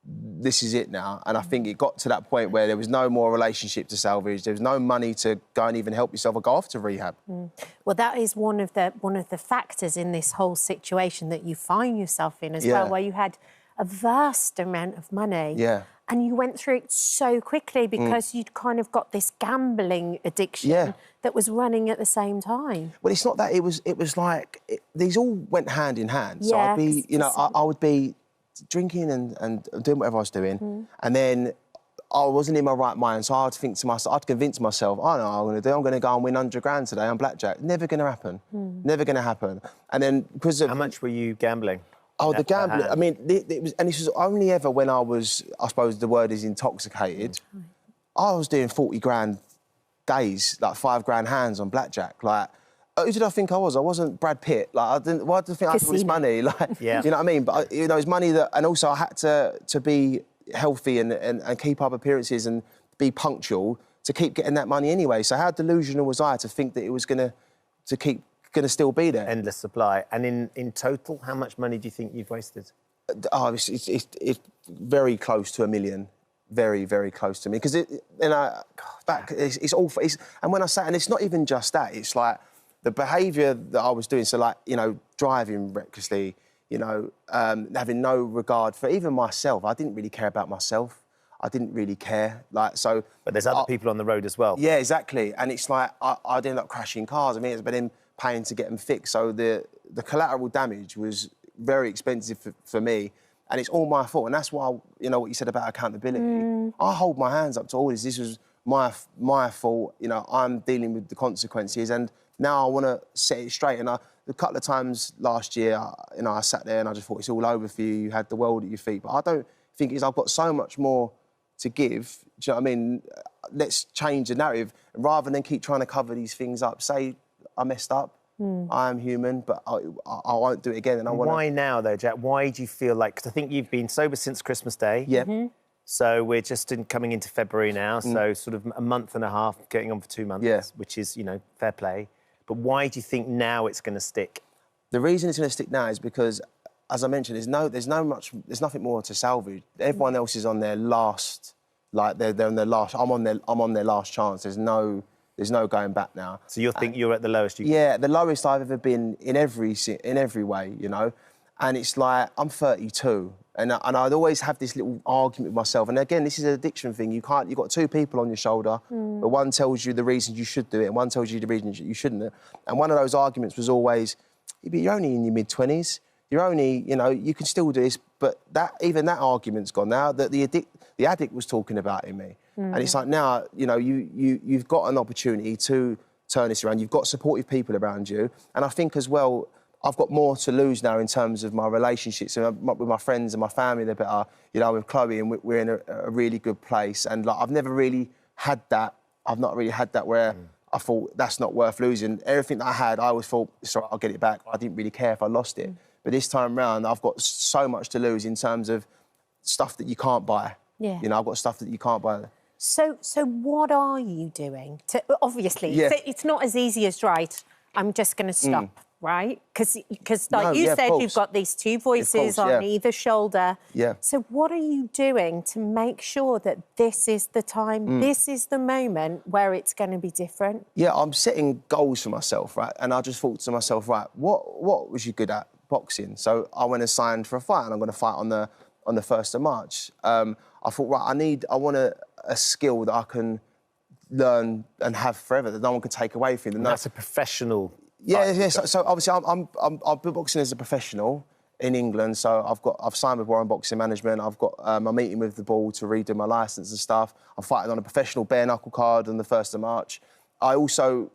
this is it now. And I think it got to that point where there was no more relationship to salvage, there was no money to go and even help yourself or go off to rehab. Well, that is one of the factors in this whole situation that you find yourself in as well, where you had a vast amount of money. Yeah. And you went through it so quickly because you'd kind of got this gambling addiction that was running at the same time. Well, it's not that. It was like these all went hand in hand. So I'd be, you know, I would be drinking and doing whatever I was doing, and then I wasn't in my right mind. So I'd think to myself, I'd convince myself, I know what I'm going to do. I'm going to go and win 100 grand today on blackjack. Never going to happen. Never going to happen. And then because of how much were you gambling? Oh, the gambling. I mean, it was, and this was only ever when I was, I suppose the word is intoxicated. I was doing 40 grand days, like 5 grand hands on blackjack. Like, who did I think I was? I wasn't Brad Pitt. Like, why did I think I had all this money? Like, you know what I mean? But, you know, it's money that, and also I had to be healthy and keep up appearances and be punctual to keep getting that money anyway. So how delusional was I to think that it was going to still be there? Endless supply. And in total, how much money do you think you've wasted? Oh, it's very close to $1 million. Very, very close to me. Because it's awful. And when I say, and it's not even just that, it's like the behaviour that I was doing. So, like, you know, driving recklessly, you know, having no regard for even myself. I didn't really care about myself. I didn't really care. Like, so. But there's other people on the road as well. Yeah, exactly. And it's like I'd end up crashing cars. I mean, it's been paying to get them fixed. So the collateral damage was very expensive for me, and it's all my fault. And that's why, you know, what you said about accountability. I hold my hands up to all this. This was my fault. You know, I'm dealing with the consequences, and Now I want to set it straight. And a couple of times last year, I sat there and I just thought, it's all over for you. You had the world at your feet. But I don't think I've got so much more to give. Do you know what I mean? Let's change the narrative. Rather than keep trying to cover these things up, say, I messed up. I am human, but I won't do it again. And Why now, though, Jack? Why do you feel like... Because I think you've been sober since Christmas Day. Yeah. So we're just coming into February now, so sort of a month and a half, getting on for 2 months, which is, fair play. But why do you think now it's going to stick? The reason it's going to stick now is because, as I mentioned, there's nothing more to salvage. Everyone else is on their last, they're on their last. I'm on their last chance. There's no going back now. So you think you're at the lowest you can? Yeah, the lowest I've ever been in every way, And it's like, I'm 32, and I'd always have this little argument with myself. And again, this is an addiction thing. You've got two people on your shoulder, but one tells you the reasons you should do it, and one tells you the reasons you shouldn't. And one of those arguments was always, you're only in your mid-20s. You're only, you can still do this. But even that argument's gone now. That the addict was talking about in me. And it's like now, you've got an opportunity to turn this around. You've got supportive people around you. And I think as well, I've got more to lose now in terms of my relationships with my friends and my family. They're better, with Chloe, and we're in a really good place. And I've never really had that. I've not really had that where I thought that's not worth losing. Everything that I had, I always thought, it's all right, I'll get it back. I didn't really care if I lost it. But this time round, I've got so much to lose in terms of stuff that you can't buy. Yeah. I've got stuff that you can't buy. So what are you doing? Obviously, it's not as easy as, right, I'm just going to stop, right? Because like you said, you've got these two voices on either shoulder. Yeah. So what are you doing to make sure that this is the time, this is the moment where it's going to be different? Yeah, I'm setting goals for myself, right? And I just thought to myself, right, what was you good at? Boxing. So I went and signed for a fight, and I'm going to fight on the 1st of March. I thought, right, I want a skill that I can learn and have forever, that no one can take away from me. And that's a professional... Yeah. So obviously, I've been boxing as a professional in England. So I've signed with Warren Boxing Management. I've got a meeting with the ball to redo my licence and stuff. I'm fighting on a professional bare knuckle card on the 1st of March. I also,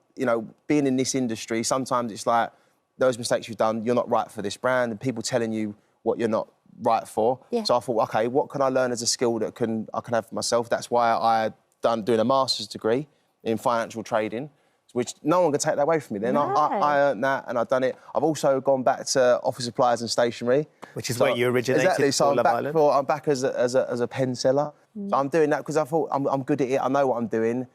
being in this industry, sometimes it's like those mistakes you've done, you're not right for this brand, and people telling you what you're not right for. Yeah. So I thought, OK, what can I learn as a skill that I can have for myself? That's why I doing a master's degree in financial trading, which no one can take that away from me. Then I earned that, and I've done it. I've also gone back to office supplies and stationery, which is where you originated. Exactly. So I'm back as a pen seller. So I'm doing that because I thought I'm good at it. I know what I'm doing,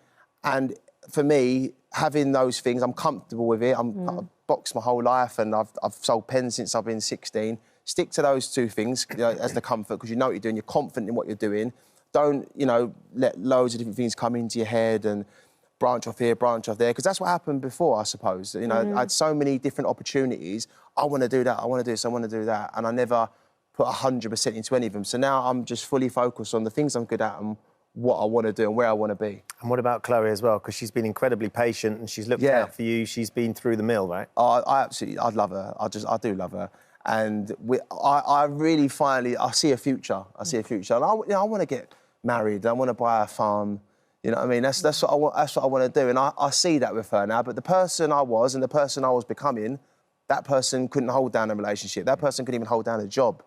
and for me, having those things, I'm comfortable with it. I've boxed my whole life, and I've sold pens since I've been 16. Stick to those two things as the comfort, because you know what you're doing. You're confident in what you're doing. Don't let loads of different things come into your head and branch off here, branch off there, because that's what happened before, I suppose. I had so many different opportunities. I want to do that, I want to do this, I want to do that, and I never put 100% into any of them. So now I'm just fully focused on the things I'm good at and what I want to do and where I want to be. And what about Chloe as well? Because she's been incredibly patient and she's looked out for you. She's been through the mill, right? I love her. I do love her. And I really finally, I see a future. And I want to get married. I want to buy a farm. You know what I mean? That's what I want. That's what I want to do. And I see that with her now. But the person I was and the person I was becoming, that person couldn't hold down a relationship. That person couldn't even hold down a job.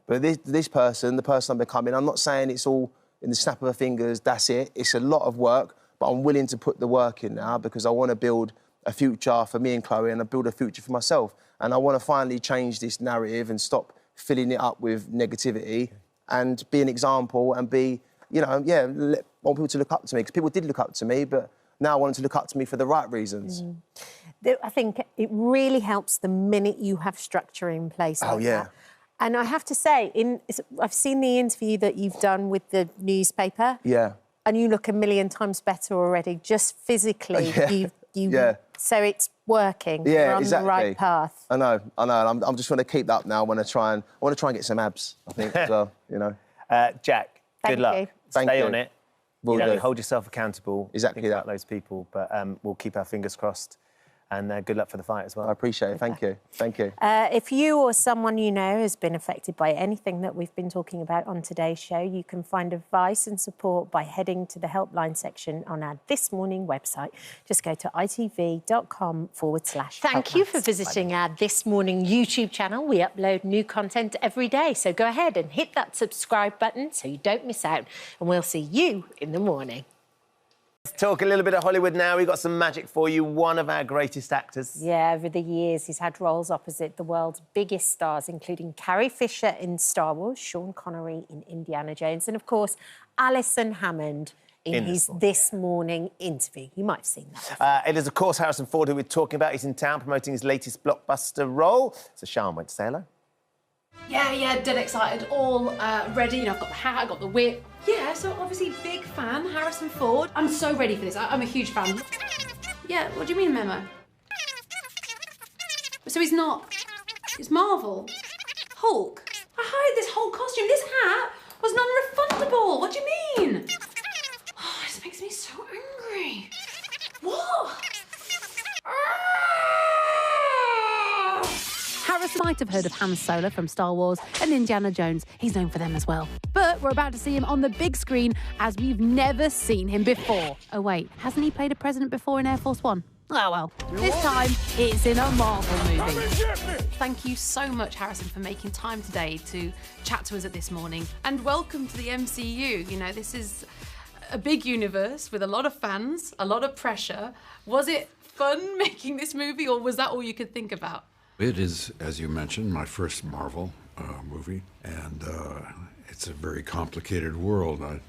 But this person, the person I'm becoming, I'm not saying it's all in the snap of her fingers, that's it. It's a lot of work, but I'm willing to put the work in now because I want to build a future for me and Chloe, and I build a future for myself. And I want to finally change this narrative and stop filling it up with negativity and be an example and be, want people to look up to me, because people did look up to me, but now I want them to look up to me for the right reasons. I think it really helps the minute you have structure in place like that. And I have to say, I've seen the interview that you've done with the newspaper. Yeah. And you look a million times better already, just physically. So it's working. Yeah, You're on the right path. I know. I'm just going to keep that up now. I want to try and get some abs, I think, as well, Jack, good luck. Stay on it. Will do. Hold yourself accountable. Exactly that. Those people, but we'll keep our fingers crossed. And good luck for the fight as well. I appreciate it. Thank you. Thank you. If you or someone you know has been affected by anything that we've been talking about on today's show, you can find advice and support by heading to the helpline section on our This Morning website. Just go to itv.com/helplines. Thank you for visiting our This Morning YouTube channel. We upload new content every day, so go ahead and hit that subscribe button so you don't miss out. And we'll see you in the morning. Let's talk a little bit of Hollywood now. We've got some magic for you. One of our greatest actors. Yeah, over the years, he's had roles opposite the world's biggest stars, including Carrie Fisher in Star Wars, Sean Connery in Indiana Jones, and, of course, Alison Hammond in his This Morning interview. You might have seen that. It is, of course, Harrison Ford who we're talking about. He's in town promoting his latest blockbuster role. So Sian went to say hello. Yeah, dead excited, all ready. You know, I've got the hat, I've got the whip. Yeah, so obviously big fan, Harrison Ford. I'm so ready for this. I'm a huge fan. Yeah, what do you mean, Memo? So he's not. It's Marvel. Hulk. I hired this whole costume. This hat was non-refundable. What do you mean? Oh, this makes me so angry. What? Harrison might have heard of Han Solo from Star Wars and Indiana Jones. He's known for them as well. But we're about to see him on the big screen as we've never seen him before. Oh, wait, hasn't he played a president before in Air Force One? Oh, well, this time it's in a Marvel movie. Thank you so much, Harrison, for making time today to chat to us at This Morning. And welcome to the MCU. You know, this is a big universe with a lot of fans, a lot of pressure. Was it fun making this movie, or was that all you could think about? It is, as you mentioned, my first Marvel movie, and it's a very complicated world. I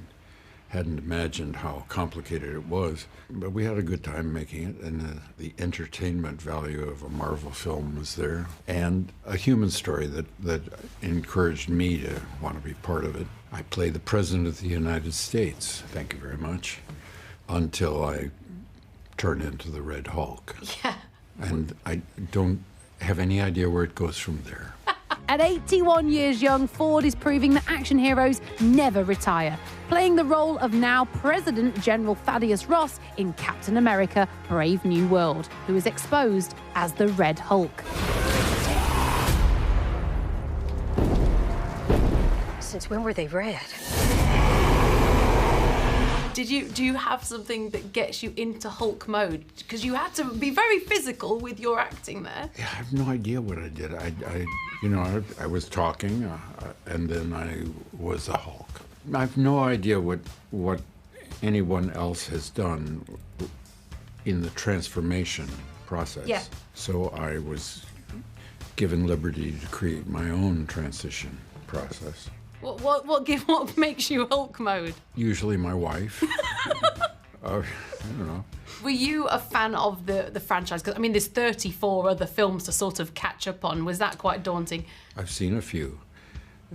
hadn't imagined how complicated it was, but we had a good time making it, and the entertainment value of a Marvel film was there, and a human story that encouraged me to want to be part of it. I played the President of the United States, thank you very much, until I turned into the Red Hulk. Yeah. And I don't have any idea where it goes from there. At 81 years young, Ford is proving that action heroes never retire, playing the role of now President General Thaddeus Ross in Captain America: Brave New World, who is exposed as the Red Hulk. Since when were they red? Do you have something that gets you into Hulk mode? Because you had to be very physical with your acting there. Yeah, I have no idea what I did. I was talking, and then I was the Hulk. I have no idea what anyone else has done in the transformation process. Yeah. So I was given liberty to create my own transition process. What makes you Hulk mode? Usually my wife. I don't know. Were you a fan of the franchise? Because, I mean, there's 34 other films to sort of catch up on. Was that quite daunting? I've seen a few.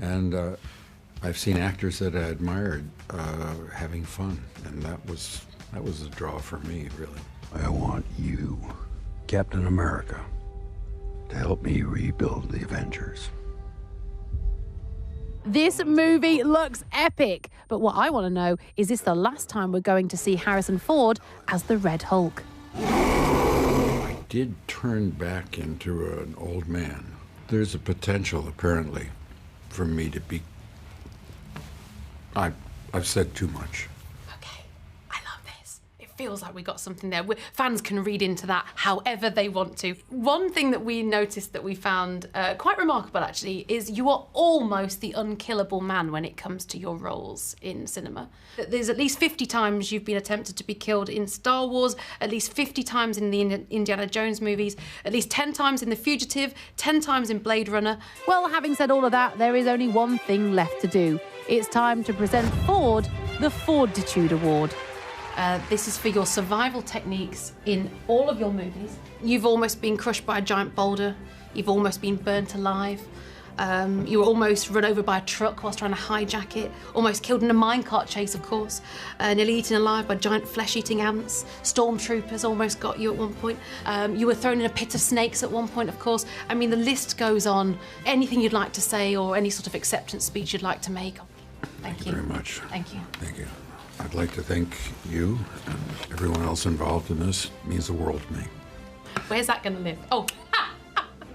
And I've seen actors that I admired having fun. And that was a draw for me, really. I want you, Captain America, to help me rebuild the Avengers. This movie looks epic, but what I want to know is this the last time we're going to see Harrison Ford as the Red Hulk? I did turn back into an old man. There's a potential, apparently, for me to be... I've said too much. Feels like we got something there. Fans can read into that however they want to. One thing that we noticed that we found quite remarkable, actually, is you are almost the unkillable man when it comes to your roles in cinema. There's at least 50 times you've been attempted to be killed in Star Wars, at least 50 times in the Indiana Jones movies, at least 10 times in The Fugitive, 10 times in Blade Runner. Well, having said all of that, there is only one thing left to do. It's time to present Ford the Forditude Award. This is for your survival techniques in all of your movies. You've almost been crushed by a giant boulder. You've almost been burnt alive. You were almost run over by a truck whilst trying to hijack it. Almost killed in a minecart chase, of course. Nearly eaten alive by giant flesh-eating ants. Stormtroopers almost got you at one point. You were thrown in a pit of snakes at one point, of course. I mean, the list goes on. Anything you'd like to say or any sort of acceptance speech you'd like to make. Thank you very much. Thank you. Thank you. I'd like to thank you and everyone else involved in this. It means the world to me. Where's that going to live? Oh,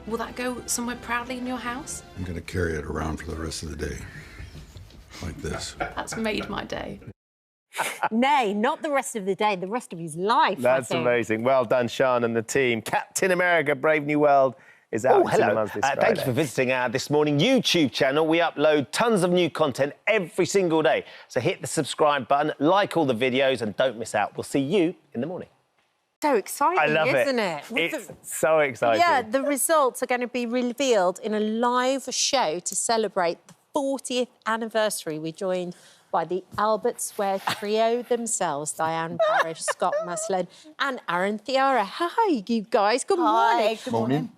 will that go somewhere proudly in your house? I'm going to carry it around for the rest of the day. Like this. That's made my day. Nay, not the rest of the day, the rest of his life. That's amazing. Well done, Sean and the team. Captain America, Brave New World is out in cinemas this Friday. Thank you for visiting our This Morning YouTube channel. We upload tons of new content every single day. So hit the subscribe button, like all the videos, and don't miss out. We'll see you in the morning. So exciting, I love isn't it? It's so exciting. Yeah, the results are going to be revealed in a live show to celebrate the 40th anniversary. We're joined by the Albert Square trio themselves, Diane Parrish, Scott Maslin and Aaron Thiara. Hi, you guys. Good morning. Good morning.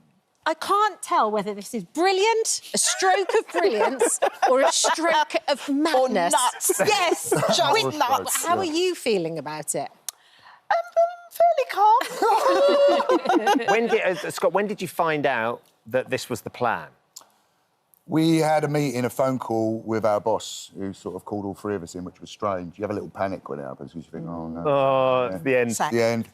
I can't tell whether this is brilliant, a stroke of brilliance, or a stroke of madness. Or nuts. Yes, Just nuts. How are you feeling about it? Fairly calm. Scott, when did you find out that this was the plan? We had a meeting, a phone call with our boss, who sort of called all three of us in, which was strange. You have a little panic when it happens, because you think, oh, no. Oh, it's the end. It's the end.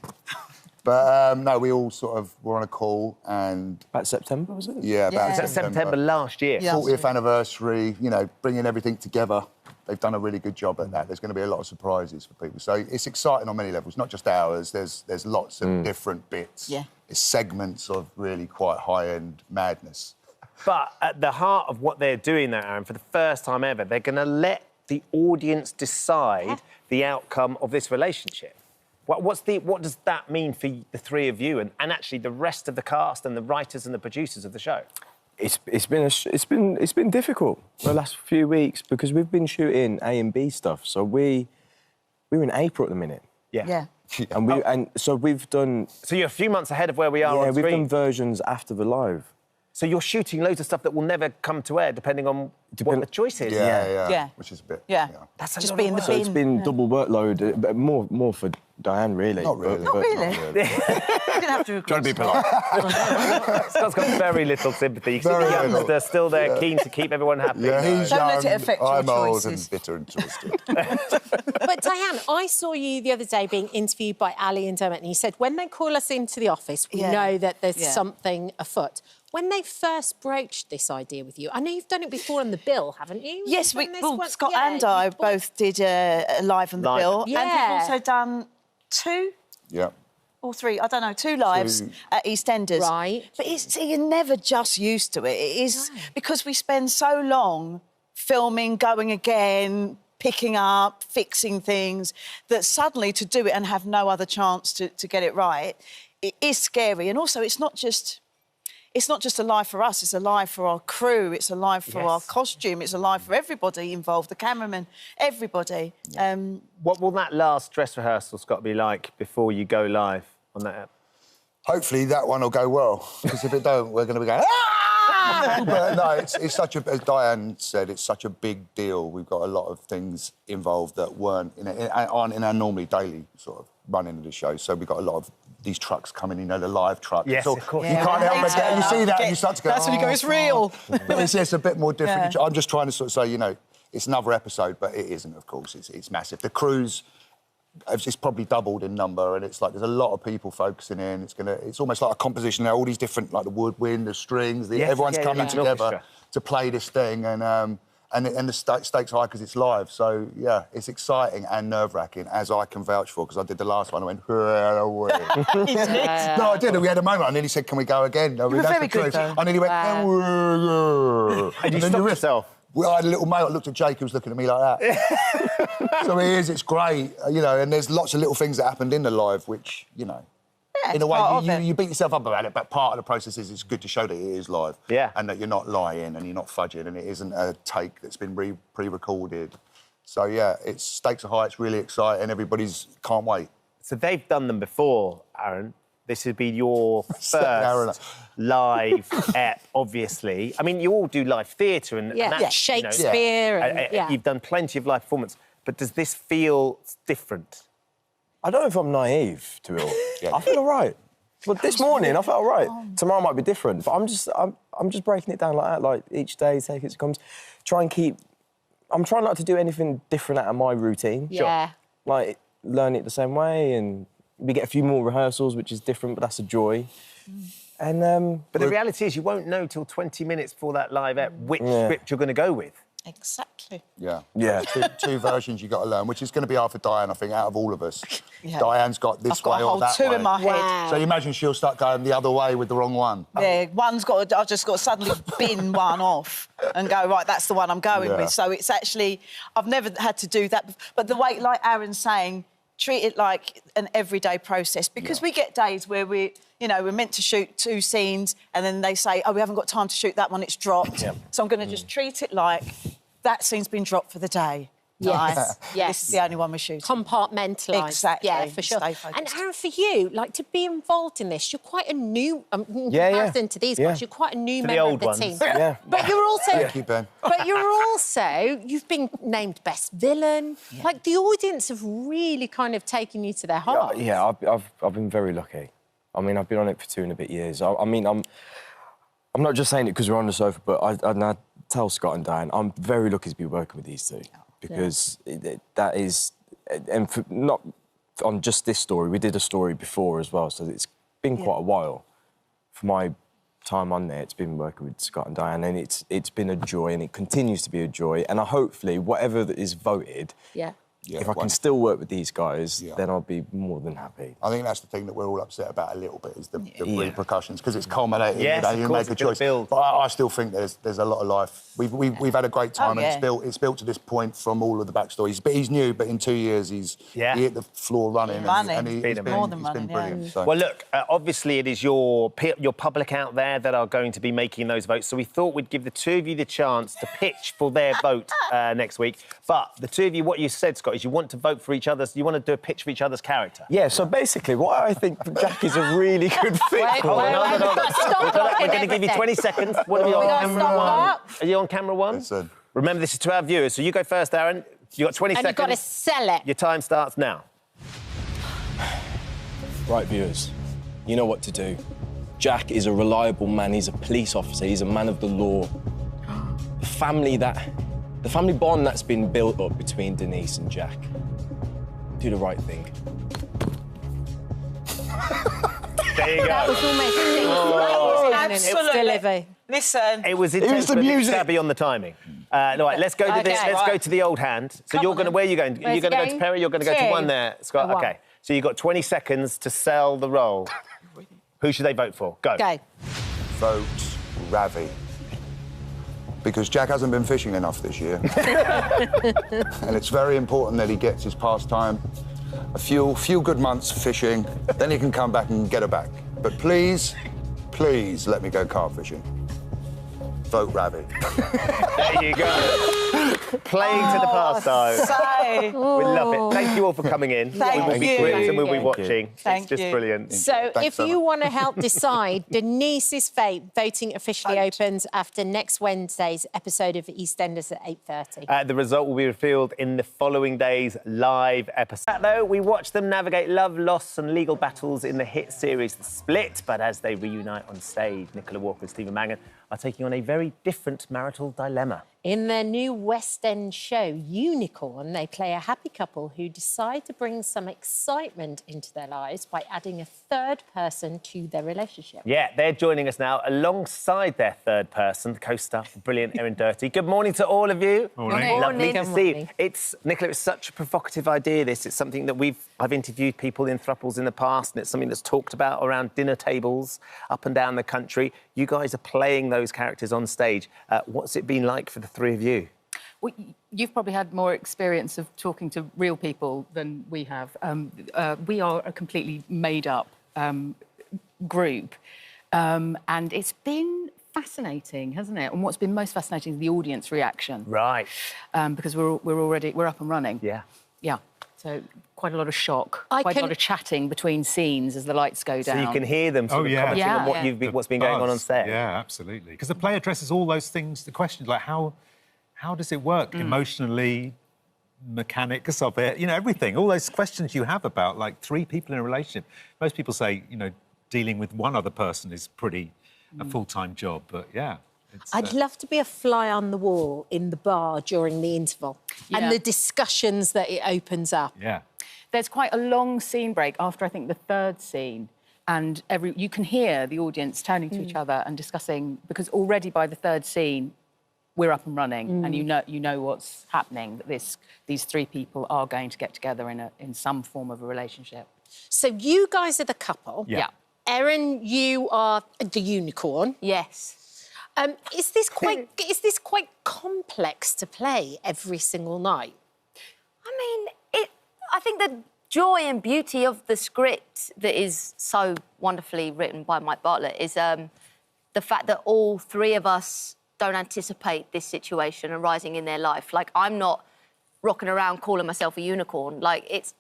But, no, we all sort of were on a call and... About September, was it? Yeah, about September last year. 40th anniversary, you know, bringing everything together. They've done a really good job at that. There's going to be a lot of surprises for people. So it's exciting on many levels, not just ours. There's lots of different bits. Yeah. It's segments of really quite high-end madness. But at the heart of what they're doing there, Aaron, for the first time ever, they're going to let the audience decide the outcome of this relationship. What does that mean for the three of you and actually the rest of the cast and the writers and the producers of the show? It's been difficult the last few weeks because we've been shooting A and B stuff. So we're in April at the minute. Yeah. And so we've done. So you're a few months ahead of where we are. Yeah, on we've screen. done versions after the live. So you're shooting loads of stuff that will never come to air, depending on what the choice is. Yeah. Which is a bit... Yeah. That's a just lot being of the work. So it's been double workload, but more for Diane, really. Not really. Not really. You didn't have to agree. Trying to be polite. Scott's got very little sympathy. You see the youngster still there, keen to keep everyone happy. Yeah, he's Don't young, let it affect your I'm old choices. and bitter and twisted. But Diane, I saw you the other day being interviewed by Ali and Dermot, and you said, when they call us into the office, we know that there's something afoot. When they first broached this idea with you, I know you've done it before on The Bill, haven't you? Yes, Scott and I both did a live on The Bill. Yeah. And we've also done 2 or 3, I don't know, 2 lives at EastEnders. Right. But you're never just used to it. It is because we spend so long filming, going again, picking up, fixing things, that suddenly to do it and have no other chance to get it right, it is scary. And also, it's not just a live for us, it's a live for our crew, it's a live for our costume, it's a live for everybody involved, the cameraman, everybody. What will that last dress rehearsal, Scott, be like before you go live on that app? Hopefully that one will go well, because if it don't, we're going to be going, ah! But no, it's such a, as Diane said, it's such a big deal. We've got a lot of things involved that aren't in our normally daily sort of running of the show. So we've got a lot of these trucks coming, you know, the live truck. Yes, of course. You can't help but get, you see that and you start to go, That's when you go, it's real. But it's a bit more different. I'm just trying to sort of say, you know, it's another episode, but it isn't, of course. It's massive. The crew's it's probably doubled in number, and it's like there's a lot of people focusing in. It's almost like a composition now. All these different, like the woodwind, the strings, everyone's coming together to play this thing, and the stakes are high because it's live. So yeah, it's exciting and nerve-wracking, as I can vouch for, because I did the last one. I went, away. No, I did. We had a moment. I nearly said, "Can we go again?" No, you were very good, though. I nearly went, and you stopped yourself. Well, I had a little mate. I looked at Jake, who was looking at me like that. So it's great, you know. And there's lots of little things that happened in the live, which, you know, in a way, you beat yourself up about it. But part of the process is it's good to show that it is live, and that you're not lying and you're not fudging, and it isn't a take that's been pre-recorded. So yeah, it's stakes are high. It's really exciting. Everybody's can't wait. So they've done them before, Aaron. This would be your first live ep, obviously. I mean, you all do live theatre and that's, Shakespeare. You know, you've done plenty of live performance, but does this feel different? I don't know if I'm naive to it all. I feel all right. Well, this morning I felt all right. Tomorrow might be different, but I'm just breaking it down like that. Like each day, take it as it comes. I'm trying not to do anything different out of my routine. Yeah. Like learn it the same way and we get a few more rehearsals, which is different, but that's a joy. And but the reality is, you won't know till 20 minutes before that live ep which script you're going to go with. Exactly. Yeah. Yeah. Two versions you got to learn, which is going to be hard for Diane, I think, out of all of us. Yeah. Diane's got this I've got way a or whole that two way. in my head. So you imagine she'll start going the other way with the wrong one. Yeah, one's got. I've just got to suddenly bin one off and go, right, that's the one I'm going with. So it's actually, I've never had to do that. But the way, like Aaron's saying, treat it like an everyday process, because we get days where we're meant to shoot 2 scenes and then they say, oh, we haven't got time to shoot that one, it's dropped. So I'm going to just treat it like that scene's been dropped for the day. Yes, yes. This is the only one we're shooting. Compartmentalise. Exactly. Yeah, for sure. Stay focused. And Aaron, for you, like, to be involved in this, you're quite a new, in comparison to these guys, you're quite a new member of the team. Yeah. But you're also... Thank you, Ben. But you've been named Best Villain. Yeah. Like, the audience have really kind of taken you to their heart. Yeah, I've been very lucky. I mean, I've been on it for 2 and a bit years. I mean, I'm not just saying it because we're on the sofa, but I tell Scott and Diane, I'm very lucky to be working with these two, because that is, and not on just this story, we did a story before as well, so it's been quite a while. For my time on there, it's been working with Scott and Diane, and it's been a joy, and it continues to be a joy, and hopefully, whatever that is voted, if I can still work with these guys, then I'll be more than happy. I think that's the thing that we're all upset about a little bit, is the repercussions, because it's culminating. Yes, you of course, make a choice. But I still think there's a lot of life. We've had a great time, and it's built to this point from all of the backstories. But he's new, but in 2 years he hit the floor running. And he's been brilliant. So. Well, look, obviously it is your public out there that are going to be making those votes. So we thought we'd give the two of you the chance to pitch for their vote next week. But the two of you, what you said, Scott, is you want to vote for each other's, you want to do a pitch for each other's character. Yeah, so basically, what I think Jack is a really good fit for. We're going to give you 20 seconds. What are you on camera one? Are you on camera one? Listen. Remember, this is to our viewers, so you go first, Aaron. You got 20 seconds. And you've got to sell it. Your time starts now. Right, viewers, you know what to do. Jack is a reliable man. He's a police officer. He's a man of the law. The family bond that's been built up between Denise and Jack. Do the right thing. There you go. That was almost Absolutely. Listen. It was intense, but a bit stabby on the timing. Right, let's go to let's go to the old hand. So you're going to, where are you going? You're going to go to Perry, you're going to go to one there, Scott. Okay. So you've got 20 seconds to sell the role. Who should they vote for? Go. Vote Ravi. Because Jack hasn't been fishing enough this year. And it's very important that he gets his pastime. A few good months fishing, then he can come back and get her back. But please, please let me go carp fishing. Vote Ravi. There you go. Playing to the pastime. We love it. Thank you all for coming in. Thank we will be you. grilling and we'll be watching. Thank It's just brilliant. So if you want to help decide Denise's fate, voting officially opens after next Wednesday's episode of EastEnders at 8:30. The result will be revealed in the following day's live episode. Though we watch them navigate love, loss and legal battles in the hit series The Split, but as they reunite on stage, Nicola Walker and Stephen Mangan are taking on a very different marital dilemma. In their new West End show, Unicorn, they play a happy couple who decide to bring some excitement into their lives by adding a third person to their relationship. Yeah, they're joining us now alongside their third person, the co-star, brilliant Erin Dirty. Good morning to all of you. Morning. Lovely to Good see you. morning. Nicola, it's such a provocative idea, this. It's something that I've interviewed people in thruples in the past, and it's something that's talked about around dinner tables up and down the country. You guys are playing those characters on stage. What's it been like for the three of you? Well, you've probably had more experience of talking to real people than we have. We are a completely made-up group, and it's been fascinating, hasn't it? And what's been most fascinating is the audience reaction. Right. Because we're up and running. Yeah. Yeah. So quite a lot of shock, quite a lot of chatting between scenes as the lights go down. So you can hear them sort of commenting on what's been going on set. Yeah, absolutely. Because the play addresses all those things, the questions like how does it work emotionally, mechanics of it, everything. All those questions you have about, like, three people in a relationship. Most people say, dealing with one other person is pretty a full-time job, but yeah. I'd love to be a fly on the wall in the bar during the interval and the discussions that it opens up. Yeah. There's quite a long scene break after, I think, the third scene, and you can hear the audience turning to each other and discussing, because already by the third scene, we're up and running, and you know what's happening, that these three people are going to get together in some form of a relationship. So you guys are the couple. Yeah. Erin, you are the unicorn. Yes. Is this quite complex to play every single night? I mean, I think the joy and beauty of the script that is so wonderfully written by Mike Bartlett is the fact that all three of us don't anticipate this situation arising in their life. Like, I'm not rocking around calling myself a unicorn. Like, it's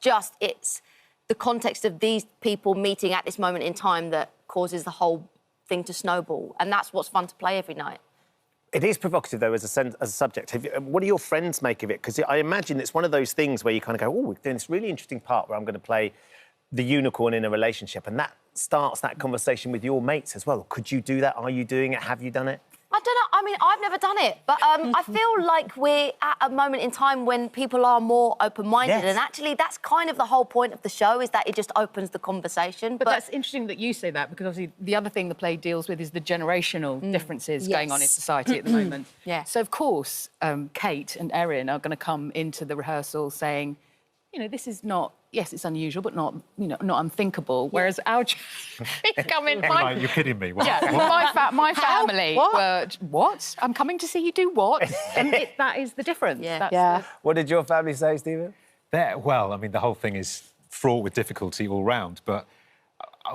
the context of these people meeting at this moment in time that causes the whole thing to snowball. And that's what's fun to play every night. It is provocative, though, as a subject. What do your friends make of it? Because I imagine it's one of those things where you kind of go, oh, we're doing this really interesting part where I'm going to play the unicorn in a relationship, and that starts that conversation with your mates as well. Could you do that? Are you doing it? Have you done it? I don't know. I mean, I've never done it, but I feel like we're at a moment in time when people are more open-minded, Yes. and actually that's kind of the whole point of the show, is that it just opens the conversation. But that's interesting that you say that, because obviously the other thing the play deals with is the generational differences going on in society at the moment. Yeah. So, of course, Kate and Erin are going to come into the rehearsal saying, you know, this is not... Yes, it's unusual, but not, not unthinkable. Whereas our come in. You're kidding me. What? Yeah, my family were what? I'm coming to see you do what? And that is the difference. Yeah. What did your family say, Stephen? Well, I mean, the whole thing is fraught with difficulty all round, but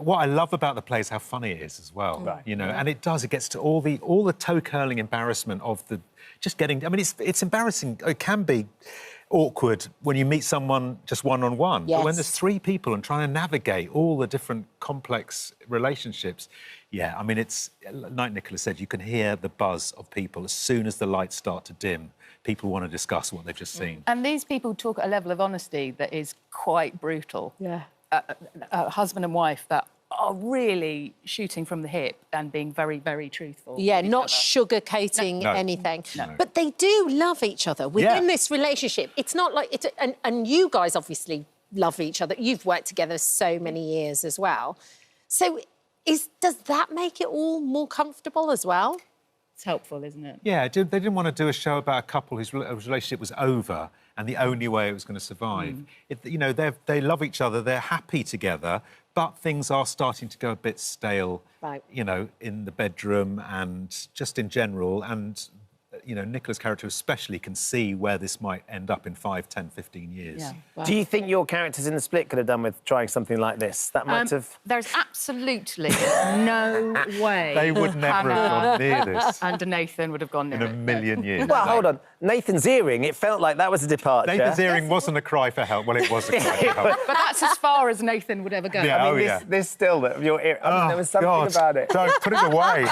what I love about the play is how funny it is as well. Right. You know, and it gets to all the toe-curling embarrassment of just getting... I mean, it's embarrassing. It can be awkward when you meet someone just one-on-one. Yes. But when there's three people and trying to navigate all the different complex relationships, I mean, it's... Like Nicola said, you can hear the buzz of people as soon as the lights start to dim. People want to discuss what they've just seen. And these people talk at a level of honesty that is quite brutal. Yeah. Husband and wife that are really shooting from the hip and being very, very truthful. Yeah, not sugarcoating anything. No. But they do love each other within this relationship. It's not like... And you guys obviously love each other. You've worked together so many years as well. So does that make it all more comfortable as well? It's helpful, isn't it? Yeah, they didn't want to do a show about a couple whose relationship was over and the only way it was going to survive. You know, they love each other, they're happy together, but things are starting to go a bit stale, you know, in the bedroom and just in general. And, you know, Nicola's character especially can see where this might end up in 5, 10, 15 years. Yeah. Wow. Do you think your characters in The Split could have done with trying something like this? That might have... There's absolutely no way They would never have gone near this. And Nathan would have gone near In a million years. Well, hold on. Nathan's earring, it felt like that was a departure. Nathan's earring wasn't a cry for help. Well, it was a cry for help. But that's as far as Nathan would ever go. Yeah, I mean, this still, your ear... I mean, there was something about it. Don't put it away.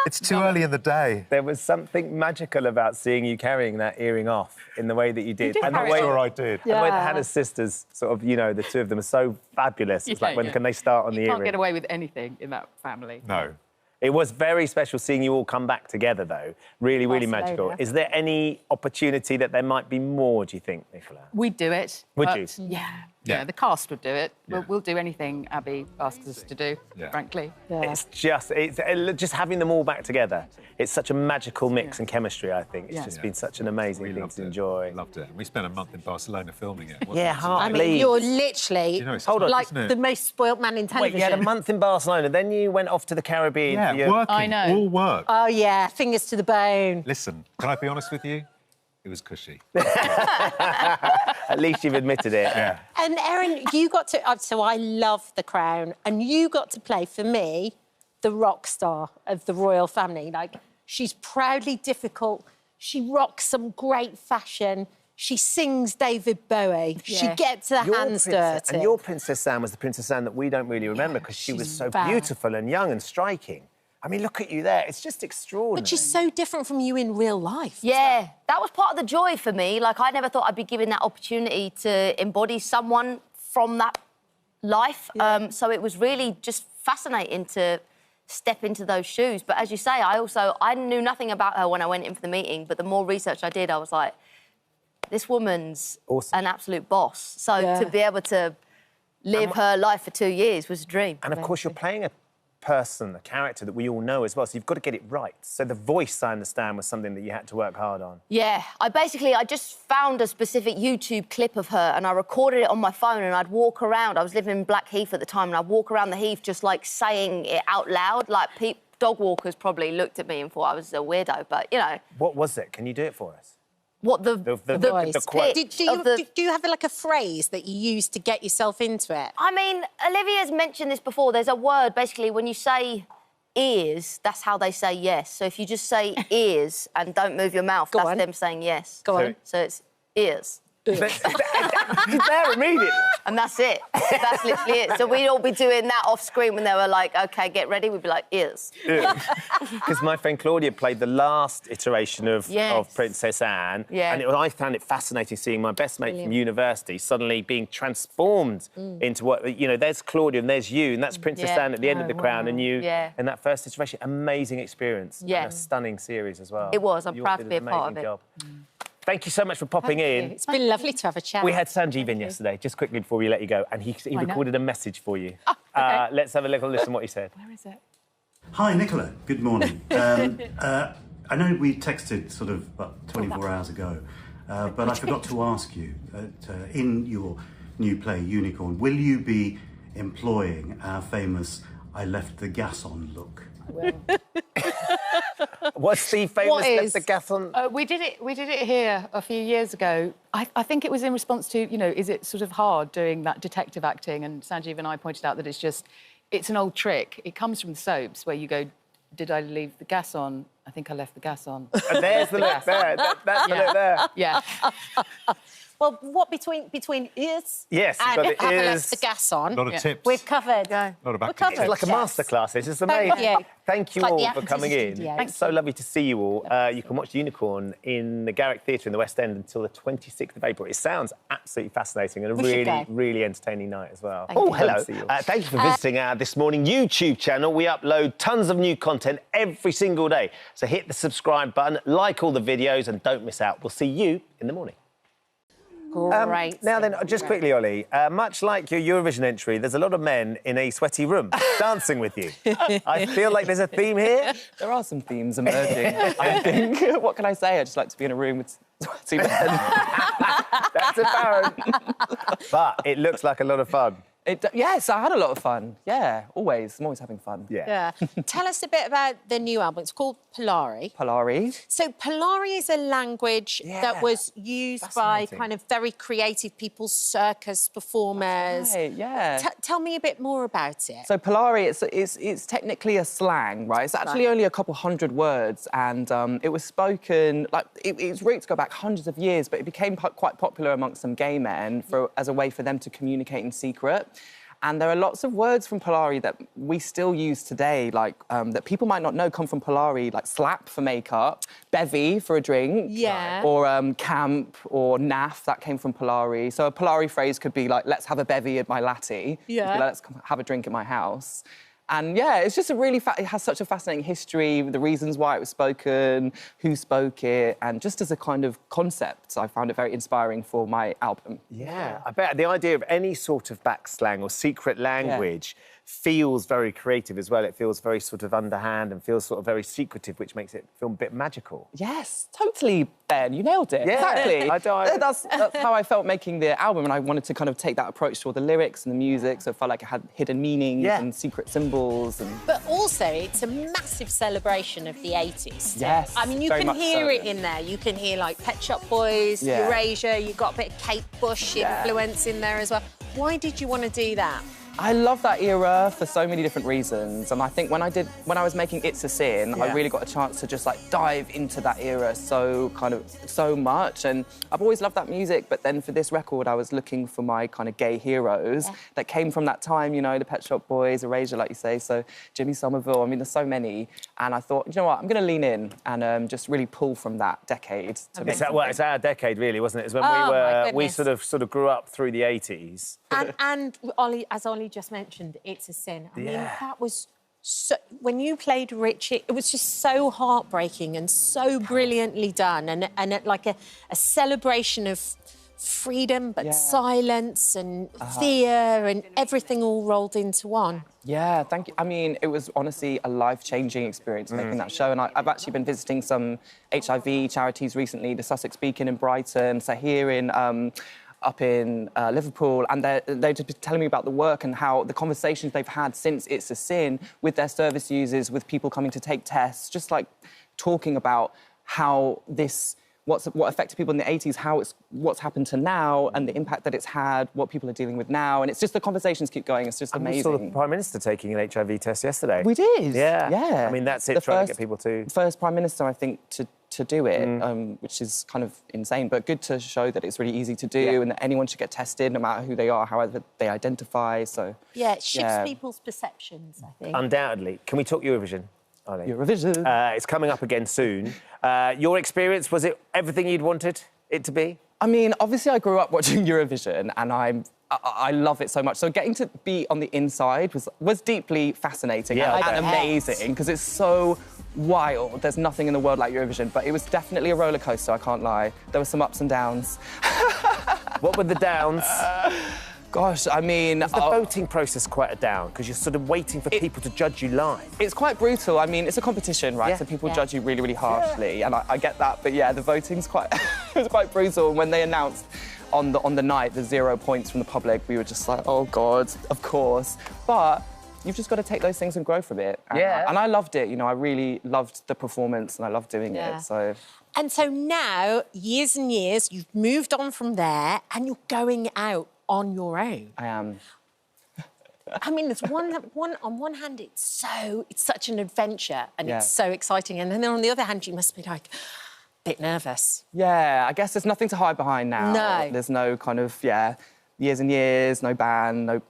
It's too early in the day. There was something magical about seeing you carrying that earring off in the way that you did. And the way I did. And the way that Hannah's sisters, sort of, you know, the two of them are so fabulous. It's like, when can they start on the earring? You can't earring? get away with anything in that family. No. It was very special seeing you all come back together, though. Really, really magical. Is there any opportunity that there might be more, do you think, Nicola? We'd do it. Would but you? Yeah, the cast would do it. We'll do anything Abby asks us to do, frankly. It's just having them all back together. It's such a magical mix and chemistry, I think. It's just been such an amazing thing to enjoy. Loved it. We spent a month in Barcelona filming it. Hard. I mean, you're literally Hold on, like the most spoilt man in television. Wait, you had a month in Barcelona, then you went off to the Caribbean. Yeah, working. I know. All work. Oh, yeah, fingers to the bone. Listen, can I be honest with you? It was cushy. At least you've admitted it. Yeah. And Erin, you got to... So I love The Crown, and you got to play, for me, the rock star of the royal family. Like, she's proudly difficult. She rocks some great fashion. She sings David Bowie. Yeah. She gets her hands dirty. And your Princess Anne was the Princess Anne that we don't really remember because she was so beautiful and young and striking. I mean, look at you there. It's just extraordinary. But she's so different from you in real life. Yeah, that was part of the joy for me. Like, I never thought I'd be given that opportunity to embody someone from that life. So it was really just fascinating to step into those shoes. But as you say, I knew nothing about her when I went in for the meeting, but the more research I did, I was like, this woman's awesome. an absolute boss. So to be able to live her life for 2 years was a dream. And of course, you're playing a person, a character that we all know as well, so you've got to get it right. So the voice, I understand, was something that you had to work hard on. Yeah, I just found a specific YouTube clip of her and I recorded it on my phone and I'd walk around. I was living in Blackheath at the time and I'd walk around the heath just, like, saying it out loud. Like, dog walkers probably looked at me and thought I was a weirdo, but, you know. What was it? Can you do it for us? What the quote. Do you have, like, a phrase that you use to get yourself into it? I mean, Olivia's mentioned this before. There's a word, basically, when you say ears, that's how they say yes. So if you just say ears and don't move your mouth, that's them saying yes. Go on. So it's ears. He's there immediately. And that's it. That's literally it. So we'd all be doing that off screen when they were like, OK, get ready. We'd be like, ears. Because my friend Claudia played the last iteration of Princess Anne. Yeah. And I found it fascinating seeing my best mate from university suddenly being transformed into what, you know, there's Claudia and there's you, and that's Princess Anne at the end of The Crown, and you in that first iteration. Amazing experience. Yeah. And a stunning series as well. It was. I'm proud to be a part of it. Job. Thank you so much for popping in. It's been lovely to have a chat. We had Sanjeev in yesterday, just quickly before we let you go, and he recorded a message for you. Oh, okay. Let's have a little listen to what he said. Where is it? Hi, Nicola. Good morning. I know we texted sort of about 24 hours ago, but I forgot to ask you, in your new play, Unicorn, will you be employing our famous I left the gas on look? What's the famous left the gas on? We did it here a few years ago. I think it was in response to, you know, is it sort of hard doing that detective acting? And Sanjeev and I pointed out that it's an old trick. It comes from the soaps where you go, did I leave the gas on? I think I left the gas on. And there's the look there. That's the look there. Yeah. Well, what between ears Yes, you've and got the have ears. left the gas on? A lot of tips. We've covered. A lot of We're covered. It's like a masterclass. This is amazing. Thank you Like all the for Actors coming in. Studio. It's so lovely to see you all. You can watch Unicorn in the Garrick Theatre in the West End until the 26th of April. It sounds absolutely fascinating and a really entertaining night as well. Thank you. Hello. Thank you for visiting our This Morning YouTube channel. We upload tons of new content every single day. So hit the subscribe button, like all the videos, and don't miss out. We'll see you in the morning. Great. Now then, just quickly, Ollie, much like your Eurovision entry, there's a lot of men in a sweaty room dancing with you. I feel like there's a theme here. There are some themes emerging, I think. What can I say? I just like to be in a room with sweaty men. That's apparent. But it looks like a lot of fun. Yes, I had a lot of fun. Yeah, always. I'm always having fun. Yeah. Tell us a bit about the new album. It's called Polari. Polari. So Polari is a language that was used by kind of very creative people, circus performers. Right, yeah. Tell me a bit more about it. So Polari, it's technically a slang, right? It's actually only a couple hundred words, and it was spoken, like, its roots go back hundreds of years, but it became quite popular amongst some gay men as a way for them to communicate in secret. And there are lots of words from Polari that we still use today, like, that people might not know come from Polari, like slap for makeup, bevy for a drink, or camp or naff, that came from Polari. So a Polari phrase could be like, let's have a bevy at my latte. Yeah. Let's have a drink at my house. And yeah, it's just it has such a fascinating history, the reasons why it was spoken, who spoke it, and just as a kind of concept, I found it very inspiring for my album. Yeah, I bet the idea of any sort of backslang or secret language feels very creative as well. It feels very sort of underhand and feels sort of very secretive, which makes it feel a bit magical. Yes, totally, Ben. You nailed it. Yeah, exactly. That's how I felt making the album, and I wanted to kind of take that approach to all the lyrics and the music, so it felt like it had hidden meanings and secret symbols. But also, it's a massive celebration of the 80s. Yes, I mean, you can hear it in there. You can hear, like, Pet Shop Boys, Erasure, you've got a bit of Kate Bush influence in there as well. Why did you want to do that? I love that era for so many different reasons, and I think when I was making It's a Sin, I really got a chance to just, like, dive into that era so much, and I've always loved that music, but then for this record I was looking for my kind of gay heroes that came from that time, you know, the Pet Shop Boys, Erasure, like you say, so Jimmy Somerville, I mean, there's so many, and I thought, you know what, I'm going to lean in and just really pull from that decade. It's our decade, really, wasn't it? It's when we sort of grew up through the 80s. And Ollie, as Ollie just mentioned, It's a Sin. I mean, that was So, when you played Richie, it was just so heartbreaking and so brilliantly done, and like a celebration of freedom, but silence and fear and everything all rolled into one. Yeah, thank you. I mean, it was honestly a life-changing experience making that show, and I've actually been visiting some HIV charities recently, the Sussex Beacon in Brighton, Sahir in up in Liverpool, and they've just been telling me about the work and how the conversations they've had since It's a Sin with their service users, with people coming to take tests, just like talking about how this, what affected people in the 80s, what's happened to now, and the impact that it's had, what people are dealing with now, and it's just the conversations keep going. It's just amazing. We saw the Prime Minister taking an HIV test yesterday. We did. Yeah. Yeah. I mean, that's it. Trying to get people to first Prime Minister, I think, to do it, which is kind of insane, but good to show that it's really easy to do and that anyone should get tested, no matter who they are, however they identify. So yeah, it shifts people's perceptions, I think. Undoubtedly. Can we talk Eurovision? Eurovision. It's coming up again soon. Your experience, was it everything you'd wanted it to be? I mean, obviously I grew up watching Eurovision and I love it so much. So getting to be on the inside was deeply fascinating and amazing, because it's so wild. There's nothing in the world like Eurovision, but it was definitely a roller coaster, I can't lie. There were some ups and downs. What were the downs? Gosh, I mean... Was the voting process quite a down? Because you're sort of waiting for people to judge you live. It's quite brutal. I mean, it's a competition, right? So people judge you really, really harshly, and I get that. But yeah, the voting's quite... it was quite brutal. When they announced on the night the 0 points from the public, we were just like, oh, God, of course. But you've just got to take those things and grow from it. And I loved it. You know, I really loved the performance and I loved doing it, so... And so now, years and years, you've moved on from there and you're going out on your own. I am. I mean, there's on one hand, it's such an adventure and it's so exciting, and then on the other hand, you must be like a bit nervous. Yeah, I guess there's nothing to hide behind now. No. There's no kind of, years and years, no band,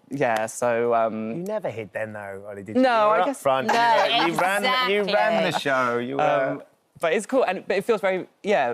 so... You never hid then, though, Ollie, did No, you? You were I up guess... front. No, you ran the show. You were... But it's cool, but it feels very,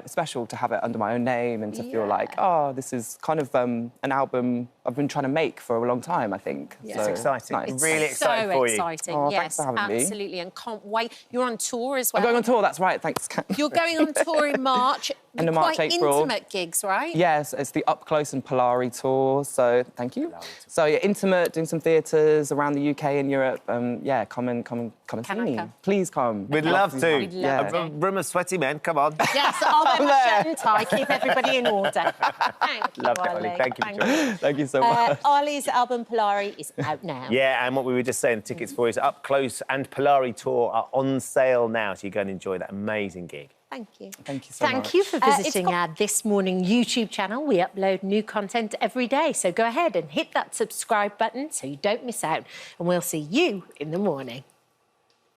special to have it under my own name and to feel like, oh, this is kind of an album I've been trying to make for a long time, I think. Yeah. So, it's exciting. Nice. It's really exciting for you. So exciting, Oh, yes, thanks for having me. absolutely, and can't wait. You're on tour as well. I'm going on tour, that's right, thanks. You're going on tour in March. End of March, quite April. intimate gigs, right? Yes, it's the Up Close and Polari tour, so thank you. So intimate, doing some theatres around the UK and Europe. Come and see me. Please come. We'd love to. We'd love A room of sweaty men, come on. Yes, I'll wear my shirt and tie, keep everybody in order. Thank you, Love it, Ollie. Ollie. Thank you for joining us. Thank you so much. Ollie's album Polari is out now. Yeah, and what we were just saying, the tickets for his Up Close and Polari tour are on sale now, so you go and enjoy that amazing gig. Thank you. Thank you so much. Thank you for visiting our This Morning YouTube channel. We upload new content every day, so go ahead and hit that subscribe button so you don't miss out, and we'll see you in the morning.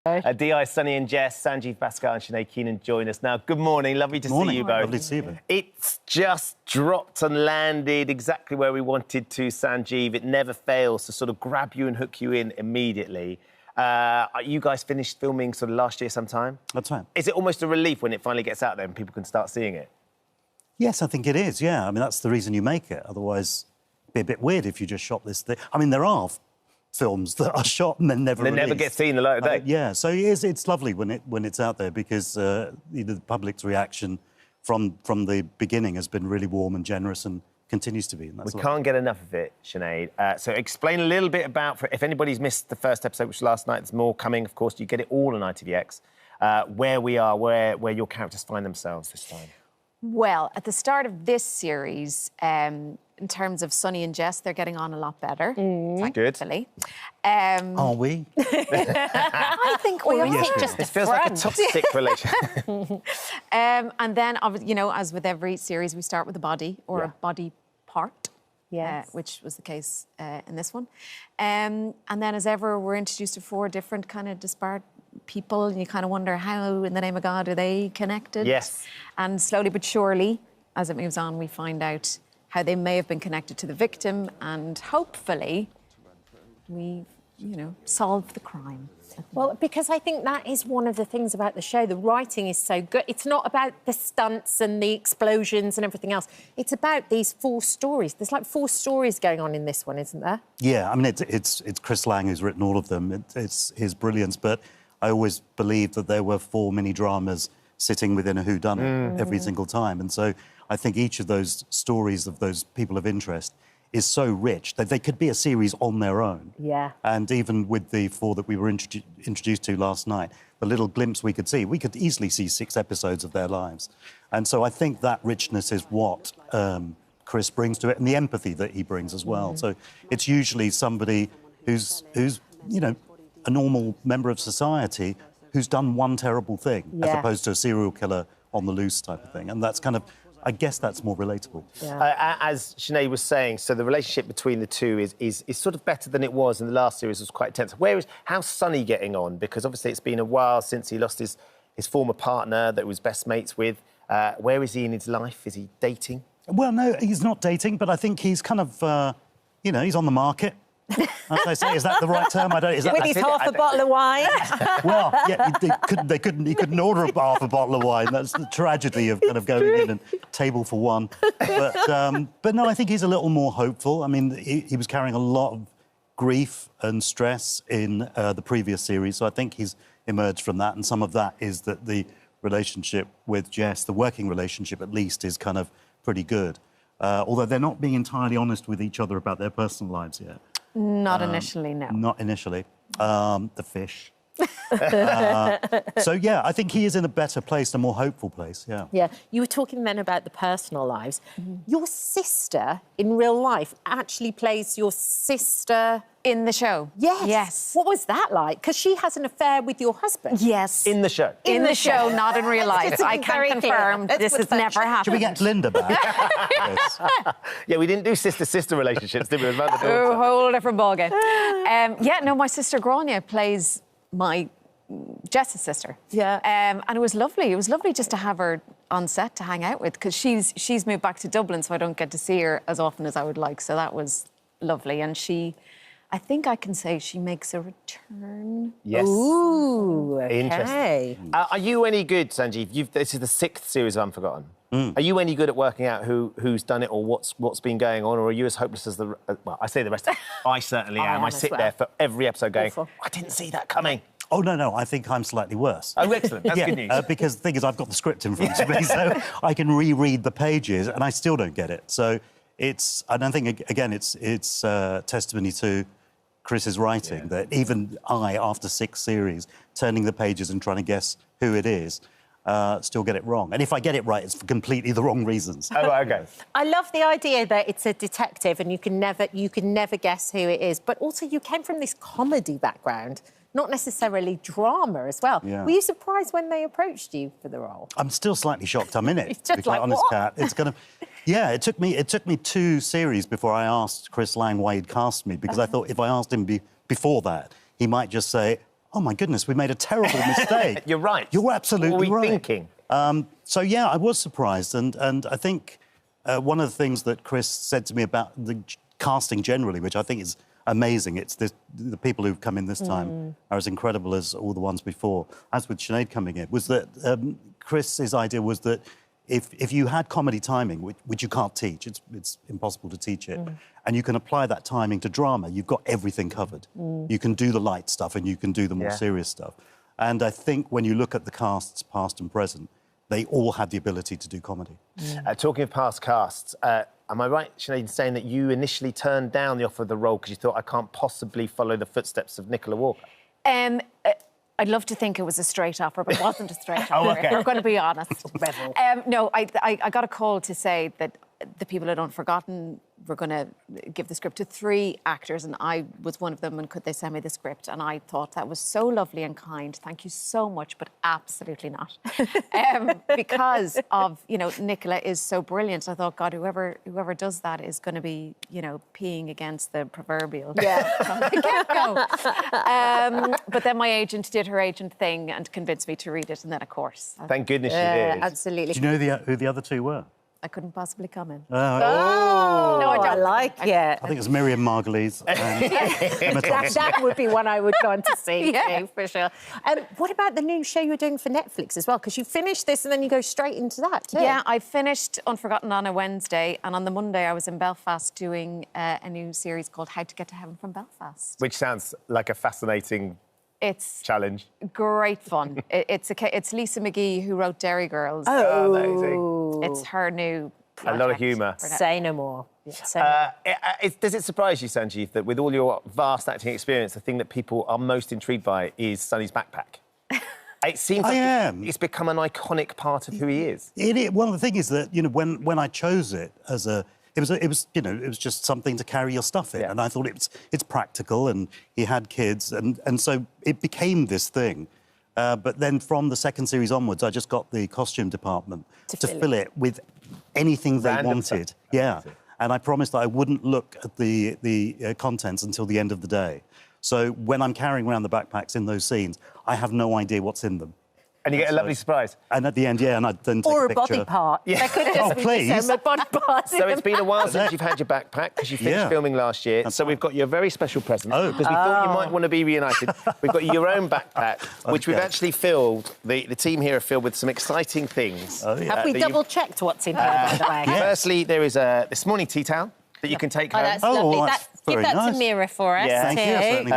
Di, Sunny and Jess, Sanjeev Bhaskar and Sinead Keenan join us now. Good morning, lovely to see you both. Lovely to see you both. It's just dropped and landed exactly where we wanted to, Sanjeev. It never fails to sort of grab you and hook you in immediately. You guys finished filming sort of last year sometime? That's right. Is it almost a relief when it finally gets out there and people can start seeing it? Yes, I think it is, yeah. I mean, that's the reason you make it. Otherwise, it'd be a bit weird if you just shot this thing. I mean, there are films that are shot and then never They released. never get seen the light of day. Yeah, so it's lovely when it's out there because the public's reaction from the beginning has been really warm and generous and continues to be. And that's we can't get enough of it, Sinead. So explain a little bit about, if anybody's missed the first episode, which was last night, there's more coming, of course. You get it all on ITVX. Where we are, where your characters find themselves this time. Well, at the start of this series, in terms of Sunny and Jess, they're getting on a lot better. Thankfully. Are we? I think we are. Yes, just it feels like a toxic relationship. And then, you know, as with every series, we start with a body or a body part. Which was the case in this one. And then, as ever, we're introduced to 4 different kind of disparate people, and you kind of wonder how, in the name of God, are they connected? Yes. And slowly but surely, as it moves on, we find out how they may have been connected to the victim, and hopefully we you know, solve the crime. Well, because I think that is one of the things about the show. The writing is so good. It's not about the stunts and the explosions and everything else. It's about these 4 stories. There's like 4 stories going on in this one, isn't there? Yeah, I mean, it's Chris Lang who's written all of them. It's his brilliance, but I always believed that there were 4 mini-dramas sitting within a whodunit every single time. And so I think each of those stories of those people of interest is so rich that they could be a series on their own. Yeah. And even with the 4 that we were introduced to last night, the little glimpse we could see, we could easily see 6 episodes of their lives. And so I think that richness is what Chris brings to it, and the empathy that he brings as well. So it's usually somebody who's you know, a normal member of society who's done one terrible thing, as opposed to a serial killer on the loose type of thing. And that's kind of, I guess that's more relatable. Yeah. As Sinead was saying, so the relationship between the two is sort of better than it was in the last series. It was quite tense. How's Sonny getting on? Because obviously it's been a while since he lost his former partner that he was best mates with. Where is he in his life? Is he dating? Well, no, he's not dating, but I think he's kind of, you know, he's on the market. As they say, is that the right term? I don't. Is that with his half a bottle of wine. Well, yeah, he couldn't order half a bottle of wine. That's the tragedy of kind of going in and table for one. But no, I think he's a little more hopeful. I mean, he was carrying a lot of grief and stress in the previous series, so I think he's emerged from that. And some of that is that the relationship with Jess, the working relationship at least, is kind of pretty good. Although they're not being entirely honest with each other about their personal lives yet. Not initially, no. Not initially. The fish. So, yeah, I think he is in a better place, a more hopeful place, yeah. Yeah. You were talking then about the personal lives. Your sister, in real life, actually plays your sister... In the show? Yes. Yes. What was that like? Because she has an affair with your husband. Yes. In the show? In the show, not in real life. I can confirm this has never happened. Should we get Linda back? Yes. Yeah, we didn't do sister-sister relationships, did we? With mother-daughter. Oh, a whole different ballgame. Yeah, no, my sister Grania plays my Jess's sister. Yeah. And it was lovely. It was lovely just to have her on set to hang out with, because she's moved back to Dublin, so I don't get to see her as often as I would like. So that was lovely. And I think I can say she makes a return. Yes. Ooh, okay. Interesting. Are you any good, Sanjeev? This is the 6th series of Unforgotten. Are you any good at working out who's done it or what's been going on, or are you as hopeless as well, I say the rest. I certainly am. I sit there for every episode going, I didn't see that coming. Oh, no, I think I'm slightly worse. Oh, excellent. That's good news. Because the thing is, I've got the script in front of me, so I can reread the pages, and I still don't get it. So I don't think, again, it's testimony to Chris's writing, that even I, after 6 series, turning the pages and trying to guess who it is, still get it wrong. And if I get it right, it's for completely the wrong reasons. Oh, OK. I love the idea that it's a detective and you can never guess who it is. But also, you came from this comedy background, not necessarily drama as well. Yeah. Were you surprised when they approached you for the role? I'm still slightly shocked I'm in it. It's just to be quite like, honest, what? Kat. It's kind of... Yeah, it took me 2 series before I asked Chris Lang why he'd cast me, because I thought if I asked him before that, he might just say, oh, my goodness, we made a terrible mistake. You're right. You're absolutely what were we right. thinking? So, yeah, I was surprised. And I think one of the things that Chris said to me about the casting generally, which I think is amazing, it's the people who've come in this time are as incredible as all the ones before, as with Sinead coming in, was that Chris's idea was that if you had comedy timing, which you can't teach, it's impossible to teach it, and you can apply that timing to drama, you've got everything covered. You can do the light stuff and you can do the more serious stuff. And I think when you look at the casts, past and present, they all have the ability to do comedy. Talking of past casts, am I right, Sinead, in saying that you initially turned down the offer of the role because you thought, I can't possibly follow the footsteps of Nicola Walker? I'd love to think it was a straight offer, but it wasn't a straight offer. Oh, OK. If we're going to be honest. Rebel. No, I got a call to say that the people at Unforgotten were going to give the script to 3 actors, and I was one of them, and could they send me the script? And I thought that was so lovely and kind. Thank you so much, but absolutely not. Because of, you know, Nicola is so brilliant. I thought, God, whoever does that is going to be, you know, peeing against the proverbial. Yeah. But then my agent did her agent thing and convinced me to read it, and then, of course... Thank goodness you did. Absolutely. Do you know who the other 2 were? I couldn't possibly come in. Oh. No, I like it. I think it's Miriam Margolyes. That would be one I would want to see, too, for sure. What about the new show you're doing for Netflix as well? Because you finish this and then you go straight into that, too. Yeah, I finished Unforgotten on a Wednesday, and on the Monday I was in Belfast doing a new series called How to Get to Heaven from Belfast. Which sounds like a fascinating challenge. Great fun. It's Lisa McGee who wrote Dairy Girls. Oh, amazing. It's her new project. A lot of humour. Say no more. Does it surprise you, Sanjeev, that with all your vast acting experience, the thing that people are most intrigued by is Sonny's backpack? It seems like it's become an iconic part of who he is. Well, the thing is that, you know, when I chose it as it was just something to carry your stuff in, and I thought it's practical, and he had kids, and so it became this thing. But then from the second series onwards, I just got the costume department to fill it with anything they wanted. Stuff. Yeah, and I promised that I wouldn't look at the contents until the end of the day. So when I'm carrying around the backpacks in those scenes, I have no idea what's in them. And you get a lovely surprise. And at the end, and I then take or a picture. Body part. Yeah. That could just be please. a body part. So it's been a while since you've had your backpack, because you finished filming last year. So we've got you a very special present, because we thought you might want to be reunited. We've got your own backpack, which we've actually filled, the team here have filled with some exciting things. Have we double-checked what's in there, by the way? Firstly, there is this morning tea towel that you can take home. That's lovely. Give that to Mira for us. Yeah. Thank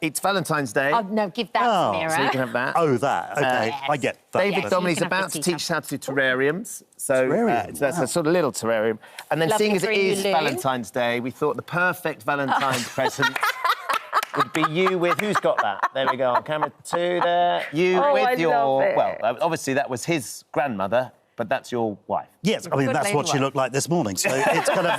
you. It's Valentine's Day. Oh, no, give that to Mira. So you can have that. Oh, that. OK, I get that. David Donnelly's about to teach us how to do terrariums. So that's a sort of little terrarium. And then seeing as it is Valentine's Day, we thought the perfect Valentine's present would be you with... Who's got that? There we go, on camera 2 there. You with your... Well, obviously that was his grandmother, but that's your wife. Yes, I mean, that's what she looked like this morning, so it's kind of...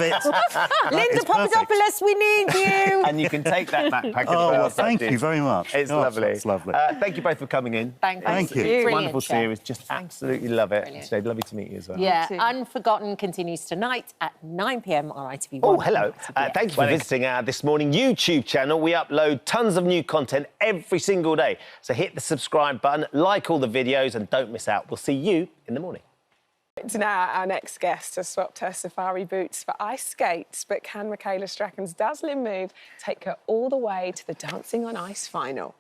Linda Papadopoulos, we need you! And you can take that backpack as well. well. Thank you very much. It's lovely. It's lovely. Thank you both for coming in. Thank you. It's a wonderful series. Just absolutely love it. Jade, lovely to meet you as well. Yeah, Unforgotten continues tonight at 9 p.m. on ITV1. Oh, hello. Thank you for visiting our This Morning YouTube channel. We upload tons of new content every single day. So hit the subscribe button, like all the videos, and don't miss out. We'll see you in the morning. Now, our next guest has swapped her safari boots for ice skates, but can Michaela Strachan's dazzling move take her all the way to the Dancing on Ice final?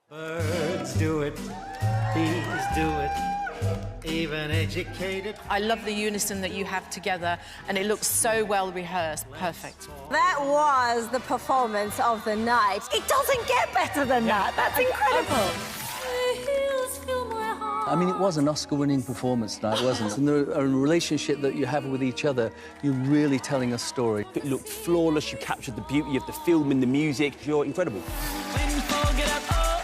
Birds do it, bees do it, even educated. I love the unison that you have together, and it looks so well rehearsed. Perfect. That was the performance of the night. It doesn't get better than that. That's incredible. I mean, it was an Oscar-winning performance tonight, wasn't it? And the relationship that you have with each other, you're really telling a story. It looked flawless. You captured the beauty of the film and the music. You're incredible.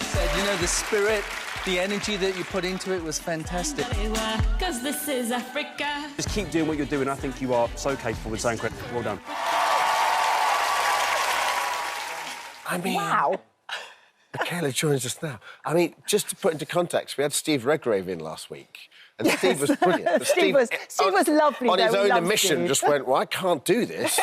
Said, you know, the spirit, the energy that you put into it was fantastic. Because this is Africa. Just keep doing what you're doing. I think you are so capable and so incredible. Well done. I mean... Wow. Michaela joins us now. I mean, just to put into context, we had Steve Redgrave in last week, and Steve was brilliant. Steve was lovely. On his own admission, just went, well, I can't do this,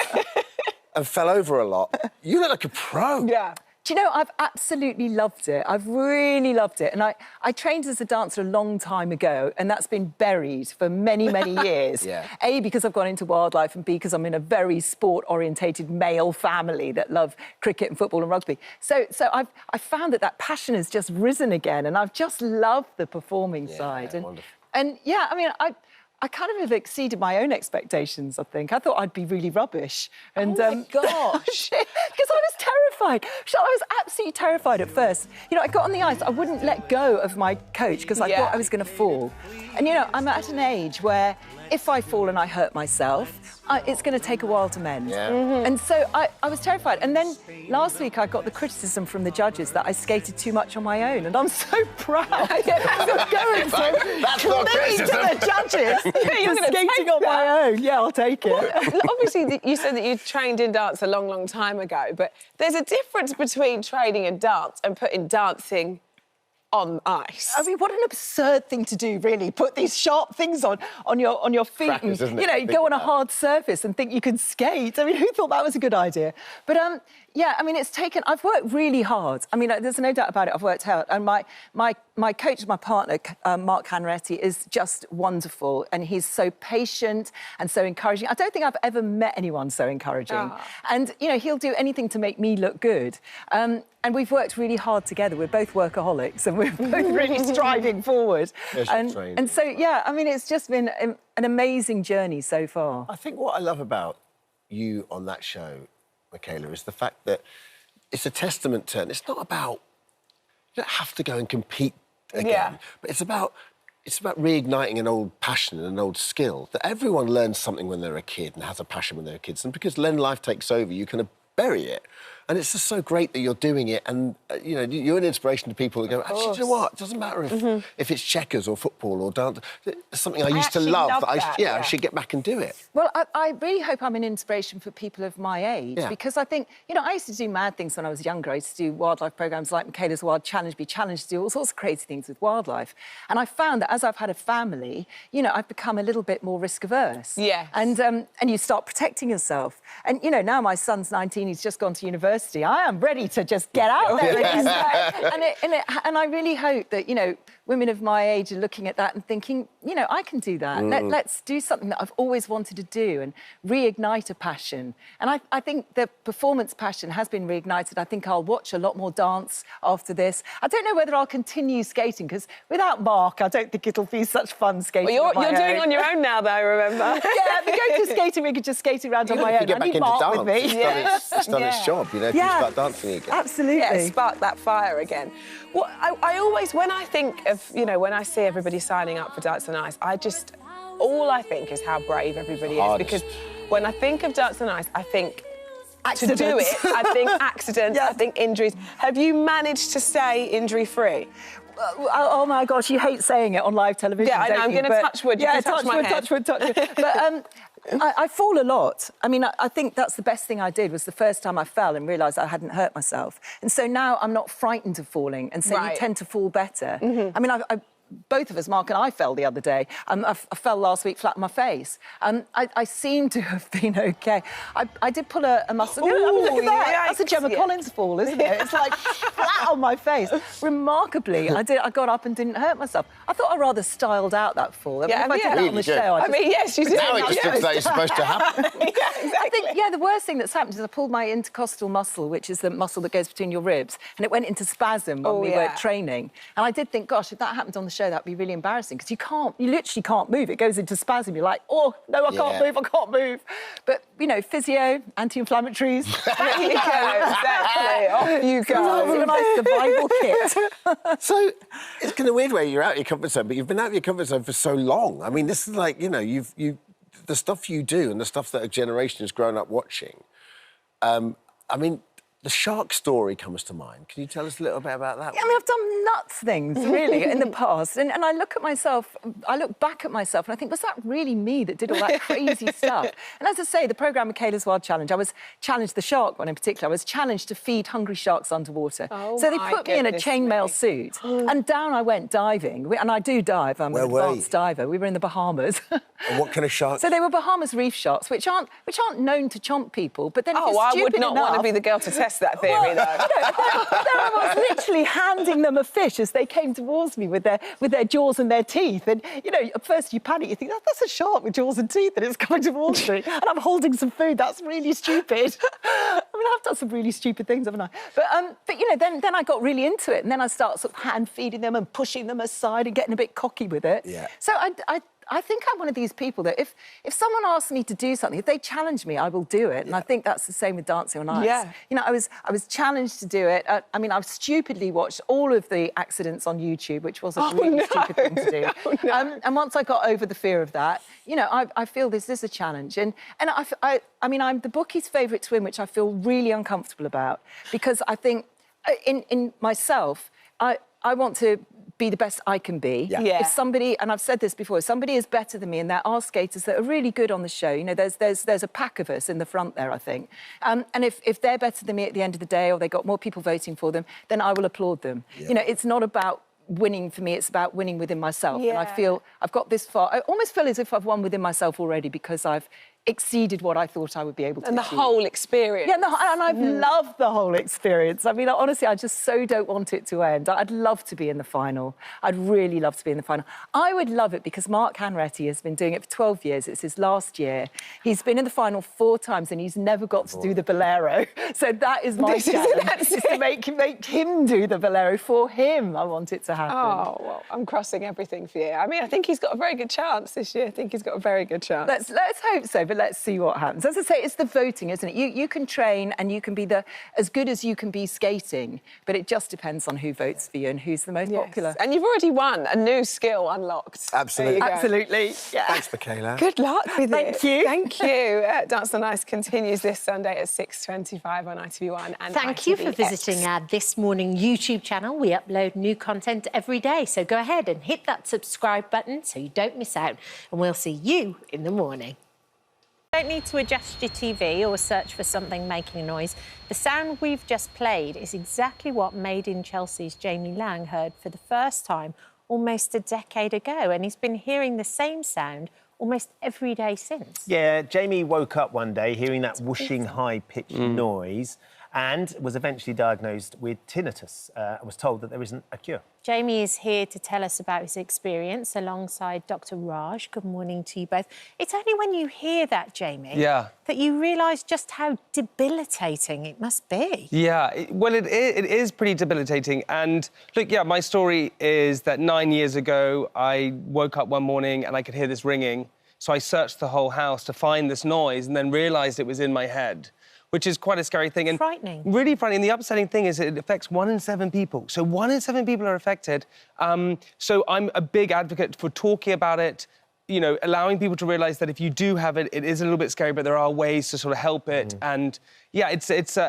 and fell over a lot. You look like a pro. Yeah. Do you know, I've absolutely loved it. I've really loved it. And I trained as a dancer a long time ago, and that's been buried for many, many years. A, because I've gone into wildlife, and B, because I'm in a very sport-orientated male family that love cricket and football and rugby. So I found that passion has just risen again, and I've just loved the performing side. And yeah, I mean, I kind of have exceeded my own expectations, I think. I thought I'd be really rubbish. And, oh, my gosh. Because I was terrified. I was absolutely terrified at first. You know, I got on the ice, I wouldn't let go of my coach because I thought I was going to fall. And, you know, I'm at an age where if I fall and I hurt myself, it's going to take a while to mend. And so I was terrified. And then last week I got the criticism from the judges that I skated too much on my own. And I'm so proud of going so clearly to the judges. You're skating on my own. Yeah, I'll take it. Well, obviously, you said that you trained in dance a long, long time ago, but there's a difference between training in dance and putting dancing on ice. I mean, what an absurd thing to do, really. Put these sharp things on your feet Crackers, and, you know, go on a hard surface and think you can skate. I mean, who thought that was a good idea? But, yeah, I mean, I've worked really hard. I mean, there's no doubt about it, I've worked hard. And my my coach, my partner, Mark Hanretti, is just wonderful, and he's so patient and so encouraging. I don't think I've ever met anyone so encouraging. And, you know, he'll do anything to make me look good. And we've worked really hard together. We're both workaholics, and we're both really striving forward. And so, yeah, I mean, it's just been an amazing journey so far. I think what I love about you on that show, Michaela, is the fact that it's a testament to, and it's not about, you don't have to go and compete again, but it's about reigniting an old passion and an old skill, that everyone learns something when they're a kid and has a passion when they're kids, and because then life takes over, you kind of bury it. And it's just so great that you're doing it, and you know, you're an inspiration to people who go, actually, do you know what? It doesn't matter if it's checkers or football or dance. It's something I used to love. I should get back and do it. Well, I really hope I'm an inspiration for people of my age, because I think, you know, I used to do mad things when I was younger. I used to do wildlife programmes like Michaela's Wild Challenge, be challenged to do all sorts of crazy things with wildlife. And I found that as I've had a family, you know, I've become a little bit more risk averse. Yes. And you start protecting yourself. And, you know, now my son's 19, he's just gone to university. I am ready to just get out there. And I really hope that, you know, women of my age are looking at that and thinking, you know, I can do that. Let's do something that I've always wanted to do and reignite a passion. And I think the performance passion has been reignited. I think I'll watch a lot more dance after this. I don't know whether I'll continue skating, because without Mark, I don't think it'll be such fun skating. Well, you're doing it on your own now, though, remember? Yeah, we go to skating, we could just skate around on my own. I need Mark with me. It's done its job, you know, if you start dancing again. Absolutely. Yeah, spark that fire again. Well, I always, when I think of, you know, when I see everybody signing up for Dance on Ice, all I think is how brave everybody is. Because when I think of Dance on Ice, I think accidents. To do it, I think accidents, I think injuries. Have you managed to stay injury-free? Oh my gosh, you hate saying it on live television. Yeah, I know, I'm going to touch wood. Yeah, touch my head. touch wood. But I fall a lot. I mean, I think that's the best thing I did, was the first time I fell and realised I hadn't hurt myself. And so now I'm not frightened of falling, and so you tend to fall better. I mean, both of us, Mark and I, fell the other day. I fell last week flat on my face. I seem to have been OK. I did pull a muscle. Ooh, look at that. yikes. That's a Gemma Collins fall, isn't it? It's like flat on my face. Remarkably, I got up and didn't hurt myself. I thought I rather styled out that fall. I mean, if I did that on the show, I mean, yes, you did. Now it just looks like it's supposed to happen. Exactly. I think, the worst thing that's happened is I pulled my intercostal muscle, which is the muscle that goes between your ribs, and it went into spasm when we were training. And I did think, gosh, if that happened on the show, that'd be really embarrassing, because you literally can't move. It goes into spasm. You're like, oh, no, I can't move. But, you know, physio, anti-inflammatories. There you go, exactly. Off you go. It's a nice survival kit. So it's kind of weird where you're out of your comfort zone, but you've been out of your comfort zone for so long. I mean, this is like, you know, the stuff you do and the stuff that a generation has grown up watching. I mean, the shark story comes to mind. Can you tell us a little bit about that? I mean, I've done nuts things, really, in the past. And I look back at myself and I think, was that really me that did all that crazy stuff? And as I say, the programme Michaela's Wild Challenge, I was challenged, the shark one in particular, I was challenged to feed hungry sharks underwater. So they put me in a chainmail suit and down I went diving. And I do dive, I'm an advanced diver. We were in the Bahamas. And what kind of sharks? So they were Bahamas reef sharks, which aren't known to chomp people. But then if you're I stupid would not want to be the girl to test that theory, though. You know, there I was literally handing them a fish as they came towards me with their jaws and their teeth. And, you know, at first you panic, you think, that's a shark with jaws and teeth and it's coming towards me. And I'm holding some food. That's really stupid. I mean, I've done some really stupid things, haven't I? But you know, then I got really into it. And then I started sort of hand feeding them and pushing them aside and getting a bit cocky with it. Yeah. So I think I'm one of these people that if someone asks me to do something, if they challenge me, I will do it. And I think that's the same with Dancing on Ice. Yeah. You know, I was challenged to do it. I mean, I've stupidly watched all of the accidents on YouTube, which was a really stupid thing to do. And once I got over the fear of that, you know, I feel this is a challenge. And I mean, I'm the bookie's favourite swim, which I feel really uncomfortable about, because I think in myself, I want to be the best I can be. Yeah. If somebody, and I've said this before, if somebody is better than me, and there are skaters that are really good on the show, you know, there's a pack of us in the front there, I think. And if they're better than me at the end of the day, or they got more people voting for them, then I will applaud them. You know, it's not about winning for me, it's about winning within myself. And I feel I've got this far. I almost feel as if I've won within myself already, because I've exceeded what I thought I would be able to And the achieve. whole experience. Yeah, and I've loved the whole experience. I mean, honestly, I just so don't want it to end. I'd love to be in the final. I'd really love to be in the final. I would love it because Mark Hanratty has been doing it for 12 years. It's his last year. He's been in the final 4 times and he's never got to do the bolero. So that is my challenge, is to make him do the bolero for him. I want it to happen. Oh, well, I'm crossing everything for you. I mean, I think he's got a very good chance this year. I think he's got a very good chance. Let's hope so, but let's see what happens. As I say, it's the voting, isn't it? You can train and you can be as good as you can be skating, but it just depends on who votes for you and who's the most popular. And you've already won a new skill unlocked. Absolutely. Absolutely. Yeah. Thanks, Michaela. Good luck with it. Thank you. Thank you. Dance on Ice continues this Sunday at 6:25 on ITV1 and Thank you for ITVX. visiting our This Morning YouTube channel. We upload new content every day, so go ahead and hit that subscribe button so you don't miss out. And we'll see you in the morning. You don't need to adjust your TV or search for something making a noise. The sound we've just played is exactly what Made in Chelsea's Jamie Lang heard for the first time almost a decade ago, and he's been hearing the same sound almost every day since. Yeah, Jamie woke up one day hearing that whooshing, high-pitched noise and was eventually diagnosed with tinnitus and was told that there isn't a cure. Jamie is here to tell us about his experience alongside Dr. Raj. Good morning to you both. It's only when you hear that, Jamie, that you realise just how debilitating it must be. Yeah, it is pretty debilitating. And look, yeah, my story is that 9 years ago, I woke up one morning and I could hear this ringing. So I searched the whole house to find this noise and then realised it was in my head, which is quite a scary thing. And frightening. Really frightening. The upsetting thing is it affects 1 in 7 people. So 1 in 7 people are affected. So I'm a big advocate for talking about it, you know, allowing people to realise that if you do have it, it is a little bit scary, but there are ways to sort of help it. And yeah,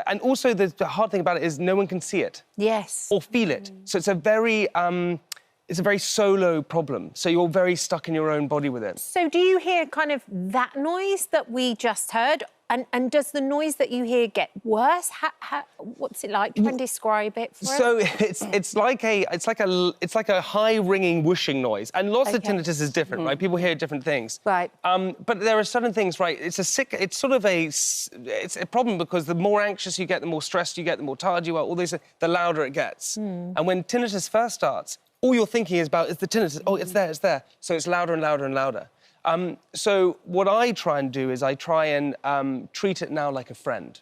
and also the hard thing about it is no one can see it. Yes. Or feel it. So it's a very solo problem. So you're very stuck in your own body with it. So do you hear kind of that noise that we just heard? And does the noise that you hear get worse? What's it like? Try and describe it for us. So it's like a high ringing whooshing noise, and lots of tinnitus is different, right? People hear different things, right? But there are certain things, right? It's a problem because the more anxious you get, the more stressed you get, the more tired you are. All these, the louder it gets. And when tinnitus first starts, all you're thinking is about is the tinnitus. Oh, it's there, it's there. So it's louder and louder and louder. So what I try and do is I try and treat it now like a friend,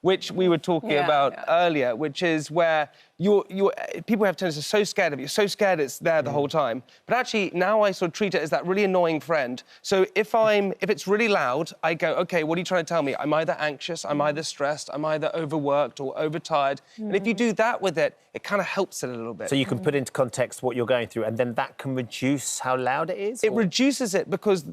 which we were talking about earlier, which is where people have tinnitus, so scared of it, so scared it's there the whole time. But actually, now I sort of treat it as that really annoying friend. So if it's really loud, I go, OK, what are you trying to tell me? I'm either anxious, I'm either stressed, I'm either overworked or overtired. And if you do that with it, it kind of helps it a little bit. So you can put into context what you're going through, and then that can reduce how loud it is? It reduces it because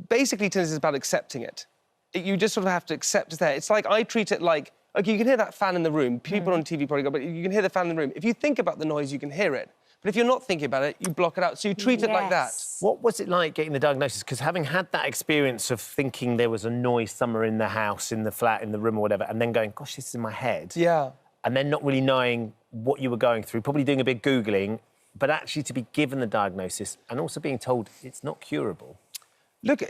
basically tinnitus is about accepting it. You just sort of have to accept it's there. It's like I treat it like, OK, you can hear that fan in the room. People on TV probably go, but you can hear the fan in the room. If you think about the noise, you can hear it. But if you're not thinking about it, you block it out. So you treat it like that. What was it like getting the diagnosis? Because having had that experience of thinking there was a noise somewhere in the house, in the flat, in the room or whatever, and then going, gosh, this is in my head. Yeah. And then not really knowing what you were going through, probably doing a bit of Googling, but actually to be given the diagnosis and also being told it's not curable. Look,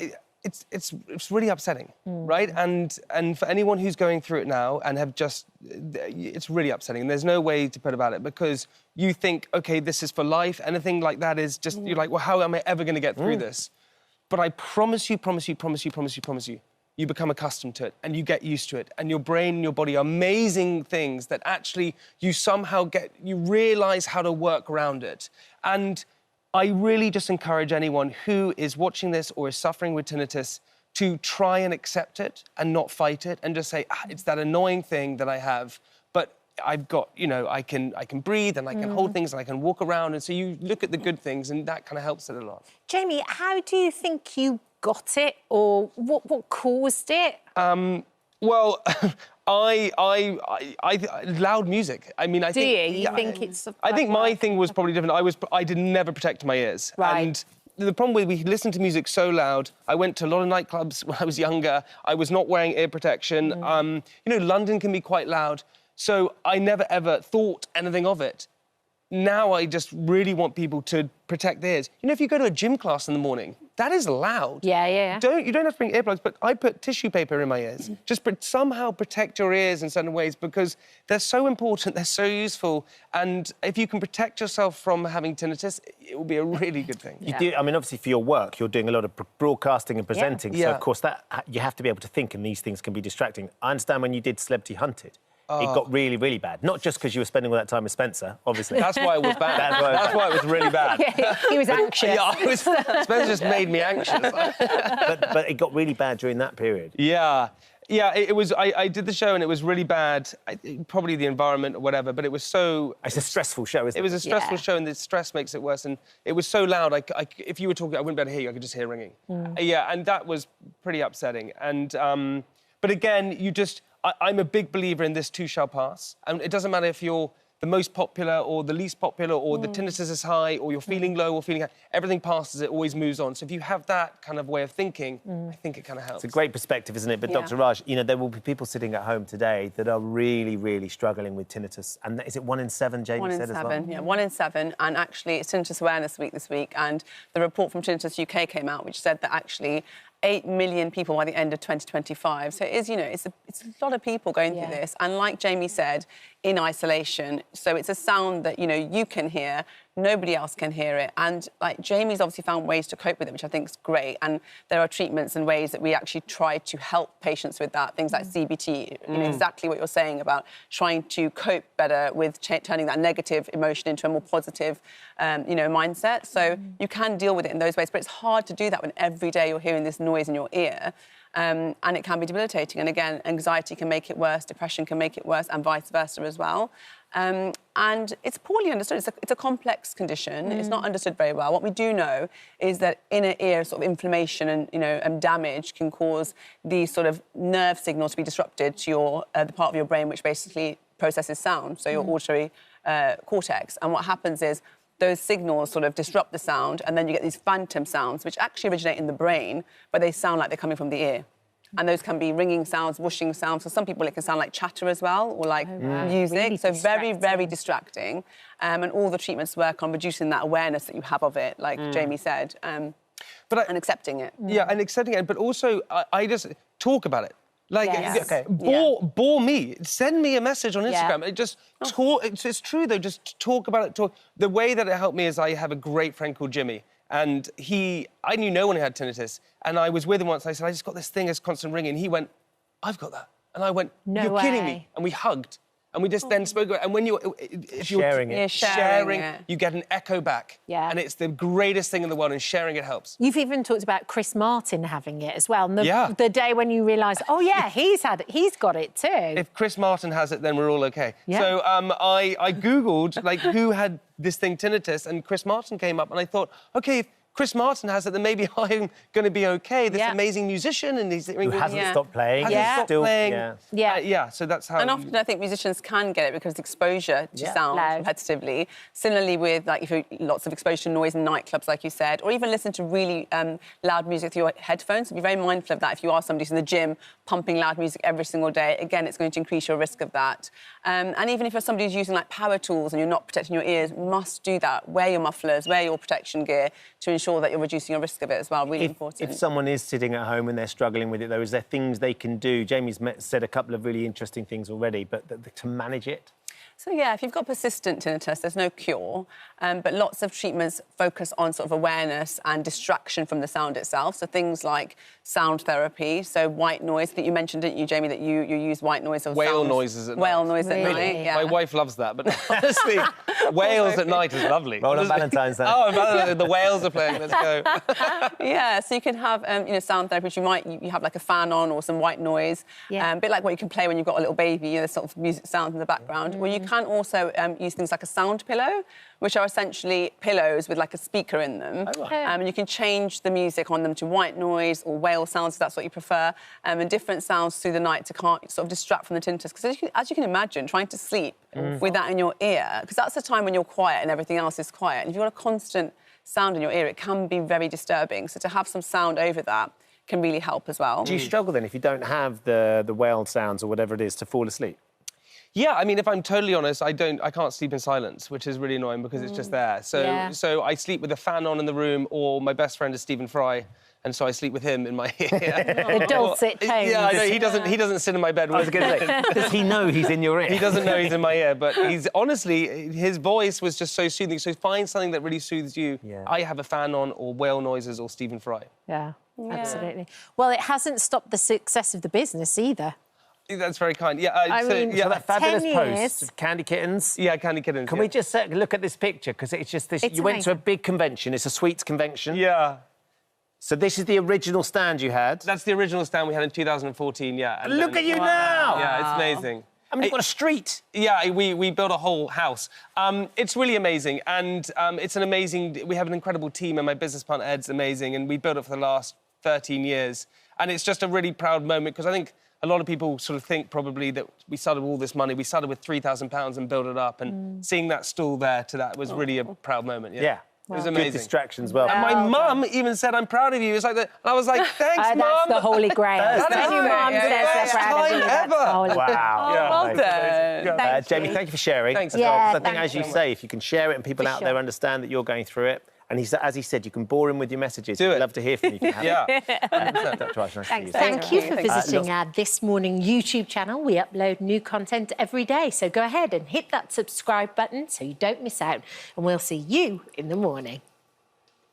it's really upsetting, right? And for anyone who's going through it now and it's really upsetting. And there's no way to put about it because you think, OK, this is for life. Anything like that is just, you're like, well, how am I ever going to get through this? But I promise you, you become accustomed to it and you get used to it. And your brain and your body are amazing things that actually you somehow you realise how to work around it. And I really just encourage anyone who is watching this or is suffering with tinnitus to try and accept it and not fight it and just say, it's that annoying thing that I have, but I've got, you know, I can breathe and I can hold things and I can walk around. And so you look at the good things and that kind of helps it a lot. Jamie, how do you think you got it or what caused it? Well, loud music. I mean, I think... Do you think it's... I think my thing was probably different. I did never protect my ears. Right. And the problem with we listened to music so loud, I went to a lot of nightclubs when I was younger. I was not wearing ear protection. You know, London can be quite loud. So I never, ever thought anything of it. now I just really want people to protect their ears. You know, if you go to a gym class in the morning, that is loud. Yeah. You don't have to bring earplugs, but I put tissue paper in my ears. Just somehow protect your ears in certain ways because they're so important, they're so useful, and if you can protect yourself from having tinnitus, it will be a really good thing. You do, I mean, obviously for your work, you're doing a lot of broadcasting and presenting, so of course that you have to be able to think, and these things can be distracting. I understand when you did Celebrity Hunted, it got really, really bad. Not just because you were spending all that time with Spencer, obviously. That's why it was bad. That's why it was really bad. He was anxious. Spencer just made me anxious. but it got really bad during that period. Yeah, it was. I did the show and it was really bad. Probably the environment or whatever, but it was so. It's a stressful show, isn't it? It was a stressful show, and the stress makes it worse. And it was so loud. If you were talking, I wouldn't be able to hear you. I could just hear ringing. Yeah, and that was pretty upsetting. And but again, I'm a big believer in this too shall pass, and it doesn't matter if you're the most popular or the least popular or the tinnitus is high or you're feeling low or feeling high. Everything passes, it always moves on. So if you have that kind of way of thinking, I think it kind of helps. It's a great perspective, isn't it? But Dr. Raj, you know, there will be people sitting at home today that are really, really struggling with tinnitus. And is it 1 in 7, Jamie said as well? 1 in 7, yeah, 1 in 7. And actually, it's Tinnitus Awareness Week this week. And the report from Tinnitus UK came out, which said that actually 8 million people by the end of 2025. So it is, you know, it's a lot of people going through this. And like Jamie said, in isolation. So it's a sound that, you know, you can hear, nobody else can hear it. And like Jamie's obviously found ways to cope with it, which I think is great. And there are treatments and ways that we actually try to help patients with that. Things like CBT, you know, exactly what you're saying about trying to cope better with turning that negative emotion into a more positive, you know, mindset. So you can deal with it in those ways, but it's hard to do that when every day you're hearing this noise in your ear. And it can be debilitating. And again, anxiety can make it worse, depression can make it worse, and vice versa as well. And it's poorly understood. It's a complex condition. It's not understood very well. What we do know is that inner ear sort of inflammation and, you know, damage can cause these sort of nerve signals to be disrupted to your the part of your brain which basically processes sound, so your auditory cortex. And what happens is those signals sort of disrupt the sound, and then you get these phantom sounds, which actually originate in the brain, but they sound like they're coming from the ear. And those can be ringing sounds, whooshing sounds. For some people, it can sound like chatter as well, or like music. Really so very, very distracting. And all the treatments work on reducing that awareness that you have of it, like Jamie said, and accepting it. Yeah, and accepting it, but also I just talk about it. Like, bore me. Send me a message on Instagram. It just talk. It's true though. Just talk about it. Talk. The way that it helped me is I have a great friend called Jimmy, and I knew no one who had tinnitus, and I was with him once. And I said, I just got this thing, this constant ringing. And he went, I've got that, and I went, you're kidding me, and we hugged. And we just then spoke about it. And when if you're sharing it, you get an echo back. Yeah. And it's the greatest thing in the world, and sharing it helps. You've even talked about Chris Martin having it as well. And the day when you realise, oh, yeah, he's got it too. If Chris Martin has it, then we're all OK. Yeah. So I Googled, like, who had this thing, tinnitus, and Chris Martin came up, and I thought, OK, if Chris Martin has it, then maybe I'm going to be OK. This amazing musician, and he's... Who hasn't stopped playing. Hasn't stopped playing. Yeah, so that's how... And often I think musicians can get it because of exposure to sound repetitively. Similarly with, like, if you lots of exposure to noise in nightclubs, like you said, or even listen to really loud music through your headphones. So be very mindful of that. If you are somebody who's in the gym pumping loud music every single day, again, it's going to increase your risk of that. And even if you're somebody who's using, like, power tools and you're not protecting your ears, must do that. Wear your mufflers, wear your protection gear to ensure that you're reducing your risk of it as well. Really important. If someone is sitting at home and they're struggling with it, though, is there things they can do? Jamie's said a couple of really interesting things already, but to manage it? So, yeah, if you've got persistent tinnitus, there's no cure, but lots of treatments focus on sort of awareness and distraction from the sound itself. So things like sound therapy, so white noise. I think you mentioned, didn't you, Jamie, that you use white noise or whale noises at night. Whale noise at night, yeah. My wife loves that, but honestly, whales at night is lovely. Roll on Valentine's Day. Oh, the whales are playing, let's go. Yeah, so you can have, you know, sound therapy, which you have like a fan on or some white noise, a bit like what you can play when you've got a little baby, you know, the sort of music sounds in the background. Well, you can also use things like a sound pillow, which are essentially pillows with like a speaker in them. And you can change the music on them to white noise or whale sounds, if that's what you prefer, and different sounds through the night to sort of distract from the tinnitus. Because as you can imagine, trying to sleep with that in your ear, because that's the time when you're quiet and everything else is quiet. And if you've got a constant sound in your ear, it can be very disturbing. So to have some sound over that can really help as well. Do you struggle then if you don't have the whale sounds or whatever it is to fall asleep? Yeah, I mean, if I'm totally honest, I can't sleep in silence, which is really annoying because it's just there. So I sleep with a fan on in the room, or my best friend is Stephen Fry, and so I sleep with him in my ear. The dulcet tones. Yeah, I know, he doesn't sit in my bed. I was going to say, does he know he's in your ear? He doesn't know he's in my ear, but he's honestly, his voice was just so soothing. So find something that really soothes you. Yeah. I have a fan on, or whale noises, or Stephen Fry. Yeah, absolutely. Well, it hasn't stopped the success of the business either. That's very kind. Yeah, I mean, so that fabulous 10 post years. of Candy Kittens. Yeah, Candy Kittens. Can we just look at this picture? Because it's just this. It's You went to a amazing. big convention. It's a sweets convention. Yeah. So this is the original stand you had. That's the original stand we had in 2014, yeah. And Look at you now! Yeah, it's amazing. I mean, you've got a street. Yeah, we built a whole house. It's really amazing, and it's an amazing... We have an incredible team, and my business partner, Ed's amazing, and we built it for the last 13 years. And it's just a really proud moment, because I think a lot of people sort of think probably that we started with all this money. We started with £3,000 and built it up, and seeing that stall there to that was really a proud moment, yeah. It was amazing. Good distraction as well. And my mum even said, "I'm proud of you." It's like that. And I was like, "Thanks, Mum." That's the holy grail. That is When your mum the says they're best proud of time you, that's ever. holy grail. Wow. Yeah. Well done. Thank Jamie, you. thank you for sharing. Thanks. as well, 'cause I think, thank as you you. say, if you can share it and people For out there sure. understand that you're going through it, and as he said, you can bore him with your messages. Do We'd it. love to hear from you. Yeah. Dr. Ash, nice to Thanks. see you. Thank you for visiting our This Morning YouTube channel. We upload new content every day, so go ahead and hit that subscribe button so you don't miss out, and we'll see you in the morning.